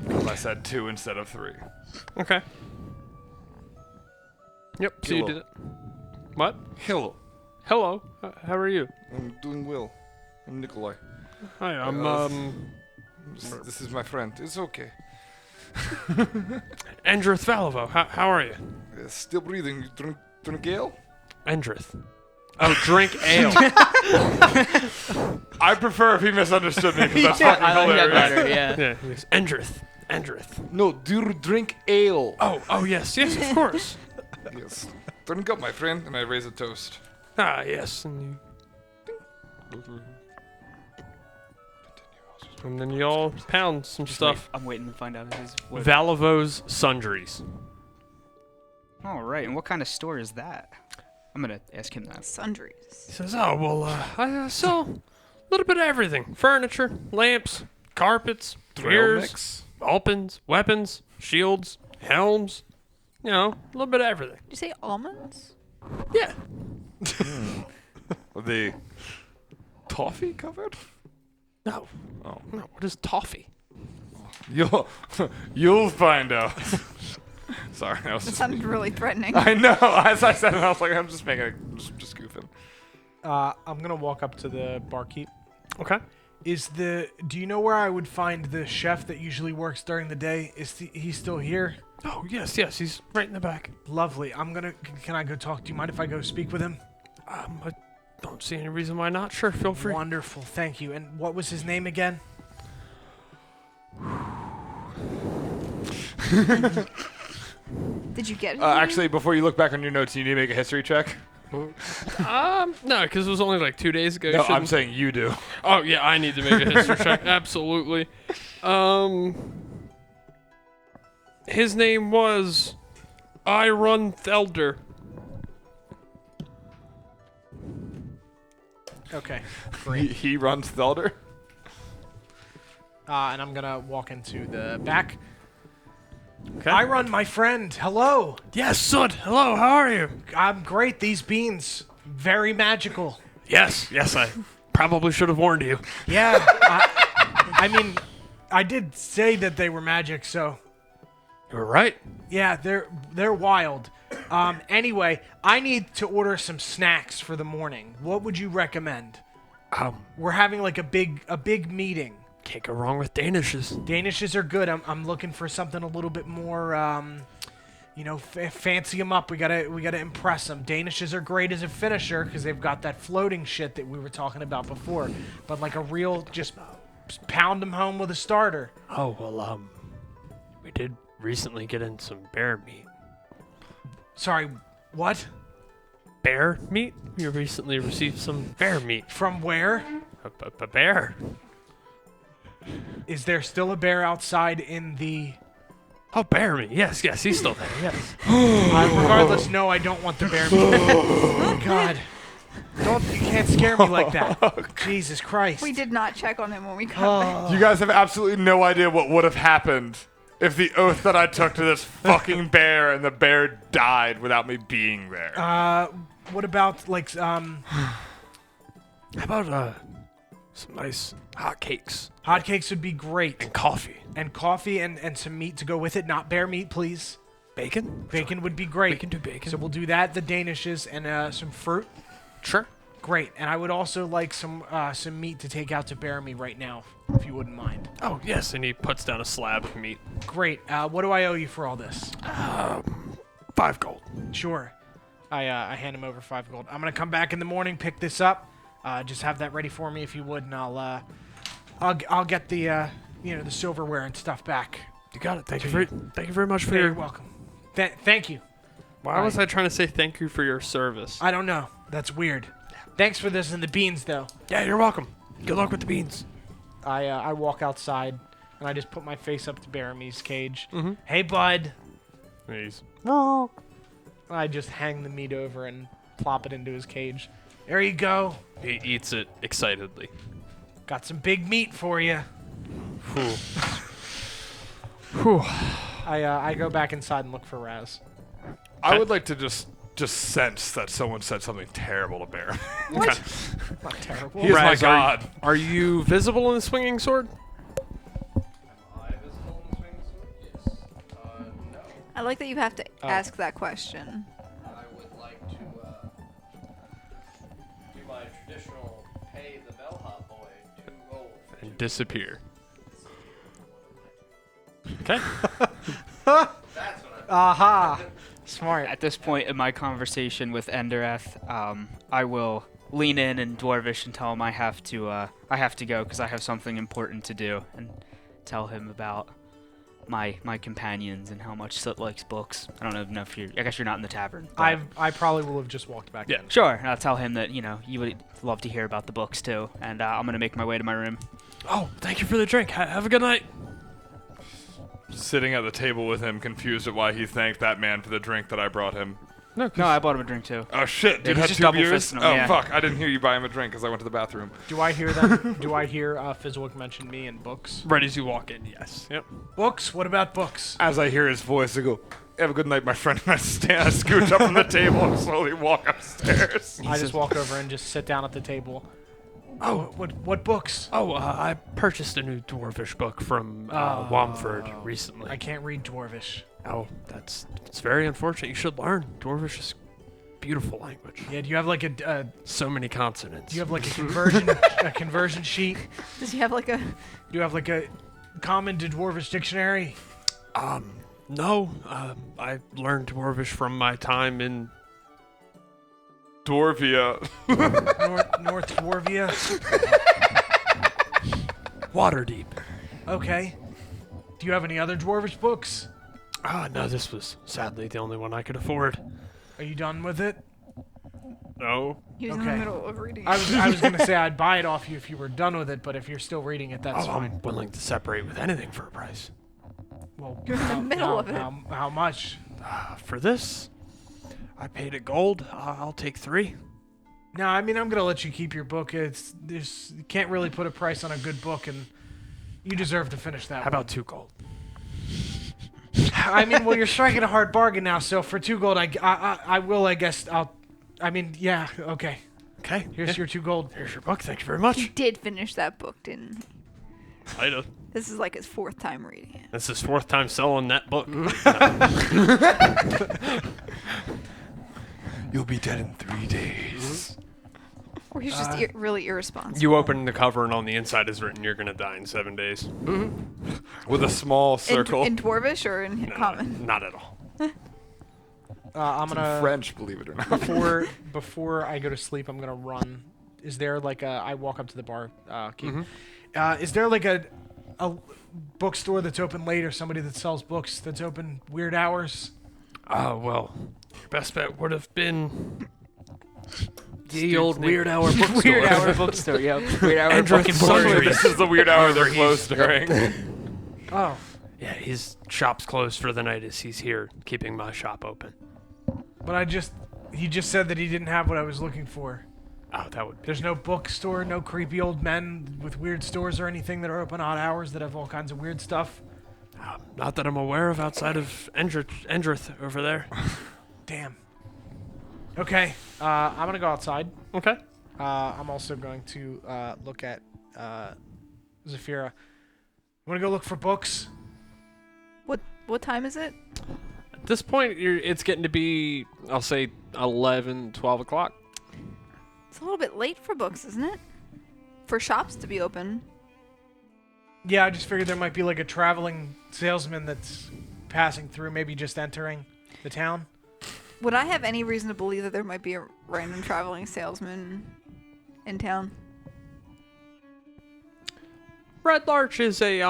Because I said 2 instead of 3. Okay. Yep. So you Hello. did it. What? Hello. Hello. How are you? I'm doing well. I'm Nikolai. Hi. I'm This is my friend. It's okay. Endrith Valivo. How are you? Still breathing. You drink ale? Endrith. Oh, drink ale. I prefer if he misunderstood me because that's fucking I like that hilarious. better, yeah. Yeah. Yes. Endrith. Endrith. No, do you drink ale? Oh, yes, of course. Yes. Drink up, my friend, and I raise a toast. Ah, yes, and then you all pound some stuff. I'm waiting to find out his. What Valivo's Sundries. All right, and what kind of store is that? I'm gonna ask him that. He Sundries. says, "Oh well, I sell a little bit of everything: furniture, lamps, carpets, Trail mirrors, mix? weapons, shields, helms. You know, a little bit of everything." Did you say almonds? Yeah. The toffee covered? No. Oh. No. What is toffee? You'll find out. Sorry, I was That just. sounded really threatening. I know. As I said it, I was like, I'm just making it, just goofing. I'm gonna walk up to the barkeep. Okay. Do you know where I would find the chef that usually works during the day? He still here? Oh yes, he's right in the back. Lovely. Can I go talk? Do you mind if I go speak with him? I don't see any reason why not. Sure, feel free. Wonderful. Thank you. And what was his name again? Did you get him? Actually, before you look back on your notes, you need to make a history check. No, because it was only like 2 days ago. No, I'm Shouldn't- saying you do. Oh yeah, I need to make a history check. Absolutely. His name was Irun Thelder. Okay. He runs Thelder. And I'm gonna walk into the back. Okay. I run, my friend. Hello. Yes, Sud. Hello. How are you? I'm great. These beans, very magical. Yes. I probably should have warned you. Yeah. I mean, I did say that they were magic, so You're right. yeah, they're wild. Anyway, I need to order some snacks for the morning. What would you recommend? We're having like a big meeting. Can't go wrong with Danishes. Danishes are good. I'm looking for something a little bit more, fancy them up. We gotta impress them. Danishes are great as a finisher because they've got that floating shit that we were talking about before. But like a real, just pound them home with a starter. Oh well. We did recently get in some bear meat. Sorry, what? Bear meat? We recently received some bear meat. From where? A bear. Is there still a bear outside in the? Oh, bear meat. Yes, he's still there. Yes. Regardless, no, I don't want the bear meat. Oh, God. You can't scare me like that. Jesus Christ. We did not check on him when we got back. You guys have absolutely no idea what would have happened if the oath that I took to this fucking bear and the bear died without me being there. What about like How about some nice hot cakes hotcakes would be great. and coffee? And coffee and some meat to go with it. Not bear meat, please. Bacon? Bacon would be great. We can do bacon. So we'll do that, the Danishes, and some fruit. Sure. Great. And I would also like some meat to take out to Bear-Me right now, if you wouldn't mind. Oh, yes, and he puts down a slab of meat. Great. What do I owe you for all this? 5 gold. Sure. I hand him over 5 gold. I'm gonna come back in the morning, pick this up. Just have that ready for me if you would, and I'll get the the silverware and stuff back. You got it. Thank you very much for You're your... welcome. Thank you. Why was I trying to say thank you for your service? I don't know. That's weird. Thanks for this and the beans, though. Yeah, you're welcome. Good luck with the beans. I walk outside, and I just put my face up to Baramy's cage. Hey, bud. He's... I just hang the meat over and plop it into his cage. There you go. He eats it excitedly. Got some big meat for you. Whew. I go back inside and look for Raz. I would like to just sense that someone said something terrible to Bear. What? Not terrible. He is my Raz, god. Are you visible in the swinging sword? I like that you have to ask that question. I would like to do my traditional pay the bellhop boy 2 gold. And disappear. Okay. That's what I Aha. Smart. At this point in my conversation with Endereth, I will lean in and Dwarvish and tell him I have to go because I have something important to do, and tell him about my companions and how much Soot likes books. I don't know if I guess you're not in the tavern. but- I probably will have just walked back. Yeah. in. Sure, and I'll tell him that you would love to hear about the books too, and I'm gonna make my way to my room. Oh, thank you for the drink. Have a good night. Sitting at the table with him, confused at why he thanked that man for the drink that I brought him. No, I bought him a drink too. Oh shit, dude he's had just 2 double beers? fisting 'em, Oh yeah. fuck, I didn't hear you buy him a drink because I went to the bathroom. Do I hear them? Do I hear Fizzlewick mention me in books? Right as you walk in, yes. Yep. Books? What about books? As I hear his voice, I go, have a good night, my friend, and I scooch up from the table and slowly walk upstairs. I just walk over and just sit down at the table. Oh, what books? Oh, I purchased a new Dwarvish book from Wamford recently. I can't read Dwarvish. Oh, it's very unfortunate. You should learn. Dwarvish is beautiful language. Yeah, do you have like a So many consonants. do you have like a conversion sheet? Does he have like a? Do you have like a common to Dwarvish dictionary? No, I learned Dwarvish from my time in... Dwarvia. North Dwarvia? Waterdeep. Okay. Do you have any other Dwarvish books? No, this was sadly the only one I could afford. Are you done with it? No. He was in the Okay. middle of reading. I was gonna say I'd buy it off you if you were done with it, but if you're still reading it, that's Oh, fine. I'm willing to separate with anything for a price. Well, You're in the middle of it. How much? For this, I paid it gold. I'll take 3. No, I mean I'm gonna let you keep your book. You can't really put a price on a good book, and you deserve to finish that. How about 2 gold? I mean, well, you're striking a hard bargain now. So for 2 gold, I will. I guess I'll. I mean, yeah. Okay. Okay. Here's your 2 gold. Here's your book. Thank you very He much. did finish that book, didn't he? I know. This is like his 4th time reading it. This is 4th time selling that book. You'll be dead in 3 days. Or he's just really irresponsible. You open the cover and on the inside is written, "You're gonna die in 7 days." With a small in, circle. in Dwarvish or in No, common? not at all. I'm gonna French, believe it or not. before I go to sleep, I'm gonna run. Is there like I walk up to the bar key. Is there like a bookstore that's open late or somebody that sells books that's open weird hours? Well, your best bet would have been The old Weird Hour bookstore. Weird Hour bookstore, yeah. Weird Hour Andrew fucking Summer. bookstore. This is the weird hour they're closed during. Oh, Yeah, his shop's closed for the night as he's here keeping my shop open. but he just said that he didn't have what I was looking for. Oh, that would be... There's no bookstore, no creepy old men with weird stores or anything that are open odd hours that have all kinds of weird stuff. Not that I'm aware of outside of Endrith over there. Damn. Okay, I'm gonna go outside. Okay. I'm also going to look at Zafira. You wanna go look for books? What time is it? At this point, it's getting to be, I'll say, 11, 12 o'clock. It's a little bit late for books, isn't it? For shops to be open. Yeah, I just figured there might be like a traveling salesman that's passing through, maybe just entering the town. Would I have any reason to believe that there might be a random traveling salesman in town? Red Larch is a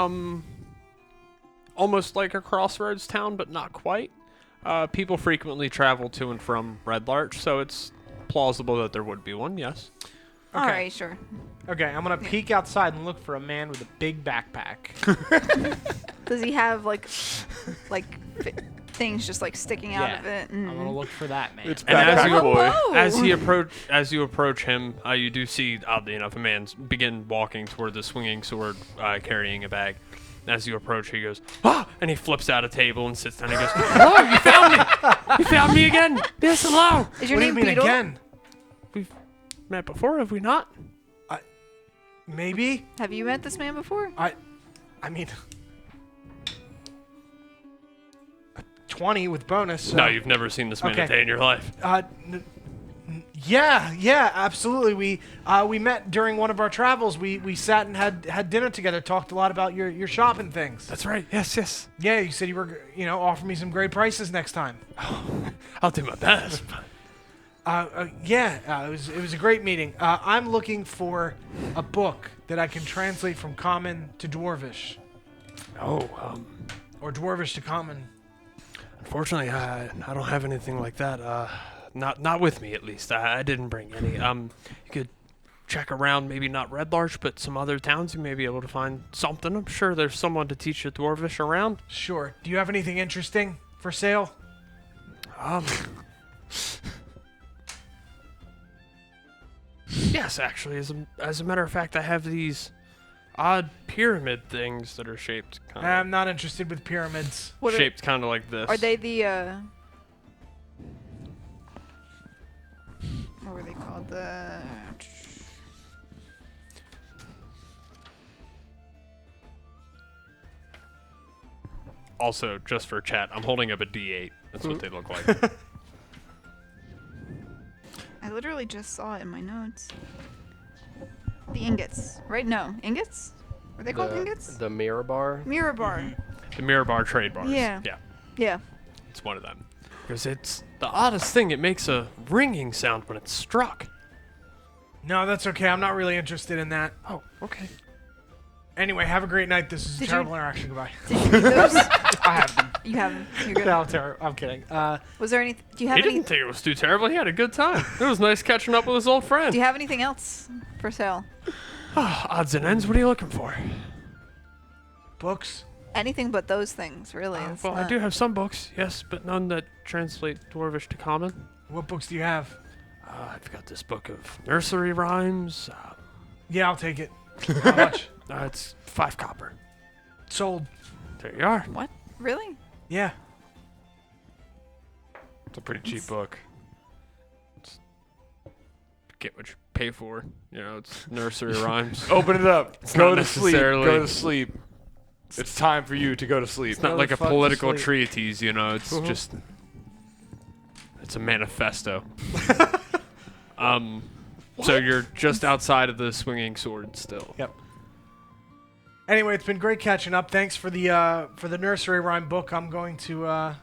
almost like a crossroads town, but not quite. People frequently travel to and from Red Larch, so it's plausible that there would be one. Yes. Okay. All right, sure. Okay, I'm gonna peek outside and look for a man with a big backpack. Does he have like things just like sticking out Yeah. of it? I'm gonna look for that man. It's And as backpack you- boy. Whoa! As you approach him, you do see, oddly enough, a man begin walking toward the swinging sword, carrying a bag. As you approach, he goes, "Ah!" and he flips out a table and sits down. He goes, "Hello, you found me! You found me again! Yes, hello! Is your What do you name mean Beetle? again? We've met before, have we not?" Maybe. Have you met this man before? I mean, 20 with bonus. So. No, you've never seen this man Okay. a day in your life. Yeah, absolutely. We met during one of our travels. We sat and had dinner together. Talked a lot about your shopping things. That's right. Yes. Yeah, you said you were offer me some great prices next time. I'll do my best. It was a great meeting. I'm looking for a book that I can translate from Common to Dwarvish, or Dwarvish to Common. Unfortunately, I don't have anything like that. Not with me, at least. I didn't bring any. You could check around, maybe not Red Larch, but some other towns. You may be able to find something. I'm sure there's someone to teach you Dwarvish around. Sure. Do you have anything interesting for sale? Yes, actually, as a matter of fact, I have these odd pyramid things that are shaped kind of I'm not interested with pyramids. What are, shaped kind of like this. are they the what were they called? The Also, just for chat, I'm holding up a D8. That's what they look like. I literally just saw it in my notes. The ingots, right? No, ingots. Were they called ingots? The mirror bar. Mirror bar. The mirror bar trade bars. Yeah. Yeah. Yeah. It's one of them. Because it's the oddest thing. It makes a ringing sound when it's struck. No, that's okay. I'm not really interested in that. Oh, okay. Anyway, have a great night. This is a Did you- terrible interaction. Goodbye. Did you eat those? I have them. You have them. You're good. No, I'm kidding. Was there any? Do you have He any? didn't think it was too terrible. He had a good time. It was nice catching up with his old friend. Do you have anything else for sale? Odds and ends. What are you looking for? Books. Anything but those things, really. It's Well, I not- do have some books, yes, but none that translate Dwarvish to Common. What books do you have? I've got this book of nursery rhymes. Yeah, I'll take it. How much? It's 5 copper. Sold. There you are. What? Really? Yeah. It's a pretty cheap book. Get what you pay for. You know, it's nursery rhymes. Open it up. It's Go not to sleep. necessarily- Go to sleep. It's time for you to go to sleep. It's not Go like the a fuck to political sleep. treatise, you know. It's just... It's a manifesto. So you're just outside of the swinging sword still. Yep. Anyway, it's been great catching up. Thanks for the nursery rhyme book. I'm going to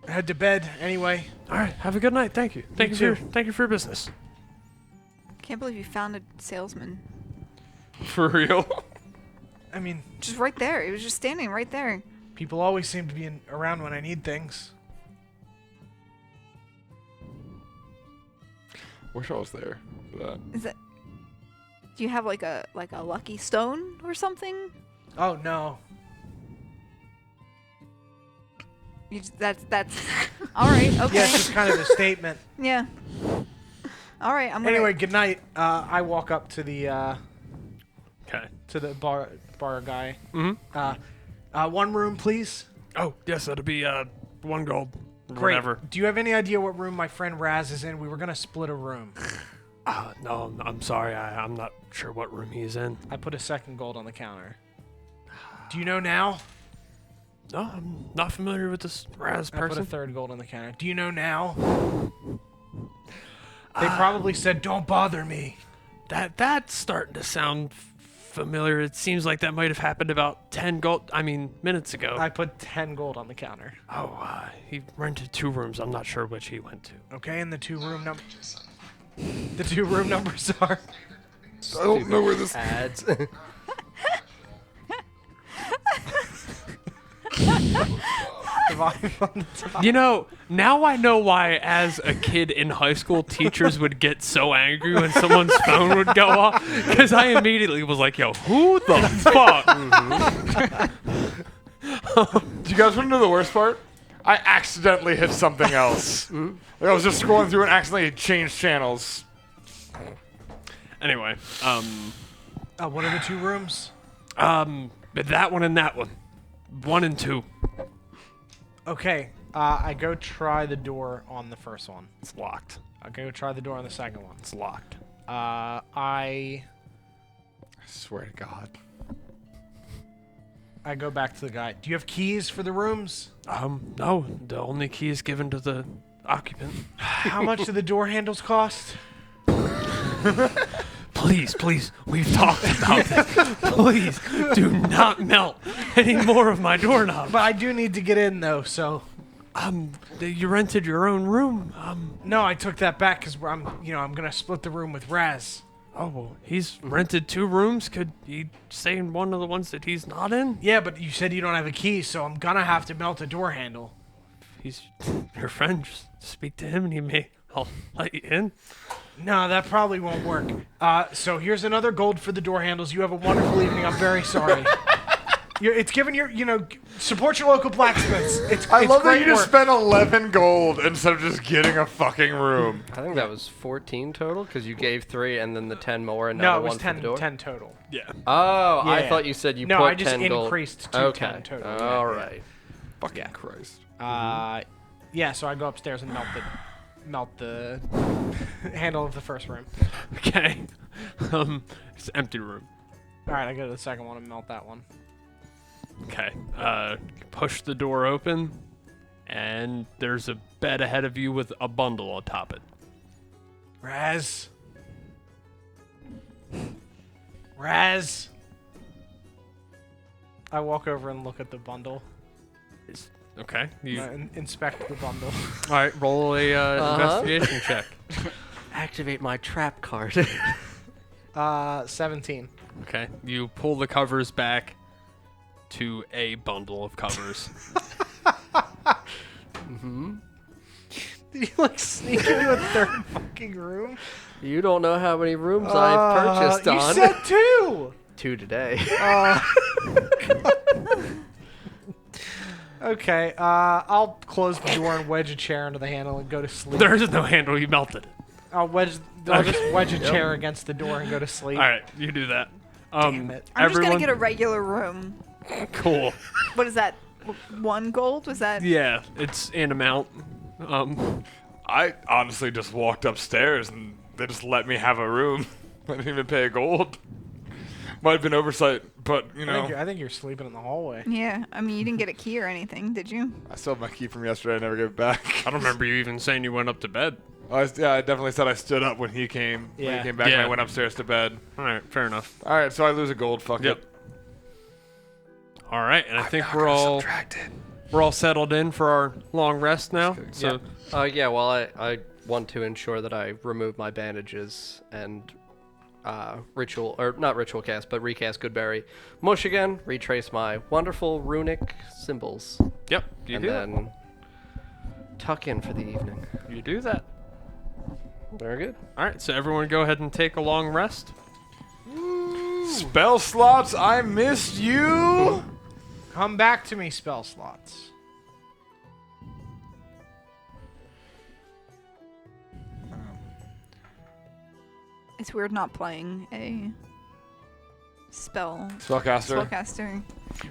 head to bed anyway. All right. Have a good night. Thank you. Thank You you too. thank you for your business. Can't believe you found a salesman. For real? I mean, Just right there. He was just standing right there. people always seem to be around when I need things. Wish I was there for that. Is that? Do you have like a lucky stone or something? Oh no. You just, that's all right. Okay. Yeah, it's just kind of a statement. Yeah. All right. I'm gonna. Anyway, good night. I walk up to the Okay. bar guy. Mm-hmm. One room, please. Oh, yes, that'll be 1 gold. Or Great. Whatever. Do you have any idea what room my friend Raz is in? We were gonna split a room. No, I'm sorry. I'm not sure what room he's in. I put a 2nd gold on the counter. Do you know now? No, I'm not familiar with this Raz I put a person. 3rd gold on the counter. Do you know now? They probably said, "Don't bother me." That's starting to sound familiar. It seems like that might have happened about 10 minutes ago. I put 10 gold on the counter. He rented 2 rooms. I'm not sure which he went to. Okay, and the two room numbers are. I don't know where this. Ads. Five on the top. You know, now I know why, as a kid in high school, teachers would get so angry when someone's phone would go off. Because I immediately was like, yo, who the fuck? Do you guys want to know the worst part? I accidentally hit something else. Like I was just scrolling through and accidentally changed channels. Anyway, What are the 2 rooms? that one and that one. 1 and 2. Okay, I go try the door on the first one. It's locked. I go try the door on the second one. It's locked. I swear to God. go back to the guy. Do you have keys for the rooms? No. The only key is given to the occupant. How much do the door handles cost? Please, we've talked about this. Please, do not melt any more of my doorknob. But I do need to get in though, so. You rented your own room. No, I took that back because I'm gonna split the room with Raz. Oh, well, he's rented 2 rooms. Could he stay in one of the ones that he's not in? Yeah, but you said you don't have a key, so I'm gonna have to melt a door handle. He's your friend. Just speak to him, and I'll let you in. No, that probably won't work. So here's another gold for the door handles. You have a wonderful evening. I'm very sorry. It's given support your local blacksmiths. I love that great you just work. spent 11 gold instead of just getting a fucking room. I think that was 14 total because you gave 3 and then the 10 more and No, now it was one for the door. 10 total. Yeah. Oh, I Yeah. thought you said you No, put I just 10 gold. increased to Okay. 10 total. All right. Fucking Christ. Yeah, so I go upstairs and melt the handle of the first room. Okay. It's an empty room. All right, I go to the second one and melt that one. Okay. Push the door open, and there's a bed ahead of you with a bundle atop it. Raz. I walk over and look at the bundle. Okay. You Inspect the bundle. all right? Roll a investigation check. Activate my trap card. 17. Okay. You pull the covers back to a bundle of covers. Did you sneak into a third fucking room? You don't know how many rooms I've purchased you on. said 2. 2 today. Okay, I'll close the door and wedge a chair into the handle and go to sleep. There is no handle. You melted it. I'll just wedge a chair against the door and go to sleep. All right. You do that. Damn it. I'm just gonna get a regular room. Cool. What is that? 1 gold? Was that? Yeah, it's an amount. I honestly just walked upstairs and they just let me have a room. I didn't even pay a gold. Might have been oversight, but I think you're sleeping in the hallway. Yeah. I mean, you didn't get a key or anything, did you? I still have my key from yesterday. I never gave it back. I don't remember you even saying you went up to bed. I definitely said I stood up when he came. When Yeah. he came back, and Yeah. I went upstairs to bed. All right, fair enough. All right, so I lose a gold. Fuck Yep. it. All right, and I think we're all settled in for our long rest now. So Yeah, well, I want to ensure that I remove my bandages and not ritual cast, but recast Goodberry Mush again, retrace my wonderful runic symbols, yep, you and do that. then tuck in for the evening. You do that. Very good. All right, so everyone go ahead and take a long rest. Spell slots, I missed you. Come back to me, spell slots. It's weird not playing a Spellcaster. spellcaster.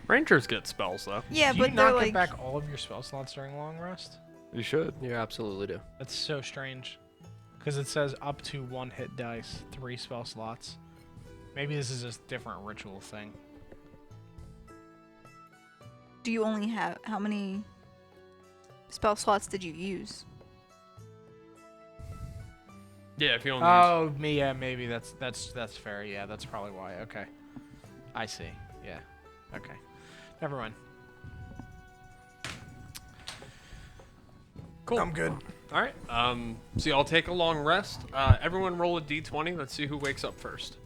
Rangers get spells though. Yeah, Do but you they're not like get back all of your spell slots during long rest? You should. You absolutely do. That's so strange. Because it says up to 1 hit dice, 3 spell slots. Maybe this is a different ritual thing. Do you only have how many spell slots did you use? Yeah, if you only. Oh, me, yeah, maybe that's fair. Yeah, that's probably why. Okay. I see. Yeah. Okay. Never mind. Cool. I'm good. All right. So y'all take a long rest. Everyone roll a d20. Let's see who wakes up first.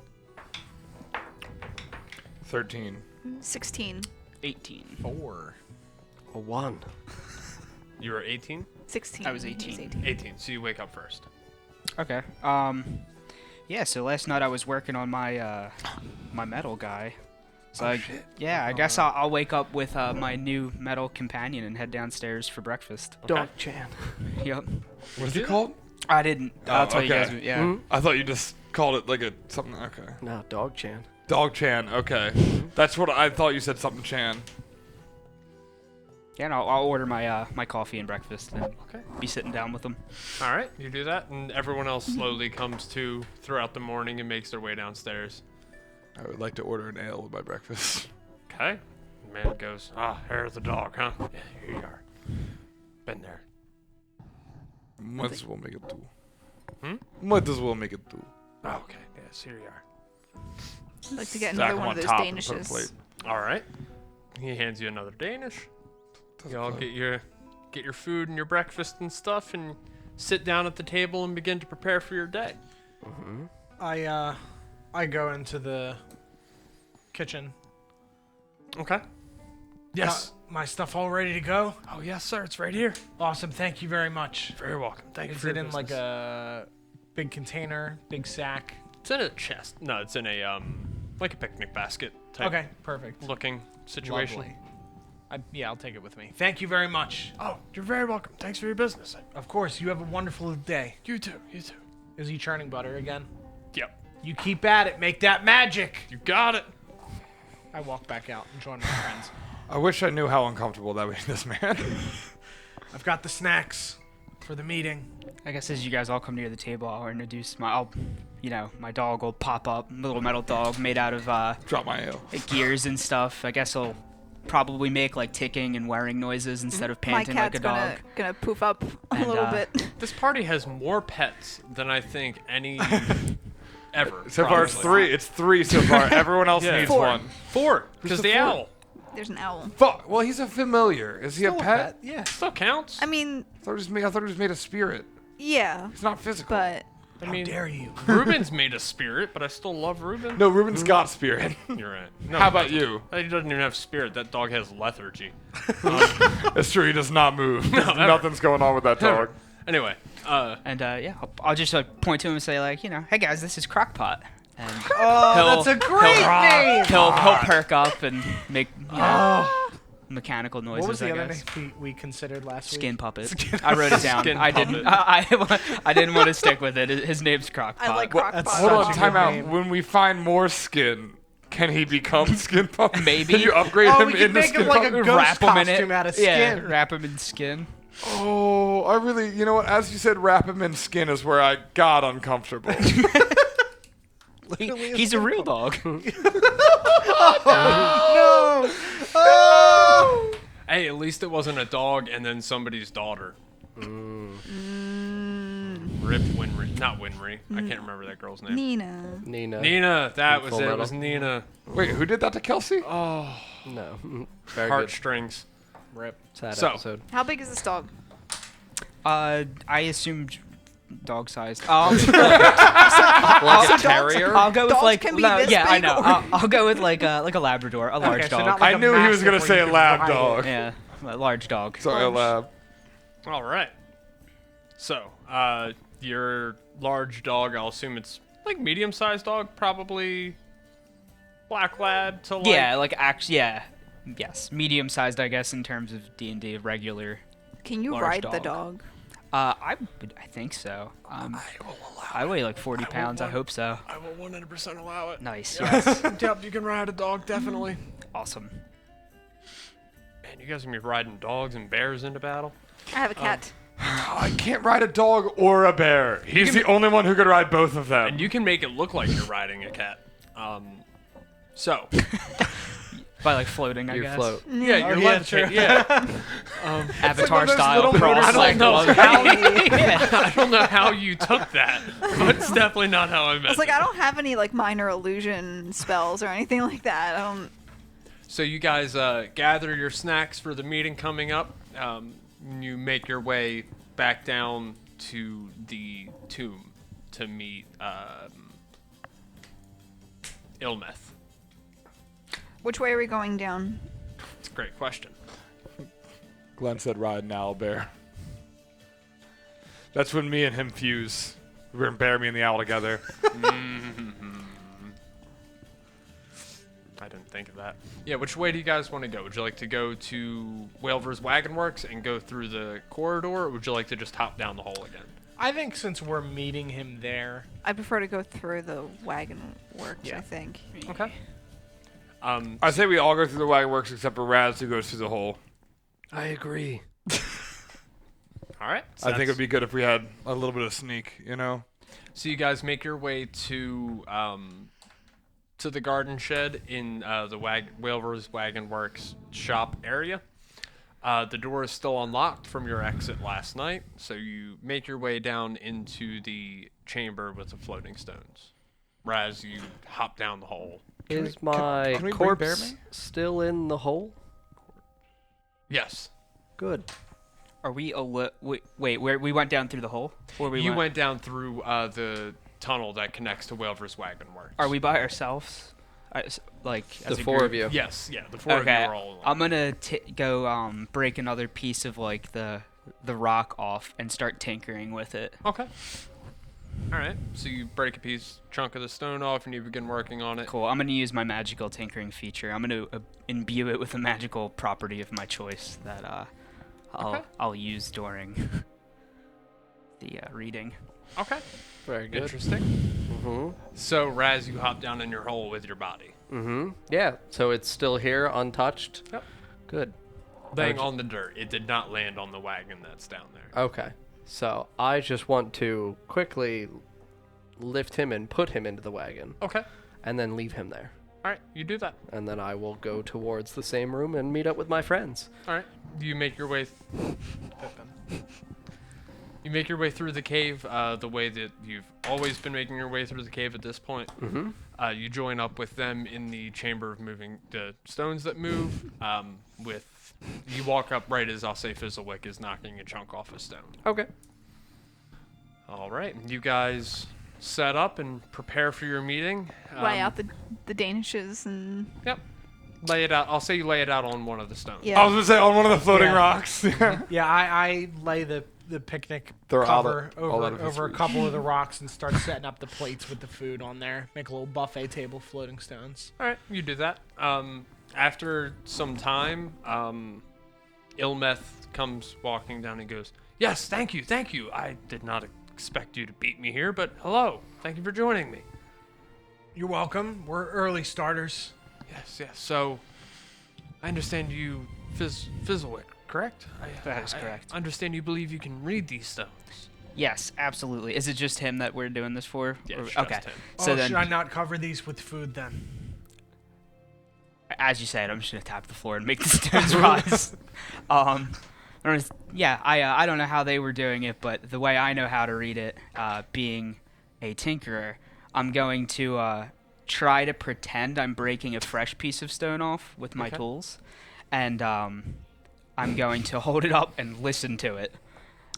13. 16. 18. 4. A 1. You were 18? 16. I was He 18. 18. So you wake up first. Okay. Yeah. So last night I was working on my my metal guy. So I guess I'll wake up with my new metal companion and head downstairs for breakfast. Dog Chan. Yep. What is it called? I didn't. I'll tell you okay. guys. Yeah. I thought you just called it like a something. Okay. No, Dog Chan. Dog Chan. Okay. That's what I thought you said. Something Chan. Yeah. And I'll order my my coffee and breakfast and Okay. be sitting down with them. All right. You do that, and everyone else slowly comes to throughout the morning and makes their way downstairs. I would like to order an ale with my breakfast. Okay. The man goes, here's the dog, huh? Yeah, here you are. Been there. Might as well make it two. Hmm? Might as well make it two. Oh, okay. Yes, here you are. I'd like to get Stack another 'em one on of those top and put a Danishes. plate. All right. He hands you another Danish. Y'all get your food and your breakfast and stuff, and sit down at the table and begin to prepare for your day. I go into the kitchen. Okay. Yes. Got my stuff all ready to go. Oh, yes, sir. It's right here. Awesome. Thank you very much. Very welcome. Thank you Is for it your in like business. a big container, big sack? It's in a chest. No, it's in a like a picnic basket type Okay, perfect. looking situation. Lovely. Yeah, I'll take it with me. Thank you very much. Oh, you're very welcome. Thanks for your business. Of course, you have a wonderful day. You too. You too. Is he churning butter again? Yep. You keep at it. Make that magic. You got it. I walk back out and join my friends. I wish I knew how uncomfortable that made this man. I've got the snacks for the meeting. I guess as you guys all come near the table, I'll introduce my my dog will pop up, little metal dog made out of Drop my ale. gears and stuff. I guess he'll probably make like ticking and whirring noises instead of My panting like cat's a dog. gonna poof up a And, little bit. This party has more pets than I think any ever. So far it's probably. 3. It's 3 so far. Everyone else Yeah. needs 4. one. 4, because the the 4? owl There's an owl. Fuck. Well, he's a familiar. Is he a pet? Yeah. still counts. I mean, I thought he was made of spirit. yeah, He's not physical. but I mean, Dare you? Ruben's made a spirit, but I still love Ruben. No, Ruben's got spirit. You're right. No, How about you? He doesn't even have spirit. That dog has lethargy. It's true. He does not move. Nothing's going on with that dog. Anyway, And yeah, I'll just like point to him and say like, hey guys, this is Crockpot. And Oh, that's a great name. he'll perk up and make mechanical noises. What was the I other guess. name we considered last week? Skin puppet. I wrote it down. Skin I didn't. puppet. I didn't want to stick with it. His name's Crockpot. I like that's Crockpot. Hold on, Such a time good out. name. When we find more skin, can he become skin puppet? Maybe. Can you upgrade Oh, him we could into make skin him like a puppet? ghost wrap him in costume it. out of Yeah, skin. wrap him in skin. Oh, I really, you know what? As you said, wrap him in skin is where I got uncomfortable. He's a real dog. No. Oh. hey, at least it wasn't a dog and then somebody's daughter. Rip Winry. Not Winry. I can't remember that girl's name. Nina. Nina. Nina. That was Full it. It Metal. was Nina. Wait, who did that to Kelsey? No. Very good. Heartstrings. Rip. Sad So- episode. How big is this dog? I assumed dog sized. Like a terrier? I'll go with Dogs like can be no, this yeah, I big know. or- I'll go with like a Labrador, a large Okay, so dog. not like I a knew he was gonna mastiff say where a you lab can ride dog. Yeah, a large dog. Sorry, lab. All right. So, your large dog, I'll assume it's like medium-sized dog, probably black lab to like. Yeah, like yes, medium sized, I guess, in terms of D&D regular. Can you Large ride the dog. dog? I think so. I weigh like 40 pounds. I hope so. I will 100% allow it. Nice. Yes. Yep, you can ride a dog, definitely. Awesome. Man, you guys are gonna be riding dogs and bears into battle? I have a cat. I can't ride a dog or a bear. He's the only one who could ride both of them. And you can make it look like you're riding a cat. So, By like floating, I You guess. float. Yeah, you're yeah, levitating. Yeah. Avatar those style. little cross I motorcycles. don't know leg. how. I don't know how you took that, but it's definitely not how I meant I was like, it. I don't have any like minor illusion spells or anything like that. I don't. So you guys gather your snacks for the meeting coming up. You make your way back down to the tomb to meet Ilmeth. Which way are we going down? It's a great question. Glenn said ride an owlbear. That's when me and him fuse. We're gonna bear me and the owl together. I didn't think of that. Yeah, which way do you guys want to go? Would you like to go to Whalver's Wagon Works and go through the corridor, or would you like to just hop down the hole again? I think since we're meeting him there, I prefer to go through the wagon works. Yeah. I think. Okay. I say we all go through the wagon works except for Raz, who goes through the hole. I agree. All right. I think it'd be good if we had a little bit of sneak, you know? So you guys make your way to the garden shed in the Whalver's Wagon Works shop area. The door is still unlocked from your exit last night, so you make your way down into the chamber with the floating stones. Raz, you hop down the hole. Is my can we bring corpse Bearman? still in the hole? Yes. Good. Are we wait, where we went down through the hole? Or we You went down through the tunnel that connects to Whalver's Wagon Works. Are we by ourselves? Like as The a four group? of you. Yes, yeah, the four of you Okay, are all alone. I'm gonna go break another piece of like the rock off and start tinkering with it. Okay. All right. So you break a chunk of the stone off, and you begin working on it. Cool. I'm gonna use my magical tinkering feature. I'm gonna imbue it with a magical property of my choice that I'll use during the reading. Okay. Very good. Interesting. Mm-hmm. So Raz, you hop down in your hole with your body, Mm-hmm. Yeah. So it's still here, untouched. Yep. Good. laying on the dirt. It did not land on the wagon that's down there. Okay. So I just want to quickly lift him and put him into the wagon, Okay. and then leave him there. All right. You do that. And then I will go towards the same room and meet up with my friends. All right. You make your way. You make your way through the cave the way that you've always been making your way through the cave at this point. Mm-hmm. You join up with them in the chamber of moving the stones that move. You walk up right as I'll say Fizzlewick is knocking a chunk off a stone. Okay. All right, you guys set up and prepare for your meeting. Lay out the danishes and Yep. Lay it out. I'll say you lay it out on one of the stones. yeah. I was gonna say on one of the floating Yeah. rocks. yeah, I lay the picnic Throw all cover the- all out over of his a reach. couple of the rocks and start setting up the plates with the food on there. Make a little buffet table, floating stones. All right, you do that. After some time, Ilmeth comes walking down and goes, "Yes, thank you, thank you. I did not expect you to beat me here, but hello, thank you for joining me." You're welcome. We're early starters. Yes, yes. So, I understand you, Fizzlewick, correct? That is correct. I understand you believe you can read these stones. Yes, absolutely. Is it just him that we're doing this for? Yeah, Or- it's just okay. him. So oh, then, should I not cover these with food then? as you said, I'm just gonna tap the floor and make the stones rise. I don't know how they were doing it, but the way I know how to read it, being a tinkerer, I'm going to try to pretend I'm breaking a fresh piece of stone off with my Okay. tools, and I'm going to hold it up and listen to it.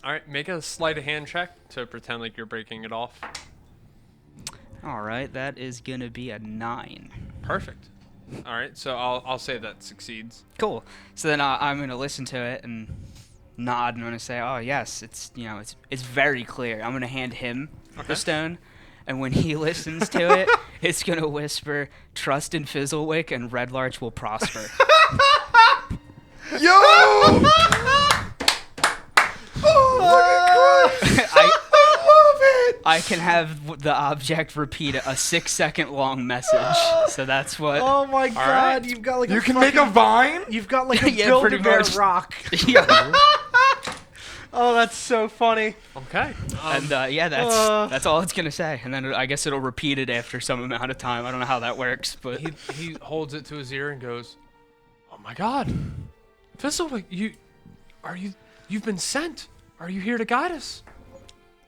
All right, make a sleight of hand check to pretend like you're breaking it off. All right, that is gonna be a 9. Perfect. All right, so I'll say that succeeds. Cool. So then I'm gonna listen to it and nod, and I'm gonna say, "Oh yes, it's very clear." I'm gonna hand him Okay. the stone, and when he listens to it, it's gonna whisper, "Trust in Fizzlewick, and Red Larch will prosper." Yo! I can have the object repeat a 6-second long message. So that's what. Oh my god, right. you've got like You a can make a vine? You've got like a Yeah, pretty Build-A-Bear much. rock. Yeah. Oh, that's so funny. Okay. And that's all it's gonna say. And then I guess it'll repeat it after some amount of time. I don't know how that works, but He holds it to his ear and goes, Oh my God, Fizzlewick, you've been sent. Are you here to guide us?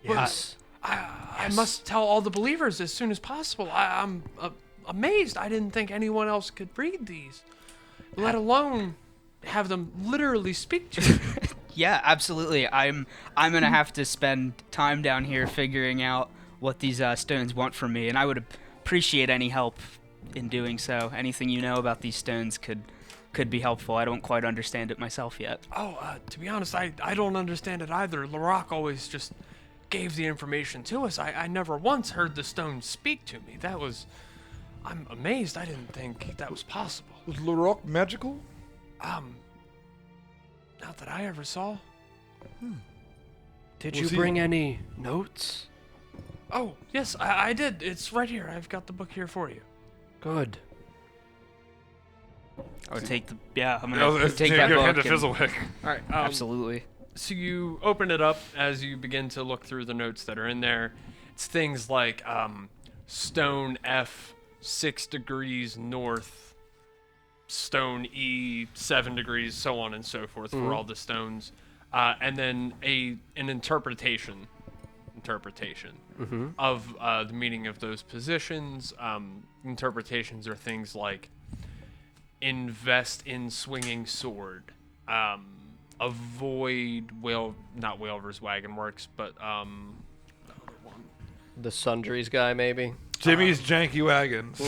Yes. I must tell all the believers as soon as possible. I'm amazed. I didn't think anyone else could read these, let alone have them literally speak to you. Yeah, absolutely. I'm gonna have to spend time down here figuring out what these stones want from me, and I would appreciate any help in doing so. Anything you know about these stones could be helpful. I don't quite understand it myself yet. To be honest, I don't understand it either. Larocque always just gave the information to us. I never once heard the stones speak to me. I'm amazed. I didn't think that was possible. Was Larocque magical? Not that I ever saw. Did Was you he- bring any notes? Oh, yes, I did. It's right here. I've got the book here for you. Good. I would take I'm I gonna was take gonna that hand book. to Fizzlewick. All right. Absolutely. So you open it up as you begin to look through the notes that are in there. It's things like stone F 6 degrees north, stone E 7 degrees, so on and so forth for all the stones, and then an interpretation of the meaning of those positions. Interpretations are things like invest in swinging sword, avoid not Whalver's Wagon Works, but the other one. The Sundries guy, maybe. Jimmy's Janky Wagons.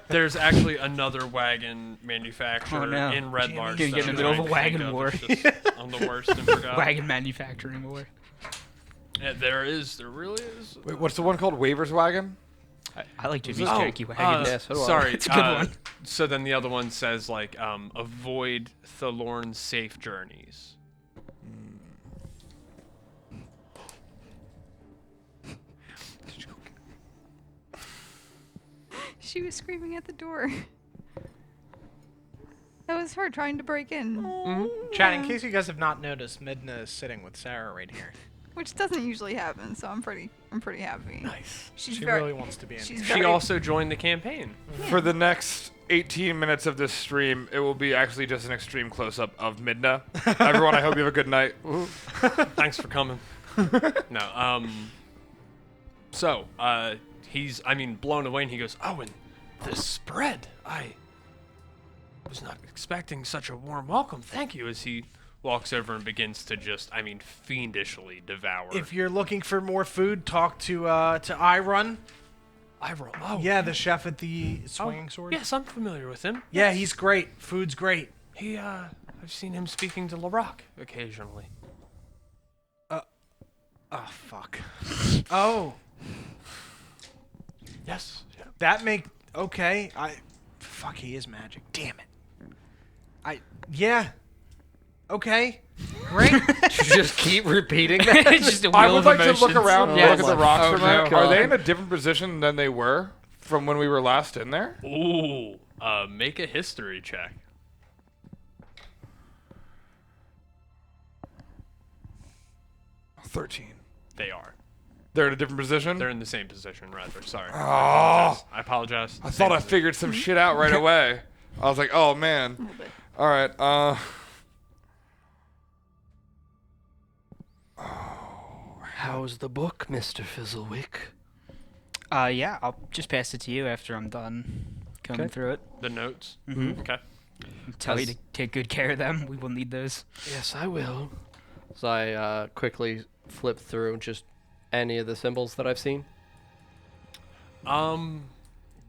There's actually another wagon manufacturer Oh, no. in Red Jimmy's Larch. gonna that get in I'm the middle of trying a to wagon think of. war. It's just on the worst and forgot. Wagon manufacturing war. Yeah, there really is. Wait, what's the one called? Waver's Wagon? I like Jimmy's Oh, Janky Wagon. Yeah, so do I. sorry. It's a good one. So then the other one says like avoid Thalorn's safe journeys. She was screaming at the door. That was her trying to break in, Chat, in case you guys have not noticed, Midna is sitting with Sarah right here. which doesn't usually happen. So I'm pretty happy. Nice. She's She very. really wants to be in she's here. She very- also joined the campaign. For the next 18 minutes of this stream, it will be actually just an extreme close-up of Midna. Everyone, I hope you have a good night. Thanks for coming. No, so, he's, blown away, and he goes, oh, and this spread, I was not expecting such a warm welcome. Thank you, as he walks over and begins to just, fiendishly devour. If you're looking for more food, talk to Irun. I roll, oh, Yeah, the chef at the swinging sword. yes, I'm familiar with him. Yeah, he's great. Food's great. I've seen him speaking to Larocque occasionally. Oh, fuck. Oh, Yes, yeah. that okay. Fuck, he is magic. Damn it. Yeah. Okay. Great. Just keep repeating that. It's just a I wheel would of like to look emotions. around and Yeah. look at the rocks Oh from there. my Are they God. in a different position than they were from when we were last in there? Ooh, make a history check. 13. They are. They're in a different position? They're in the same position, rather. Sorry. Oh. I apologize. I thought I figured some shit out right away. I was like, oh, man. A little bit. All right. How's the book, Mr. Fizzlewick? Yeah, I'll just pass it to you after I'm done combing Okay. through it. The notes. Mhm. Okay. Tell you As- to take good care of them. We will need those. Yes, I will. So I quickly flip through just any of the symbols that I've seen.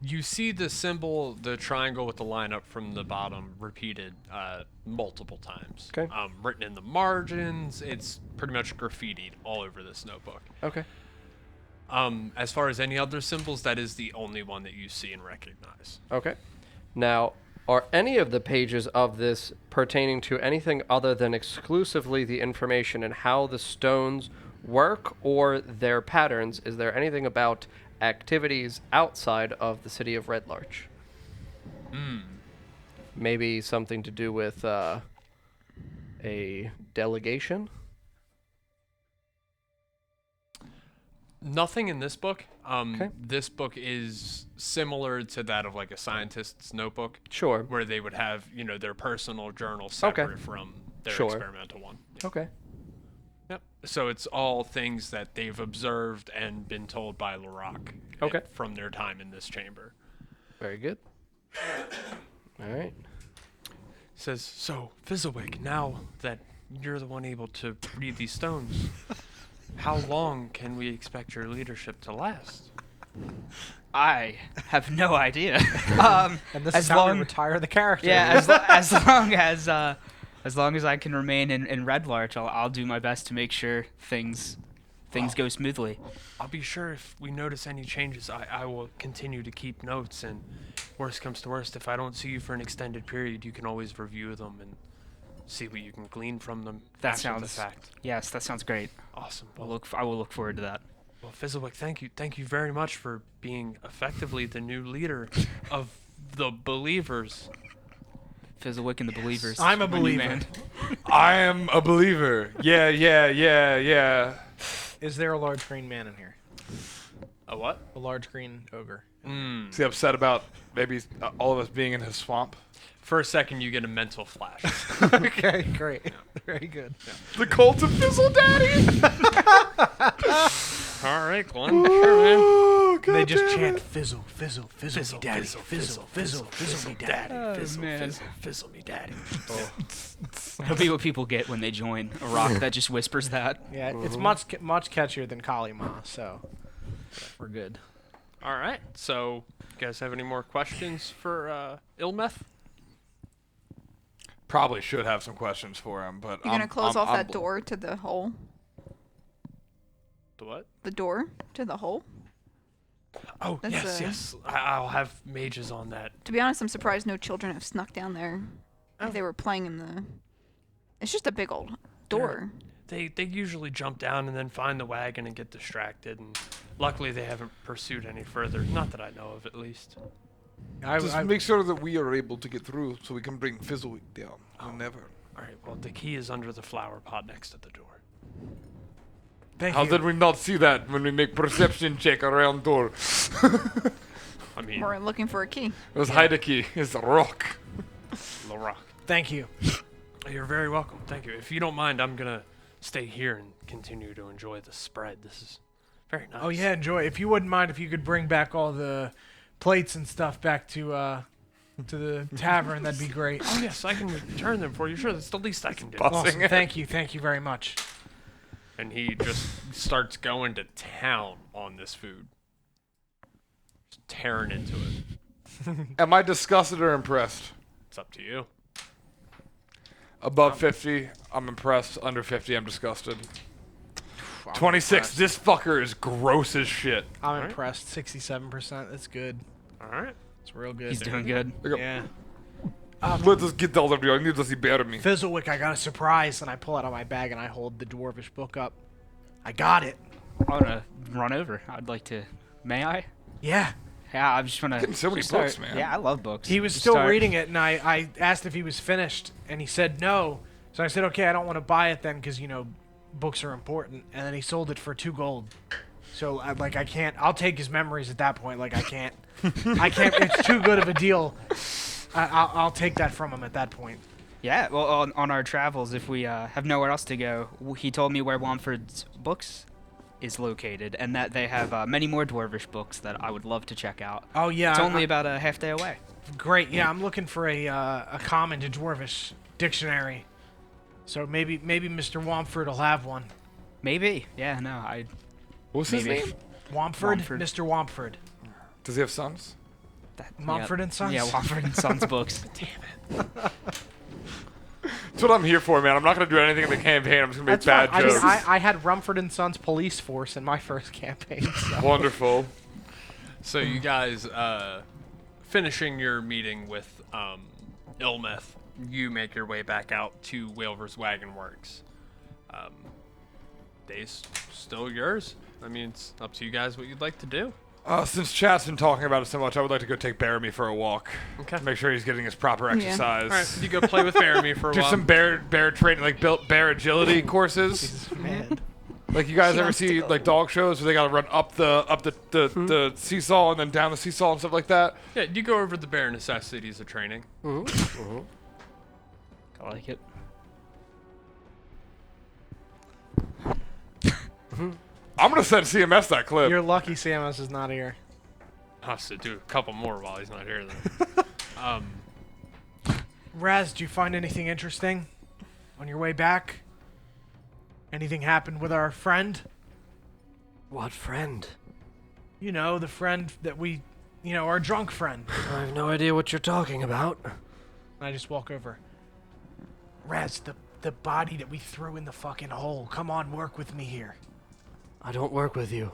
You see the symbol, the triangle with the line up from the bottom, repeated multiple times. Okay. Written in the margins. It's pretty much graffitied all over this notebook. Okay. As far as any other symbols, that is the only one that you see and recognize. Okay. Now, are any of the pages of this pertaining to anything other than exclusively the information and how the stones work or their patterns? Is there anything about activities outside of the city of Red Larch? Maybe something to do with a delegation? Nothing in this book. Okay. This book is similar to that of like a scientist's notebook, Sure. where they would have, their personal journal separate from their Sure. experimental one. Okay. Yep. So it's all things that they've observed and been told by Larock. Okay. From their time in this chamber. Very good. All right. Says, so, Fizzlewick, now that you're the one able to read these stones, how long can we expect your leadership to last? I have no idea. And this as is how we long, retire the character. yeah, as long as I can remain in Red Larch, I'll do my best to make sure things go smoothly. I'll be sure if we notice any changes, I will continue to keep notes, and worst comes to worst, if I don't see you for an extended period, you can always review them and see what you can glean from them That after the sounds fact. Yes, that sounds great. Awesome. I will look forward to that. Well, Fizzlewick, thank you very much for being effectively the new leader of the Believers. Fizzlewick and the Believers. I'm a my new believer. man. I am a believer. Yeah. Is there a large green man in here? A what? A large green ogre. Is he upset about maybe all of us being in his swamp? For a second, you get a mental flash. Okay, great. Very good. The cult of Fizzle Daddy? All right, Glenn. Sure, man. Oh, God They just damn chant it. fizzle, fizzle, fizzle, me daddy, fizzle, fizzle, fizzle, me daddy. Fizzle, man. fizzle, fizzle me daddy. It'll be what people get when they join a rock that just whispers that. Yeah, it's much catchier than Kalima, so we're good. All right. So, you guys have any more questions for Ilmeth? Probably should have some questions for him, but You're gonna close off that door to the hole? The what? The door to the hole? Oh, That's yes. I'll have mages on that. To be honest, I'm surprised no children have snuck down there. Oh. If they were playing in the... It's just a big old door. They usually jump down and then find the wagon and get distracted, and luckily they haven't pursued any further. Not that I know of, at least. Just make sure that we are able to get through so we can bring Fizzlewick down whenever. All right, well, the key is under the flower pot next to the door. Thank How you. did we not see that when we make perception check around door? I mean, We're looking for a key. It was hide a key. It's a rock. Larock. Thank you. You're very welcome. Thank you. If you don't mind, I'm going to stay here and continue to enjoy the spread. This is very nice. Oh yeah, enjoy. If you wouldn't mind, if you could bring back all the plates and stuff back to the tavern, that'd be great. Oh, yes, I can return them for you. Sure, that's the least I can do. Awesome. Thank you very much. And he just starts going to town on this food. Just tearing into it. Am I disgusted or impressed? It's up to you. Above 50, I'm impressed. Under 50, I'm disgusted. I'm 26, impressed. this fucker is gross as shit. I'm Alright. impressed. 67%. That's good. All right. It's real good. He's doing good. Yeah. Let us get out of here. I need to see better me. Fizzlewick, I got a surprise, and I pull out of my bag and I hold the dwarvish book up. I got it. I want to run over. I'd like to. May I? Yeah. Yeah, I just want to. Getting so many books, man. Yeah, I love books. He was Just still start- reading it, and I asked if he was finished, and he said no. So I said, okay, I don't want to buy it then, because, books are important. And then he sold it for 2 gold. So, I can't. I'll take his memories at that point. I can't. It's too good of a deal. I'll take that from him at that point. Yeah, well, on our travels, if we have nowhere else to go, he told me where Wamford's books is located, and that they have many more dwarvish books that I would love to check out. Oh, yeah. It's only about a half day away. Great. Yeah, I'm looking for a common to dwarvish dictionary. So maybe Mr. Wamford will have one. Maybe. Yeah, no, What's his maybe. name? Wamford? Wamford. Mr. Wamford. Does he have sons? Mumford and Sons? Yeah, Wamford and Sons books. That's what I'm here for, man. I'm not going to do anything in the campaign. I'm just going to make That's bad fine. jokes. I had Rumford and Sons police force in my first campaign. So. Wonderful. So you guys, finishing your meeting with Ilmeth, you make your way back out to Whalver's Wagon Works. Day's still yours. I mean, it's up to you guys what you'd like to do. Since Chat's been talking about it so much, I would like to go take Bearamy for a walk. Okay. Make sure he's getting his proper Yeah. exercise. All right, you go play with Bearamy for a Do while. some bear training, bear agility courses. Man. Like you guys She ever wants to see go. like dog shows where they gotta run up the seesaw and then down the seesaw and stuff like that? Yeah, you go over the bare necessities of training. I like it. I'm gonna send CMS that clip. You're lucky Samus is not here. I'll have to do a couple more while he's not here then. Raz, did you find anything interesting on your way back? Anything happened with our friend? What friend? You know, the friend that our drunk friend. I have no idea what you're talking about. And I just walk over. Raz, the body that we threw in the fucking hole. Come on, work with me here. I don't work with you.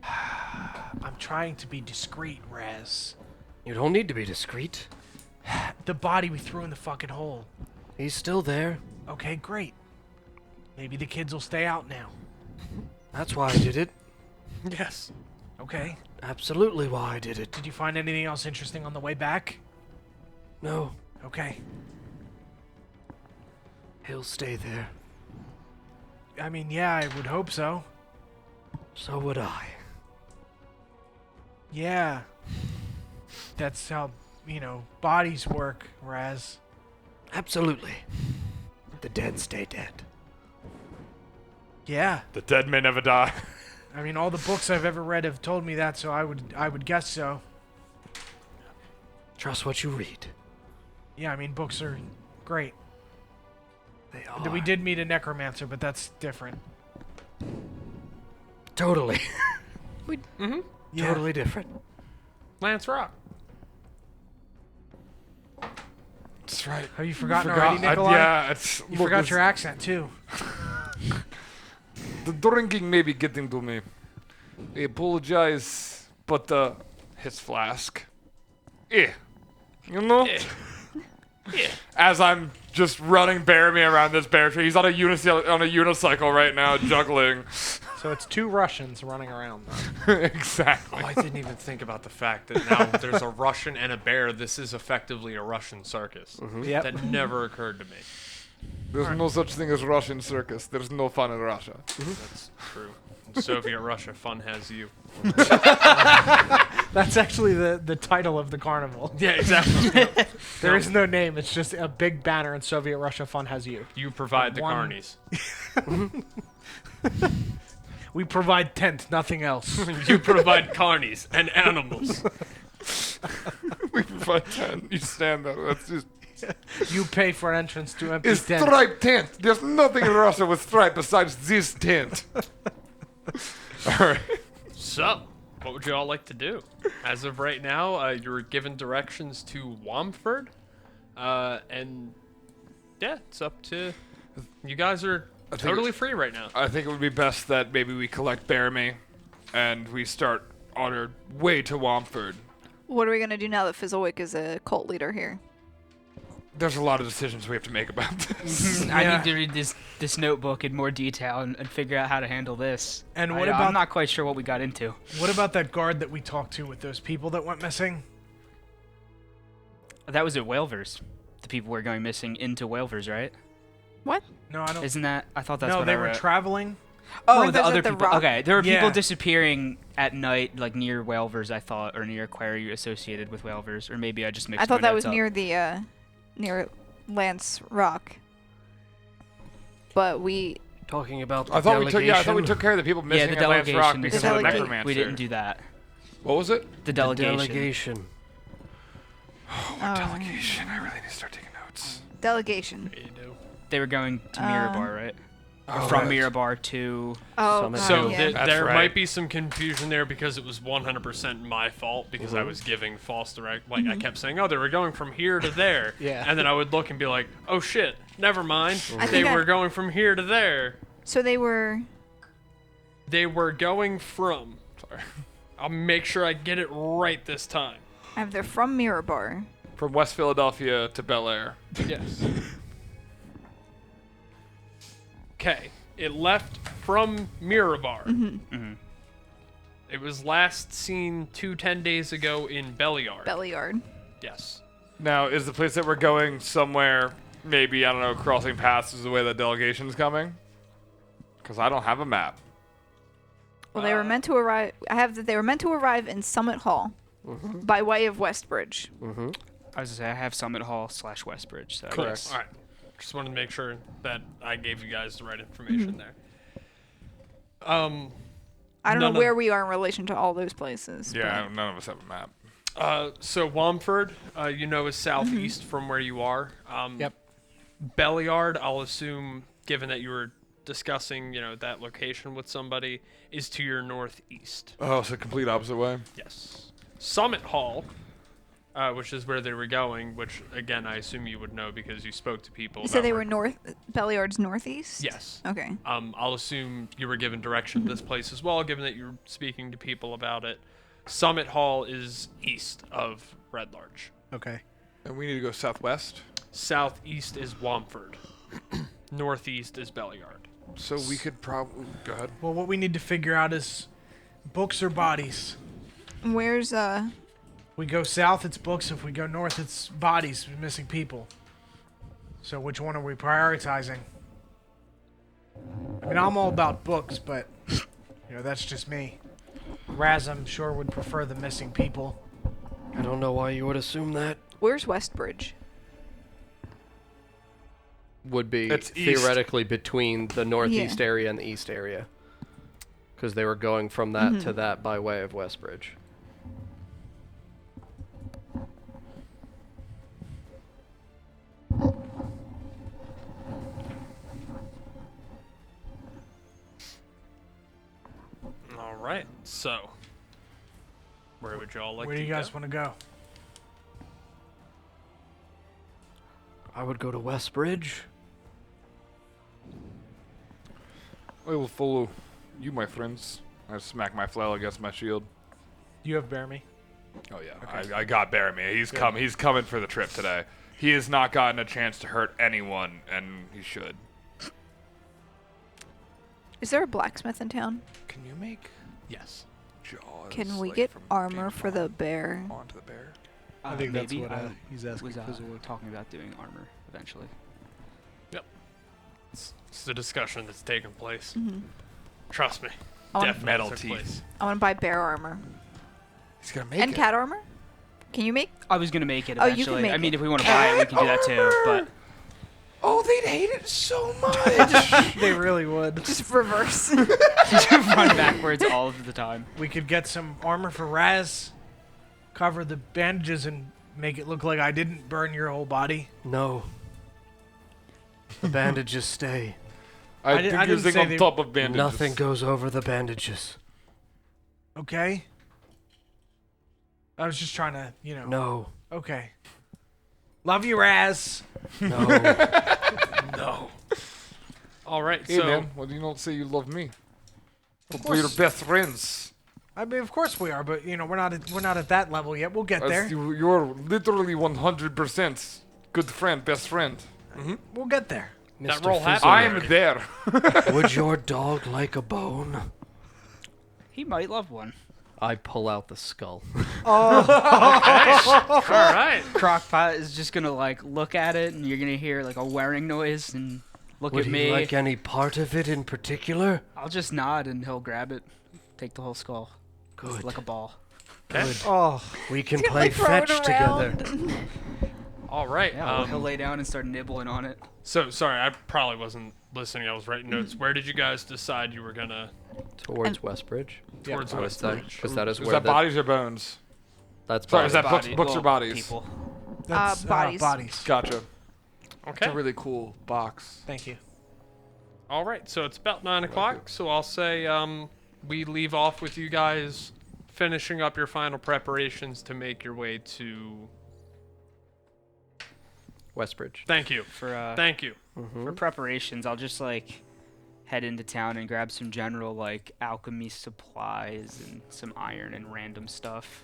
I'm trying to be discreet, Raz. You don't need to be discreet. The body we threw in the fucking hole. He's still there. Okay, great. Maybe the kids will stay out now. That's why I did it. Yes. Okay. Absolutely why I did it. Did you find anything else interesting on the way back? No, Okay. he'll stay there. I mean, yeah, I would hope so. So would I. Yeah. That's how, bodies work, Raz. Absolutely. The dead stay dead. Yeah. The dead may never die. I mean, all the books I've ever read have told me that, so I would guess so. Trust what you read. Yeah, I mean, books are great. They are. We did meet a necromancer, but that's different. Totally. Yeah. Totally different. Lance Rock. That's right. Have you forgotten already, Nikolai? Yeah, it's. You forgot your accent, too. The drinking may be getting to me. I apologize, but his flask. You know? As I'm just running Baramy around this bear tree. He's on a unicycle right now, juggling. So it's two Russians running around, though. Exactly. Oh, I didn't even think about the fact that now there's a Russian and a bear. This is effectively a Russian circus. Yep. That never occurred to me. There's no such thing as Russian circus. There's no fun in Russia. That's true. In Soviet Russia, fun has you. That's actually the title of the carnival. Yeah, exactly. There is no name. It's just a big banner in Soviet Russia. Fun has you. You provide the One- carnies. We provide tent, nothing else. You provide carnies and animals. We provide 10. You stand there. That's just. You pay for entrance to empty A tent. striped tent. There's nothing in Russia with stripe besides this tent. Alright. So, what would you all like to do? As of right now, you were given directions to Wamford. And yeah, it's up to you guys are totally free right now. I think it would be best that maybe we collect Baramy and we start on our way to Wamford. What are we gonna do now that Fizzlewick is a cult leader here? There's a lot of decisions we have to make about this. I need to read this notebook in more detail and figure out how to handle this. And what about- I'm not quite sure what we got into. What about that guard that we talked to with those people that went missing? That was at Whalevers. The people were going missing into Whalevers, right? What? No, I don't. Isn't that? I thought that's no, what they I were read. traveling. Oh, Weren't the those other at the people. rock? Okay, there were Yeah. people disappearing at night, like near Whalevers, I thought, or near Quarry associated with Whalevers, or maybe I just mixed. I thought my that notes was up. near the near Lance Rock. But we Talking about the I thought we delegation. took care of the people Yeah, missing the at Lance Rock delegation. because The of the delegation. necromancer. We didn't do that. What was it? The The delegation. delegation. Delegation. I really need to start taking notes. delegation. They were going to Mirabar, right? Or Oh, from right. Mirabar to. Oh, Summit. God, So yeah. That's there right. might be some confusion there because it was 100% my fault because I was giving false direct. Like I kept saying, "Oh, they were going from here to there," Yeah. and then I would look and be like, "Oh shit, never mind. I They think were going from here to there. So they were. They were going from." Sorry, I'll make sure I get it right this time. They're from Mirabar. From West Philadelphia to Bel Air. Yes. Okay, it left from Mirabar. It was last seen 10 days ago in Beliard. Bellyard. Yes. Now, is the place that we're going somewhere, maybe, I don't know, crossing paths is the way that delegation's coming? Because I don't have a map. Well, they were meant to arrive. I have that they were meant to arrive in Summit Hall by way of Westbridge. I was gonna say I have Summit Hall / Westbridge. So I Correct. guess- All right. Just wanted to make sure that I gave you guys the right information there. I don't None know of- where we are in relation to all those places. Yeah, none of us have a map. So Wamford, you know, is southeast from where you are. Yep. Belliard, I'll assume, given that you were discussing, you know, that location with somebody, is to your northeast. Oh, it's the complete opposite way. Yes. Summit Hall, which is where they were going, which, again, I assume you would know because you spoke to people. You said that they were Belliard's northeast? Yes. Okay. I'll assume you were given direction to this place as well, given that you're speaking to people about it. Summit Hall is east of Red Larch. Okay. And we need to go southwest. Southeast is Wamford. Northeast is Belliard. So we could probably go ahead. Well, what we need to figure out is books or bodies. Where's We go south, it's books. If we go north, it's bodies, missing people. So which one are we prioritizing? I mean, I'm all about books, but you know, that's just me. Raz, I'm sure, would prefer the missing people. I don't know why you would assume that. Where's Westbridge? Would be It's east. theoretically between the northeast area and the east area. Because they were going from that to that by way of Westbridge. All right. So, where would y'all like Where to do you guys go? want to go? I would go to Westbridge. I will follow you, my friends. I smack my flail against my shield. You have bear me. Oh yeah, I got Baramy. He's coming for the trip today. He has not gotten a chance to hurt anyone, and he should. Is there a blacksmith in town? Can you make Yes. jaws? Can we like, get from armor being for the bear? onto the bear? I think that's maybe what I he's asking. was Fizzle. talking about doing armor eventually. It's the discussion that's taking place. Mm-hmm. Trust me. I wanna- Definitely Metal took teeth. place. I want to buy bear armor He's gonna make and it. cat armor. Can you make? I was gonna make it Oh, you can eventually. make I mean, it. if we want to buy it, we can do that too. But Oh, they'd hate it so much. They really would. Just reverse. run backwards all of the time. We could get some armor for Raz, cover the bandages, and make it look like I didn't burn your whole body. No. The bandages stay. I've I been didn't using say on they- top of bandages. Nothing goes over the bandages. Okay? I was just trying to, you know. No. Okay. Love you, Raz. No. No. All right. Hey so man, why do you not say you love me? We're your best friends. I mean, of course we are, but you know, we're not at that level yet. We'll get there. You're literally 100% good friend, best friend. We'll get there. that Mr. roll happened. I'm there. Would your dog like a bone? He might love one. I pull out the skull. All right. Crockpot is just gonna like look at it, and you're gonna hear like a whirring noise, and look Would at he me. like any part of it in particular? I'll just nod, and he'll grab it, take the whole skull, Good. like a ball. Okay. Oh, We can He's gonna, play like, throw it fetch together. around. All right. Yeah, he'll lay down and start nibbling on it. So sorry, I probably wasn't listening. I was writing notes. Where did you guys decide you were gonna Towards Westbridge. towards I would say, Westbridge? because that is Is where that the, bodies or bones? that's Sorry, is bodies. that books or bodies? People. that's bodies. Bodies. Gotcha. Okay. It's a really cool box. Thank you. All right. So it's about 9 o'clock. So I'll say we leave off with you guys finishing up your final preparations to make your way to. Westbridge. Thank you. For Thank you. for preparations, I'll just like head into town and grab some general like alchemy supplies and some iron and random stuff,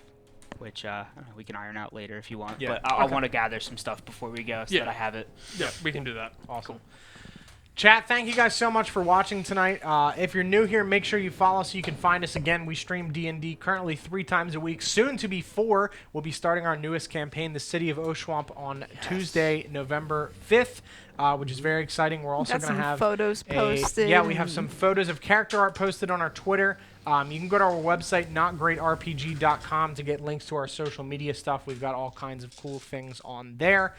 which I don't know, we can iron out later if you want. Yeah. But I want to gather some stuff before we go so Yeah. that I have it. Yeah, we can do that. Awesome. Chat, thank you guys so much for watching tonight. If you're new here, make sure you follow so you can find us again. We stream D&D currently 3 times a week, soon to be 4. We'll be starting our newest campaign, The City of Oshwamp, on Tuesday, November 5th, which is very exciting. We're also Got going to some have photos posted. Yeah, we have some photos of character art posted on our Twitter. You can go to our website, notgreatrpg.com, to get links to our social media stuff. We've got all kinds of cool things on there.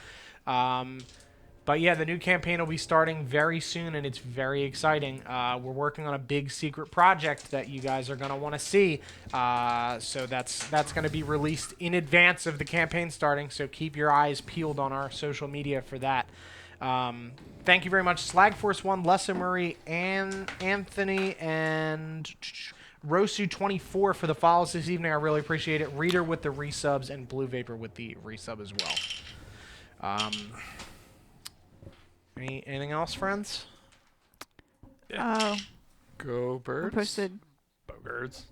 But yeah, the new campaign will be starting very soon, and it's very exciting. We're working on a big secret project that you guys are going to want to see. So that's going to be released in advance of the campaign starting, so keep your eyes peeled on our social media for that. Thank you very much, Slagforce1, Lessa Murray, and Anthony, and Rosu24 for the follows this evening. I really appreciate it. Reader with the resubs and Blue Vapor with the resub as well. Anything else, friends? Oh, Go I birds. posted. Bogers.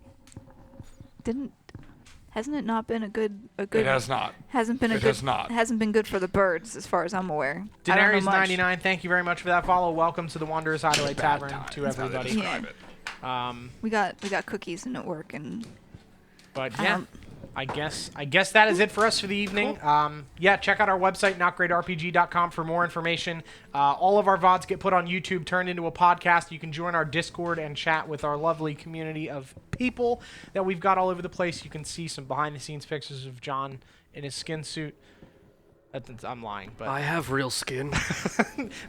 Hasn't it not been a good? It has not. Hasn't been a It good. has not. Hasn't been good for the birds, as far as I'm aware. I don't know much. Daenerys99, thank you very much for that follow. Welcome to the Wanderers Hideaway Tavern to That's how they everybody. describe Yeah. it. We got cookies and at work, and But I yeah, don't- I guess that is it for us for the evening. Yeah, check out our website, notgreatrpg.com, for more information. All of our VODs get put on YouTube, turned into a podcast. You can join our Discord and chat with our lovely community of people that we've got all over the place. You can see some behind-the-scenes pictures of John in his skin suit. I'm lying, but I have real skin.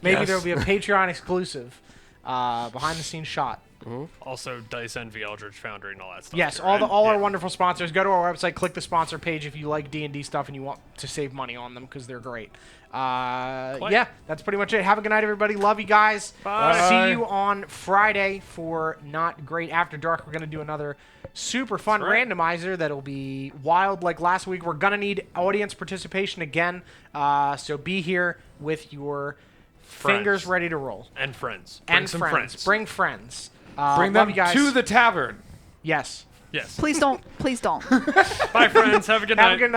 maybe Yes. there'll be a Patreon exclusive behind-the-scenes shot. Also, Dice Envy, Eldritch Foundry, and all that stuff. Yes, too, all right? our wonderful sponsors. Go to our website, click the sponsor page if you like D&D stuff and you want to save money on them because they're great. Yeah, that's pretty much it. Have a good night, everybody. Love you guys. Bye. See you on Friday for Not Great After Dark. We're going to do another super fun randomizer that'll be wild like last week. We're going to need audience participation again, so be here with your fingers ready to roll. And friends. Bring And some friends. Bring friends. Bring love them you guys. to the tavern. Yes. Yes. please don't. Please don't. Bye, friends. Have a good night. Have a good night.